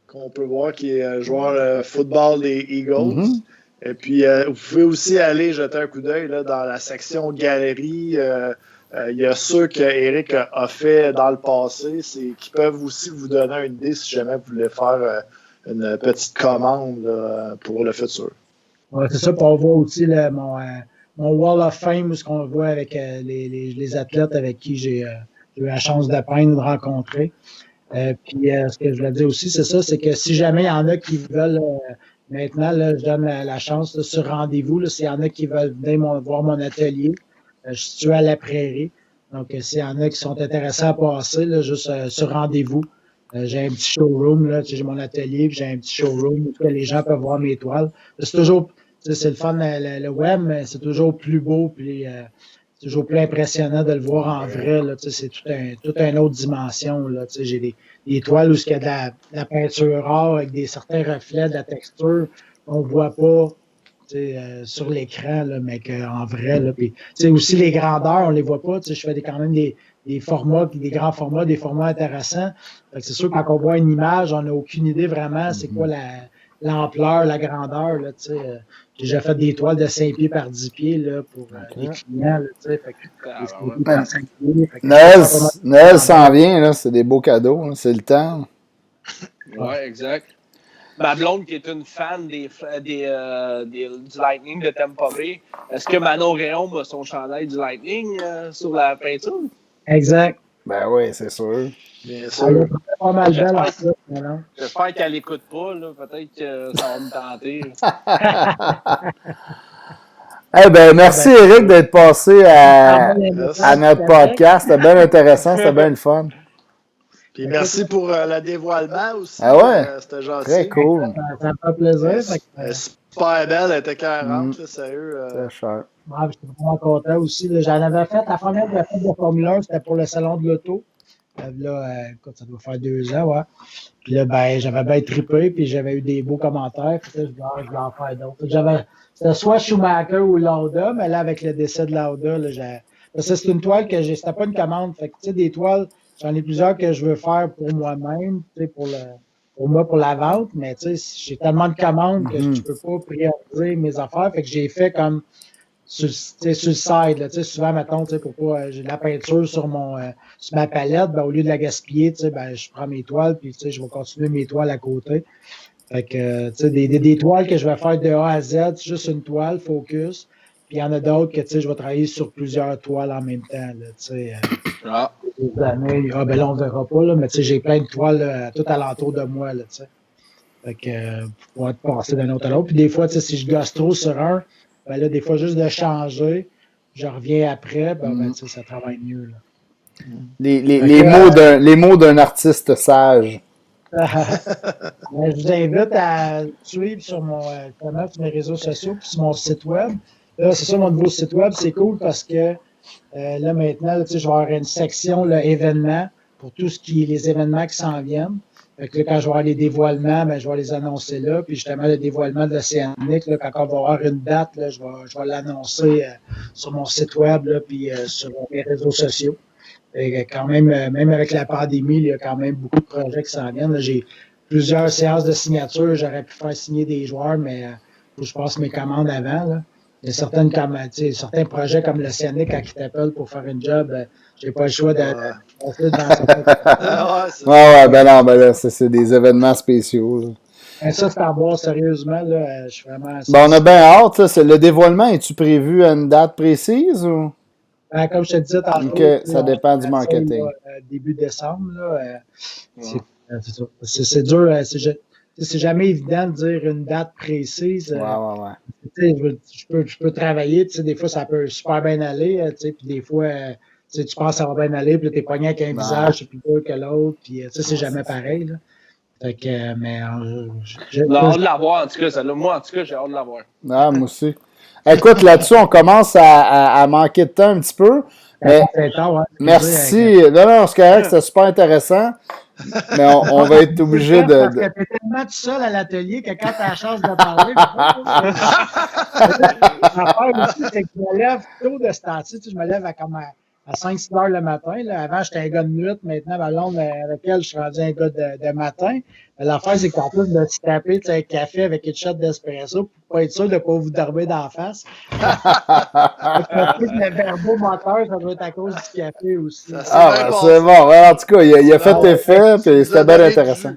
qu'on peut voir, qui est joueur football des Eagles. Mm-hmm. Et puis, vous pouvez aussi aller jeter un coup d'œil là, dans la section galerie. Il y a ceux qu'Éric a fait dans le passé, qui peuvent aussi vous donner une idée si jamais vous voulez faire une petite commande là, pour le futur. Ouais, c'est ça, puis on voit aussi mon Wall of Fame, où ce qu'on voit avec les athlètes avec qui j'ai eu la chance de peindre, de rencontrer. Puis ce que je voulais dire aussi, c'est ça, c'est que si jamais il y en a qui veulent, maintenant, là, je donne la chance là, sur rendez-vous, là, s'il y en a qui veulent venir voir mon atelier, je suis situé à la Prairie. Donc, s'il y en a qui sont intéressés à passer, là, juste sur rendez-vous, j'ai un petit showroom, là, j'ai mon atelier, puis j'ai un petit showroom où les gens peuvent voir mes toiles. C'est toujours, c'est le fun, le web, mais c'est toujours plus beau, puis c'est toujours plus impressionnant de le voir en vrai. Là, c'est toute une autre dimension. Là, j'ai des toiles où il y a de la peinture rare avec certains reflets, de la texture qu'on ne voit pas sur l'écran, là, mais en vrai. Là, puis, aussi les grandeurs, on ne les voit pas. Je fais quand même des formats, des grands formats, des formats intéressants. C'est sûr que quand on voit une image, on n'a aucune idée vraiment c'est quoi l'ampleur, la grandeur. Là, j'ai déjà fait des toiles de 5 pieds par 10 pieds là, pour les clients. Là, Noël s'en vient, là, c'est des beaux cadeaux, là, c'est le temps. Oui, exact. Ma blonde qui est une fan du Lightning de Tampa Bay, est-ce que Manon Réaume a son chandail du Lightning sur la peinture? Exact. Ben oui, c'est sûr. Bien sûr. Pas mal belle J'espère qu'elle n'écoute pas, là. Peut-être que ça va me tenter. Eh ben, merci Éric d'être passé à notre podcast. C'était bien intéressant, c'était bien le fun. Puis merci pour le dévoilement aussi. Ah ouais? C'était gentil. Très cool. Ça me fait plaisir. Super belle, elle était 40, sérieux. Très cher. Ouais, j'étais vraiment content aussi. Là. J'en avais fait, la première que j'ai faite de Formule 1, c'était pour le Salon de l'Auto. Là, écoute, ça doit faire 2 ans, ouais. Puis là, ben, j'avais bien trippé, puis j'avais eu des beaux commentaires. Puis là, je voulais en faire d'autres. C'était soit Schumacher ou Lauda, mais là, avec le décès de Lauda, là, parce que c'est une toile que c'était pas une commande. Fait que, tu sais, des toiles, j'en ai plusieurs que je veux faire pour moi-même, tu sais, pour moi, pour la vente, mais tu sais, j'ai tellement de commandes que je peux pas prioriser mes affaires. Fait que j'ai fait comme sur le side, là, souvent, mettons, pour pas, j'ai de la peinture sur sur ma palette, ben, au lieu de la gaspiller, ben, je prends mes toiles, puis je vais continuer mes toiles à côté. Fait que, des toiles que je vais faire de A à Z, c'est juste une toile, focus. Puis il y en a d'autres que, je vais travailler sur plusieurs toiles en même temps, là, des années. Ah, ben là, on verra pas, là, mais j'ai plein de toiles, là, tout alentour de moi, là, Fait que, pour pouvoir passer d'un autre à l'autre. Puis des fois, si je gosse trop sur un, ben là, des fois, juste de changer, je reviens après, ben, ça travaille mieux, là. Les mots d'un artiste sage. Je vous invite à suivre sur sur mes réseaux sociaux puis sur mon site web. Là, c'est ça, mon nouveau site web, c'est cool parce que là, maintenant, là, je vais avoir une section là, événements pour tout ce qui est les événements qui s'en viennent. Fait que là, quand je vais avoir les dévoilements, ben, je vais les annoncer là. Puis justement, le dévoilement de l'Océanique, là, quand on va avoir une date, là, je vais l'annoncer sur mon site web là, puis sur mes réseaux sociaux. Et quand même, même avec la pandémie, il y a quand même beaucoup de projets qui s'en viennent. Là, j'ai plusieurs séances de signature. J'aurais pu faire signer des joueurs, mais faut que je passe mes commandes avant. Là. Il y a certains projets comme l'Océanique, quand ils t'appellent pour faire une job, j'ai pas le choix de passer devant ben non, ben là, c'est des événements spéciaux. Là. Mais ça, c'est à voir sérieusement. Là, je suis vraiment. Ben, on a bien hâte. Le dévoilement, es-tu prévu à une date précise ou? Comme je te disais tantôt, ça dépend du marketing. Début décembre, là, c'est dur. C'est jamais évident de dire une date précise. Je peux travailler. Des fois, ça peut super bien aller. Puis des fois, tu penses que ça va bien aller. Puis tu es pogné avec un visage, c'est plus dur que l'autre. Puis c'est jamais pareil. Là. Fait que, mais j'ai hâte de l'avoir, en tout cas. Moi, en tout cas, j'ai hâte de l'avoir. Ah, moi aussi. Écoute, là-dessus, on commence à manquer de temps un petit peu. Mais merci. Non, c'est correct, c'est super intéressant. Mais on va être obligé de. Parce que t'es tellement tout seul à l'atelier que quand t'as la chance de parler. L'affaire aussi, c'est que je me lève tôt de ce temps-ci. Je me lève à 5-6 heures le matin. Là. Avant, j'étais un gars de nuit. Maintenant, ma blonde avec elle, je suis rendu un gars de matin. L'affaire, c'est qu'en plus de se taper un café avec une shot d'espresso pour pas être sûr de ne pas vous dormir d'en face. Le verbomoteur, ça doit être à cause du café aussi. C'est bon. Ouais, en tout cas, il a fait effet, puis c'était bien intéressant.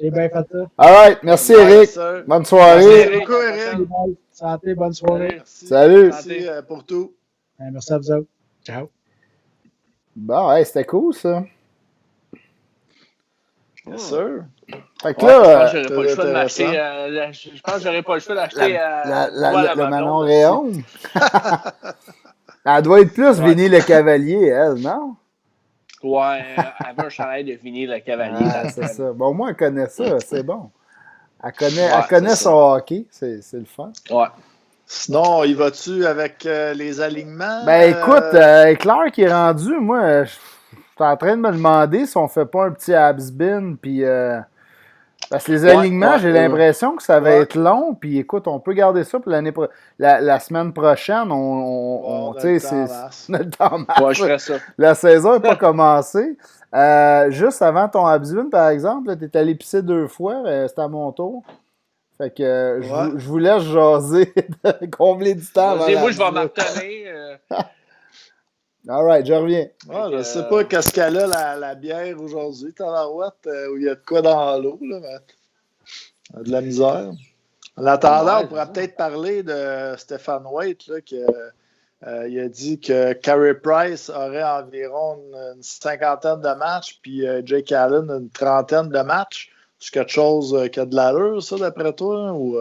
J'ai bien fait ça. All right. Merci, Eric. Bonne soirée. Merci beaucoup, Eric. Santé, bonne soirée. Merci. Salut. Merci pour tout. Merci à vous autres. Ciao. Bon, c'était cool, ça. Bien sûr. Fait que là, je pense que j'aurais pas le choix d'acheter le Manon Réon. Elle doit être plus Vinny le Cavalier, elle, non? Ouais, elle veut un chandail de Vinny le Cavalier. C'est ça. Bon, au moins, elle connaît ça, c'est bon. Elle connaît son hockey, c'est le fun. Ouais. Sinon, y vas-tu avec les alignements? Ben écoute, Claire qui est rendu, moi, je suis en train de me demander si on fait pas un petit Habs-bin, puis parce que les alignements, j'ai l'impression que ça va être long, puis écoute, on peut garder ça pour la semaine prochaine, on a le temps masse. Ouais, je ferais ça. La saison n'est pas commencée. Juste avant ton Habs-bin, par exemple, tu es allé pisser 2 fois, c'était à mon tour. Fait que je vous laisse jaser, combler du temps. Moi, je vais m'en retenir. All right, je reviens. Je sais pas qu'est-ce qu'elle a, la bière aujourd'hui, Tabarouette, où il y a de quoi dans l'eau, là, mais de la misère. En attendant, on pourrait peut-être parler de Stéphane Waite, là, qui il a dit que Carey Price aurait environ une 50aine de matchs, puis Jake Allen une 30aine de matchs. C'est quelque chose qui a de l'allure, ça, d'après toi? Ou,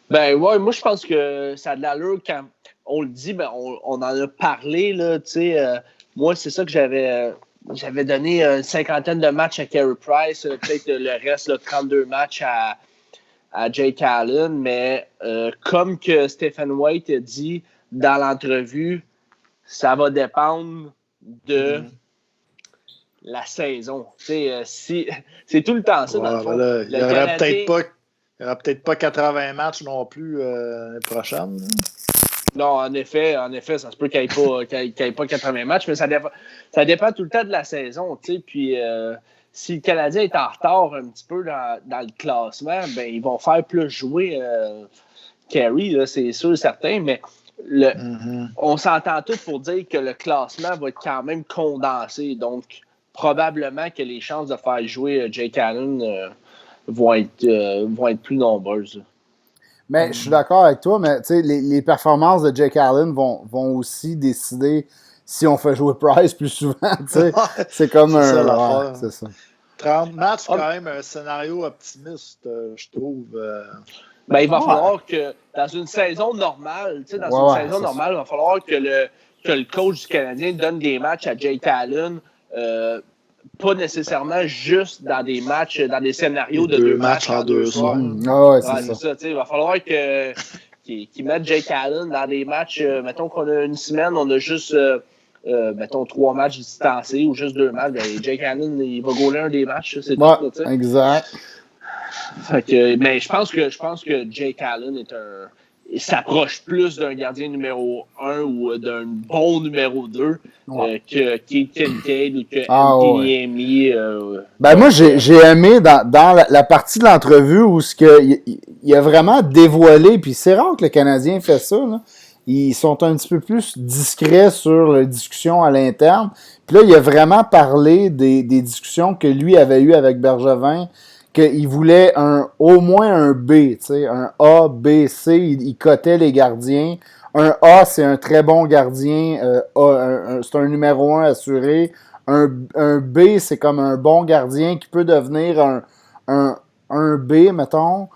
Ben ouais, moi je pense que ça a de l'allure quand on le dit, ben on en a parlé, là, tu sais. Moi, c'est ça que j'avais. j'avais donné une cinquantaine de matchs à Carey Price, peut-être le reste, 32 matchs à Jake Allen, mais comme que Stephen White a dit dans l'entrevue, ça va dépendre de la saison. C'est tout le temps ça, dans le fond. Voilà. Il n'y aura peut-être pas 80 matchs non plus l'année prochaine. Non, en effet, ça se peut qu'il n'y ait pas 80 matchs, mais ça dépend tout le temps de la saison. Puis si le Canadien est en retard un petit peu dans le classement, ben ils vont faire plus jouer Carey, là, c'est sûr et certain, mais on s'entend tous pour dire que le classement va être quand même condensé. Donc, probablement que les chances de faire jouer Jake Allen vont être plus nombreuses. Mais je suis d'accord avec toi, mais les performances de Jake Allen vont aussi décider si on fait jouer Price plus souvent. C'est comme c'est ça. 30 matchs, quand même, un scénario optimiste, je trouve. Ben, il va falloir que, dans une saison normale, il va falloir que le coach du Canadien donne des matchs à Jake Allen, pas nécessairement juste dans des matchs, dans des scénarios de deux matchs en 2 soirs. C'est ça. Il va falloir qu'ils mettent Jake Allen dans des matchs, mettons qu'on a une semaine, on a juste, mettons, 3 matchs distancés ou juste 2 matchs. Ben, Jake Allen, il va gauler un des matchs, c'est tout. Exact. Mais je pense que Jake Allen il s'approche plus d'un gardien numéro 1 ou d'un bon numéro 2 que Keith Kincaid ou que Anthony Emmy. Moi, j'ai aimé dans la partie de l'entrevue où il a vraiment dévoilé, puis c'est rare que le Canadien fait ça, là. Ils sont un petit peu plus discrets sur la discussion à l'interne. Puis là, il a vraiment parlé des discussions que lui avait eues avec Bergevin, qu'il voulait au moins un B, un A, B, C, il cotait les gardiens. Un A, c'est un très bon gardien, c'est un numéro 1 assuré. Un B, c'est comme un bon gardien qui peut devenir un B, mettons.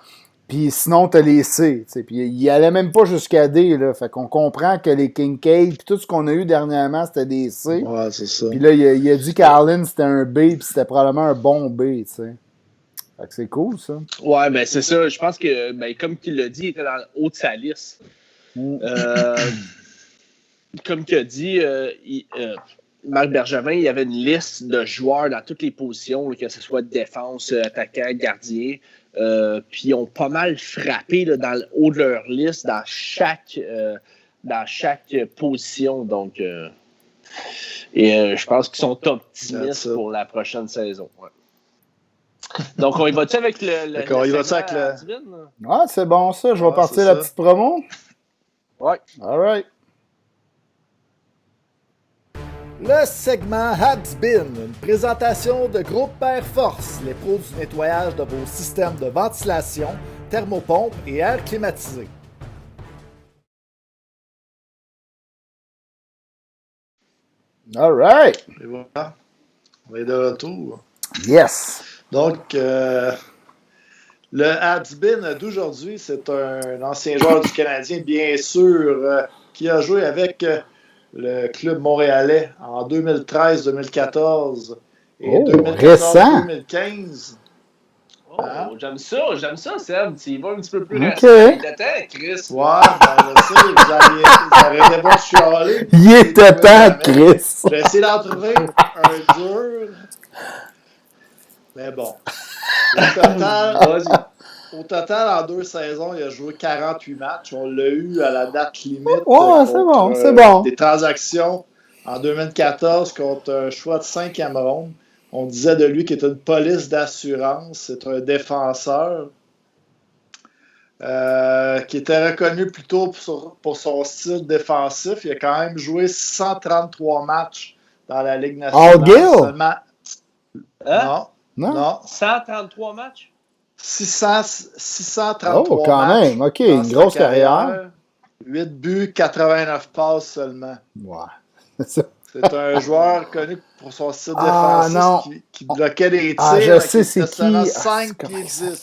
Puis sinon, t'as les C. Puis il allait même pas jusqu'à D, là. Fait qu'on comprend que les Kincaid, puis tout ce qu'on a eu dernièrement, c'était des C. Ouais, c'est ça. Puis là, il a dit qu'Allen, c'était un B, puis c'était probablement un bon B, Fait que c'est cool, ça. Ouais, ben c'est ça. Je pense que, comme il l'a dit, il était dans le haut de sa liste. Comme il a dit, Marc Bergevin, il y avait une liste de joueurs dans toutes les positions, que ce soit défense, attaquant, gardien. Puis ils ont pas mal frappé là, dans le haut de leur liste dans chaque position. Donc, je pense qu'ils sont optimistes pour la prochaine saison. Ouais. Donc, on y va-tu avec le D'accord, on y va-tu avec le... Ah, c'est bon ça. Je vais partir la petite promo. Ouais. All right. Le segment Habsbin, une présentation de Groupe Air Force, les pros du nettoyage de vos systèmes de ventilation, thermopompe et air climatisé. All right. Et voilà. On est de retour. Yes. Donc, le Habsbin d'aujourd'hui, c'est un ancien joueur du Canadien, bien sûr, qui a joué avec le club montréalais en 2013-2014 et 2014-2015. Oh, j'aime ça, Seb. Tu y vas un petit peu plus récent. De temps, Chris. Ouais, je sais, vous arrêtez pas de chialer. Il était temps, Chris. J'ai essayé d'en trouver un dur. Mais bon. Au total, en 2 saisons, il a joué 48 matchs. On l'a eu à la date limite. C'est bon. Des transactions en 2014 contre un choix de 5e ronde. On disait de lui qu'il était une police d'assurance. C'est un défenseur qui était reconnu plutôt pour son style défensif. Il a quand même joué 133 matchs dans la Ligue nationale. Seulement... Non. 133 matchs? 633 quand matchs. Même. OK, une grosse carrière. 8 buts, 89 passes seulement. Ouais. C'est un joueur connu pour son style défensif qui bloquait des tirs. Je sais c'est qui. 5 pieds 10.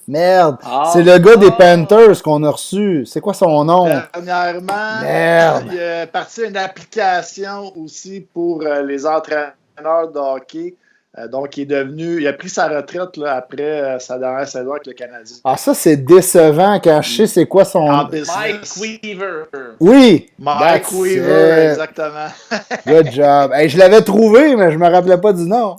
Merde. C'est le gars des Panthers qu'on a reçu. C'est quoi son nom? Dernièrement, Merde. il a parti une application aussi pour les entraîneurs entraîneur de hockey. Donc, il a pris sa retraite là, après sa dernière saison avec le Canadien. Ah, ça, c'est décevant quand je sais c'est quoi son... Mike Weaver. Oui! Mike Weaver, exactement. Good job. Hey, je l'avais trouvé, mais je me rappelais pas du nom.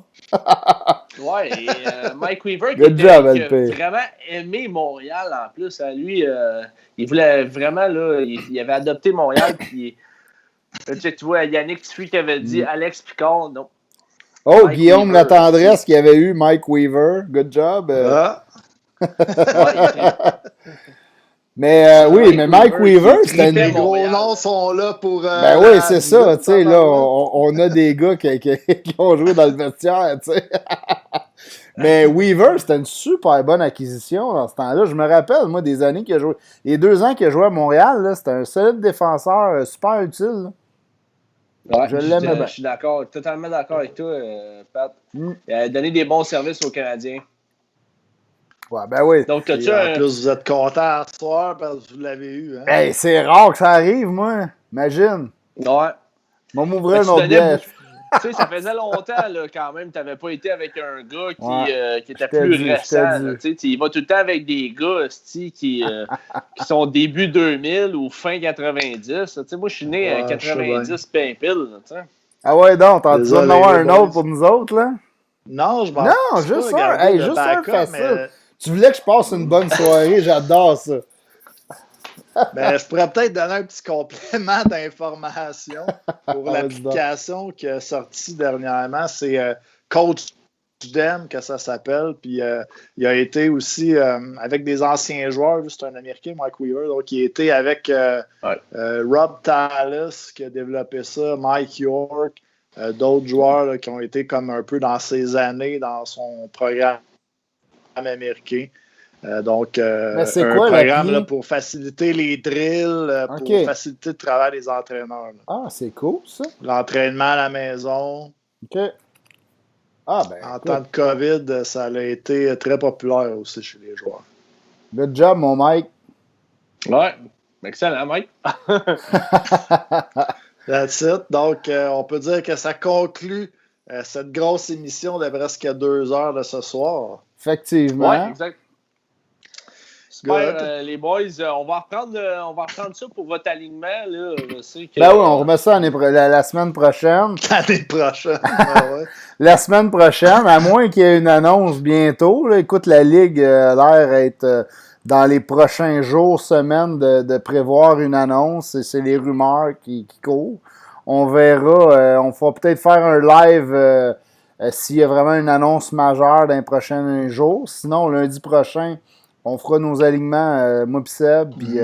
Ouais, et Mike Weaver qui a vraiment aimé Montréal en plus. Lui, il voulait vraiment, là, il avait adopté Montréal. Puis, tu vois, Yannick Tuffi qui avait dit Alex Picard, non. Oh, Mike Guillaume Weaver, Latendresse qui avait eu Mike Weaver. Good job. Mais oui, mais Mike Weaver, c'était Les gros noms sont là pour. Ben oui, c'est ça. Tu sais, là, on a des gars qui ont joué dans le vestiaire, tu sais. Mais Weaver, c'était une super bonne acquisition dans ce temps-là. Je me rappelle, moi, des années qu'il a joué. Les 2 ans qu'il a joué à Montréal, là, c'était un solide défenseur super utile. Ouais, je l'aimais bien. Je suis d'accord, totalement d'accord avec toi, Pat. Il a donné des bons services aux Canadiens. Ouais, ben oui. Donc, en plus, vous êtes content ce soir parce que vous l'avez eu. Hein? Hey, c'est rare que ça arrive, moi. Imagine. Ouais. Moi, m'ouvrir une autre bière. Tu sais, ça faisait longtemps, là, quand même. Tu n'avais pas été avec un gars qui était plus récent. Il va tout le temps avec des gars qui sont début 2000 ou fin 90. Moi, je suis né en 90 pimpile. Ah ouais, donc, t'as besoin d'en avoir un autre pour nous autres, là? Non, je m'en Non, juste un. Hey, juste un facile. Tu voulais que je passe une bonne soirée, j'adore ça. Ben, je pourrais peut-être donner un petit complément d'information pour l'application qui est sortie dernièrement. C'est Coach Dem que ça s'appelle. Puis il a été aussi avec des anciens joueurs. C'est un Américain, Mike Weaver. Donc, il a été avec Rob Tallis qui a développé ça, Mike York, d'autres joueurs là, qui ont été comme un peu dans ses années dans son programme américain. Donc, un programme là, pour faciliter les drills, pour faciliter le travail des entraîneurs. Là. Ah, c'est cool, ça. L'entraînement à la maison. OK. Ah, ben, en temps de COVID, ça a été très populaire aussi chez les joueurs. Good job, mon Mike. Ouais, excellent, Mike. That's it. Donc, on peut dire que ça conclut cette grosse émission de presque 2 heures de ce soir. Effectivement. Oui, exact. Super, les boys, on va reprendre ça pour votre alignement. Là. Je sais que, ben oui, on remet ça la semaine prochaine. L'année prochaine, ouais. La semaine prochaine, à moins qu'il y ait une annonce bientôt. Là. Écoute, la Ligue a l'air d'être dans les prochains jours, semaines, de prévoir une annonce. C'est les rumeurs qui courent. On verra. On va peut-être faire un live s'il y a vraiment une annonce majeure dans les prochains jours. Sinon, lundi prochain, on fera nos alignements, moi pis Seb, puis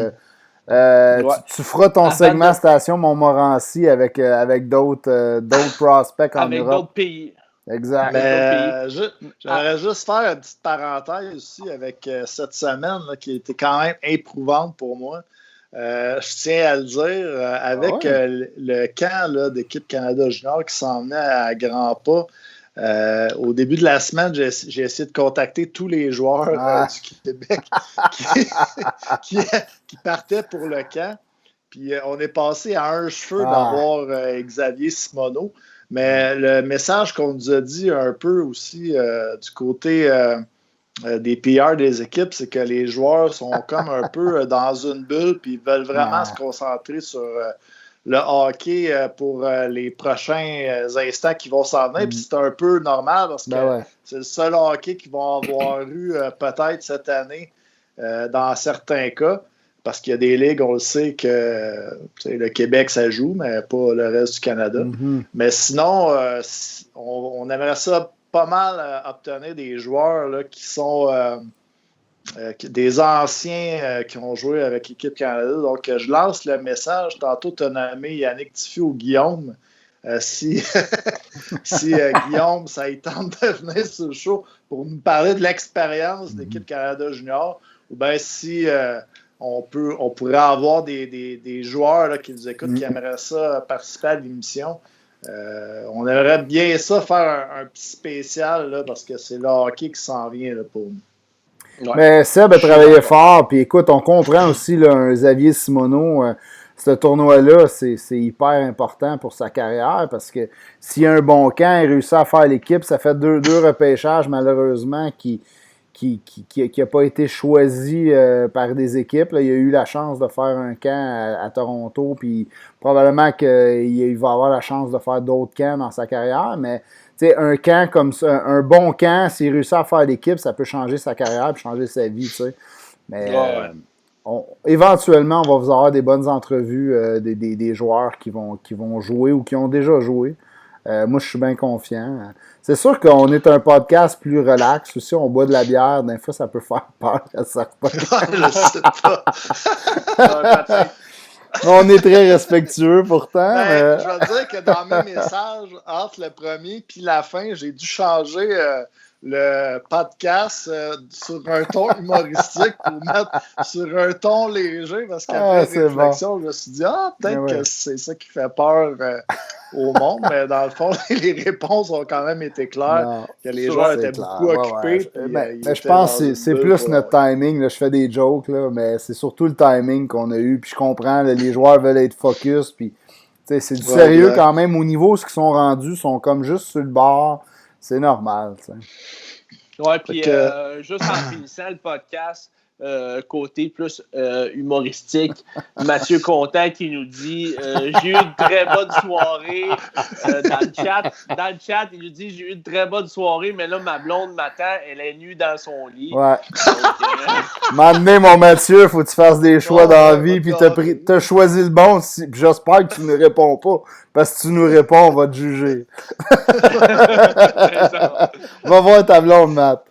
tu feras ton segment Station Montmorency avec d'autres prospects en Europe. Avec d'autres pays. Exact. Mais j'aimerais juste faire une petite parenthèse aussi avec cette semaine là, qui était quand même éprouvante pour moi. Je tiens à le dire, avec le camp d'équipe Canada Junior qui s'en venait à grands pas. Au début de la semaine, j'ai essayé de contacter tous les joueurs du Québec qui partaient pour le camp. Puis on est passé à un cheveu d'avoir Xavier Simoneau. Mais le message qu'on nous a dit un peu aussi du côté des PR des équipes, c'est que les joueurs sont comme un peu dans une bulle puis ils veulent vraiment se concentrer sur le hockey pour les prochains instants qui vont s'en venir. Puis c'est un peu normal parce que c'est le seul hockey qu'ils vont avoir eu peut-être cette année dans certains cas. Parce qu'il y a des ligues, on le sait que le Québec, ça joue, mais pas le reste du Canada. Mm-hmm. Mais sinon, on aimerait ça pas mal obtenir des joueurs là, qui sont des anciens qui ont joué avec l'équipe Canada. Donc, je lance le message. Tantôt, tu as nommé Yannick Tuffi ou Guillaume. Si Guillaume, ça y tente de venir sur le show pour nous parler de l'expérience de l'équipe Canada Junior, ou bien si on pourrait avoir des joueurs là, qui nous écoutent, qui aimeraient ça participer à l'émission. On aimerait bien ça faire un petit spécial là, parce que c'est le hockey qui s'en vient là, pour nous. Ouais. Mais Seb a travaillé fort, puis écoute, on comprend aussi là, un Xavier Simoneau. ce tournoi-là, c'est hyper important pour sa carrière parce que s'il y a un bon camp, il réussit à faire l'équipe, ça fait deux repêchages malheureusement qui n'a pas été choisi par des équipes. Là. Il a eu la chance de faire un camp à Toronto, puis probablement qu'il va avoir la chance de faire d'autres camps dans sa carrière, mais un camp comme ça, un bon camp, s'il réussit à faire l'équipe, ça peut changer sa carrière et changer sa vie. T'sais. Mais éventuellement, on va vous avoir des bonnes entrevues des joueurs qui vont jouer ou qui ont déjà joué. Moi, je suis bien confiant. C'est sûr qu'on est un podcast plus relax. Aussi, on boit de la bière. Des fois, ça peut faire peur à certains. Je sais pas. On est très respectueux pourtant. Je veux dire que dans mes messages, entre le premier et la fin, j'ai dû changer le podcast sur un ton humoristique pour mettre sur un ton léger parce qu'après réflexion, je me suis dit, peut-être que c'est ça qui fait peur au monde, mais dans le fond, les réponses ont quand même été claires, que les joueurs étaient beaucoup occupés. Mais je pense que c'est plus notre timing. Là, je fais des jokes, là, mais c'est surtout le timing qu'on a eu. Puis je comprends, là, les joueurs veulent être focus. Puis c'est du sérieux quand même. Au niveau où ils sont rendus, ils sont comme juste sur le bord. C'est normal. T'sais. Ouais, puis juste en finissant le podcast, côté plus humoristique, Mathieu Contant qui nous dit j'ai eu une très bonne soirée dans le chat, il nous dit j'ai eu une très bonne soirée, mais là ma blonde m'attend, elle est nue dans son lit. Ouais. M'amener mon Mathieu, faut que tu fasses des choix dans la vie, puis t'as choisi le bon, puis j'espère que tu ne réponds pas, parce que si tu nous réponds, on va te juger. Va voir ta blonde, Matt.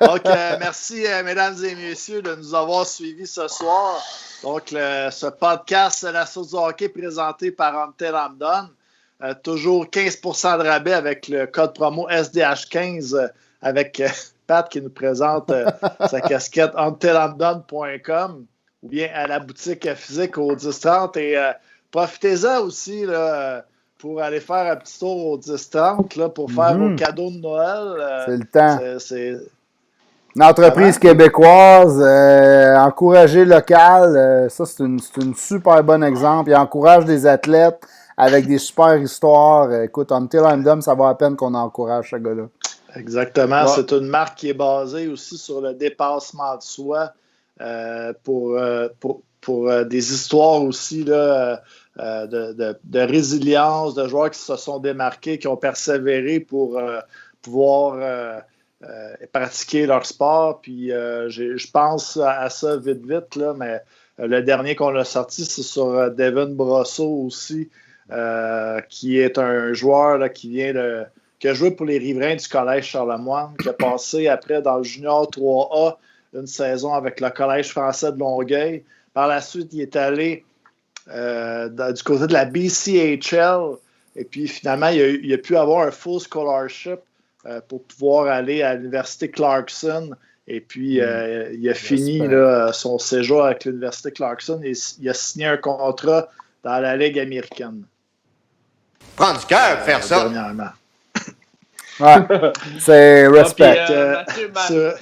Donc, merci, mesdames et messieurs, de nous avoir suivis ce soir. Donc, ce podcast, la sauce du hockey présenté par Until I'm Done. Toujours 15% de rabais avec le code promo SDH15 avec Pat qui nous présente sa casquette untilimdone.com ou bien à la boutique physique au 1030. Et profitez-en aussi là, pour aller faire un petit tour au 1030 là, pour faire vos cadeaux de Noël. C'est le temps. C'est une entreprise québécoise, encourager local, ça c'est une super bon exemple. Il encourage des athlètes avec des super histoires. Écoute, Until I'm Done, ça vaut la peine qu'on encourage ce gars-là. Exactement. Ouais. C'est une marque qui est basée aussi sur le dépassement de soi pour des histoires aussi là, de résilience, de joueurs qui se sont démarqués, qui ont persévéré pour pouvoir pratiquer leur sport. Puis je pense à ça vite, là, mais le dernier qu'on a sorti, c'est sur Devin Brosseau aussi, qui est un joueur là, qui a joué pour les Riverains du Collège Charlemagne, qui a passé après dans le Junior 3A une saison avec le Collège français de Longueuil. Par la suite, il est allé du côté de la BCHL et puis finalement, il a pu avoir un full scholarship pour pouvoir aller à l'Université Clarkson. Et puis, il a fini là, son séjour avec l'Université Clarkson et il a signé un contrat dans la Ligue américaine. Prends du cœur faire ça. Dernièrement. Ouais, c'est respect.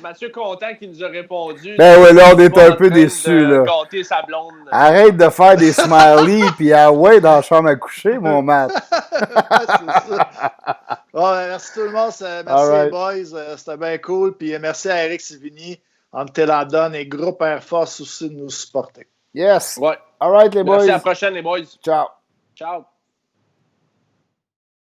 Mathieu Contant qui nous a répondu. Ben ouais, là, on est un peu déçus, là. Sa blonde. Arrête de faire des smileys, puis ouais, dans la chambre à coucher, mon Matt. C'est ça. Bon, merci tout le monde. Merci les boys. C'était bien cool. Puis merci à Eric Sivigny, Until I'm Done et Groupe Air Force aussi de nous supporter. Yes. Ouais. All right, les boys. Merci, à la prochaine, les boys. Ciao. Ciao.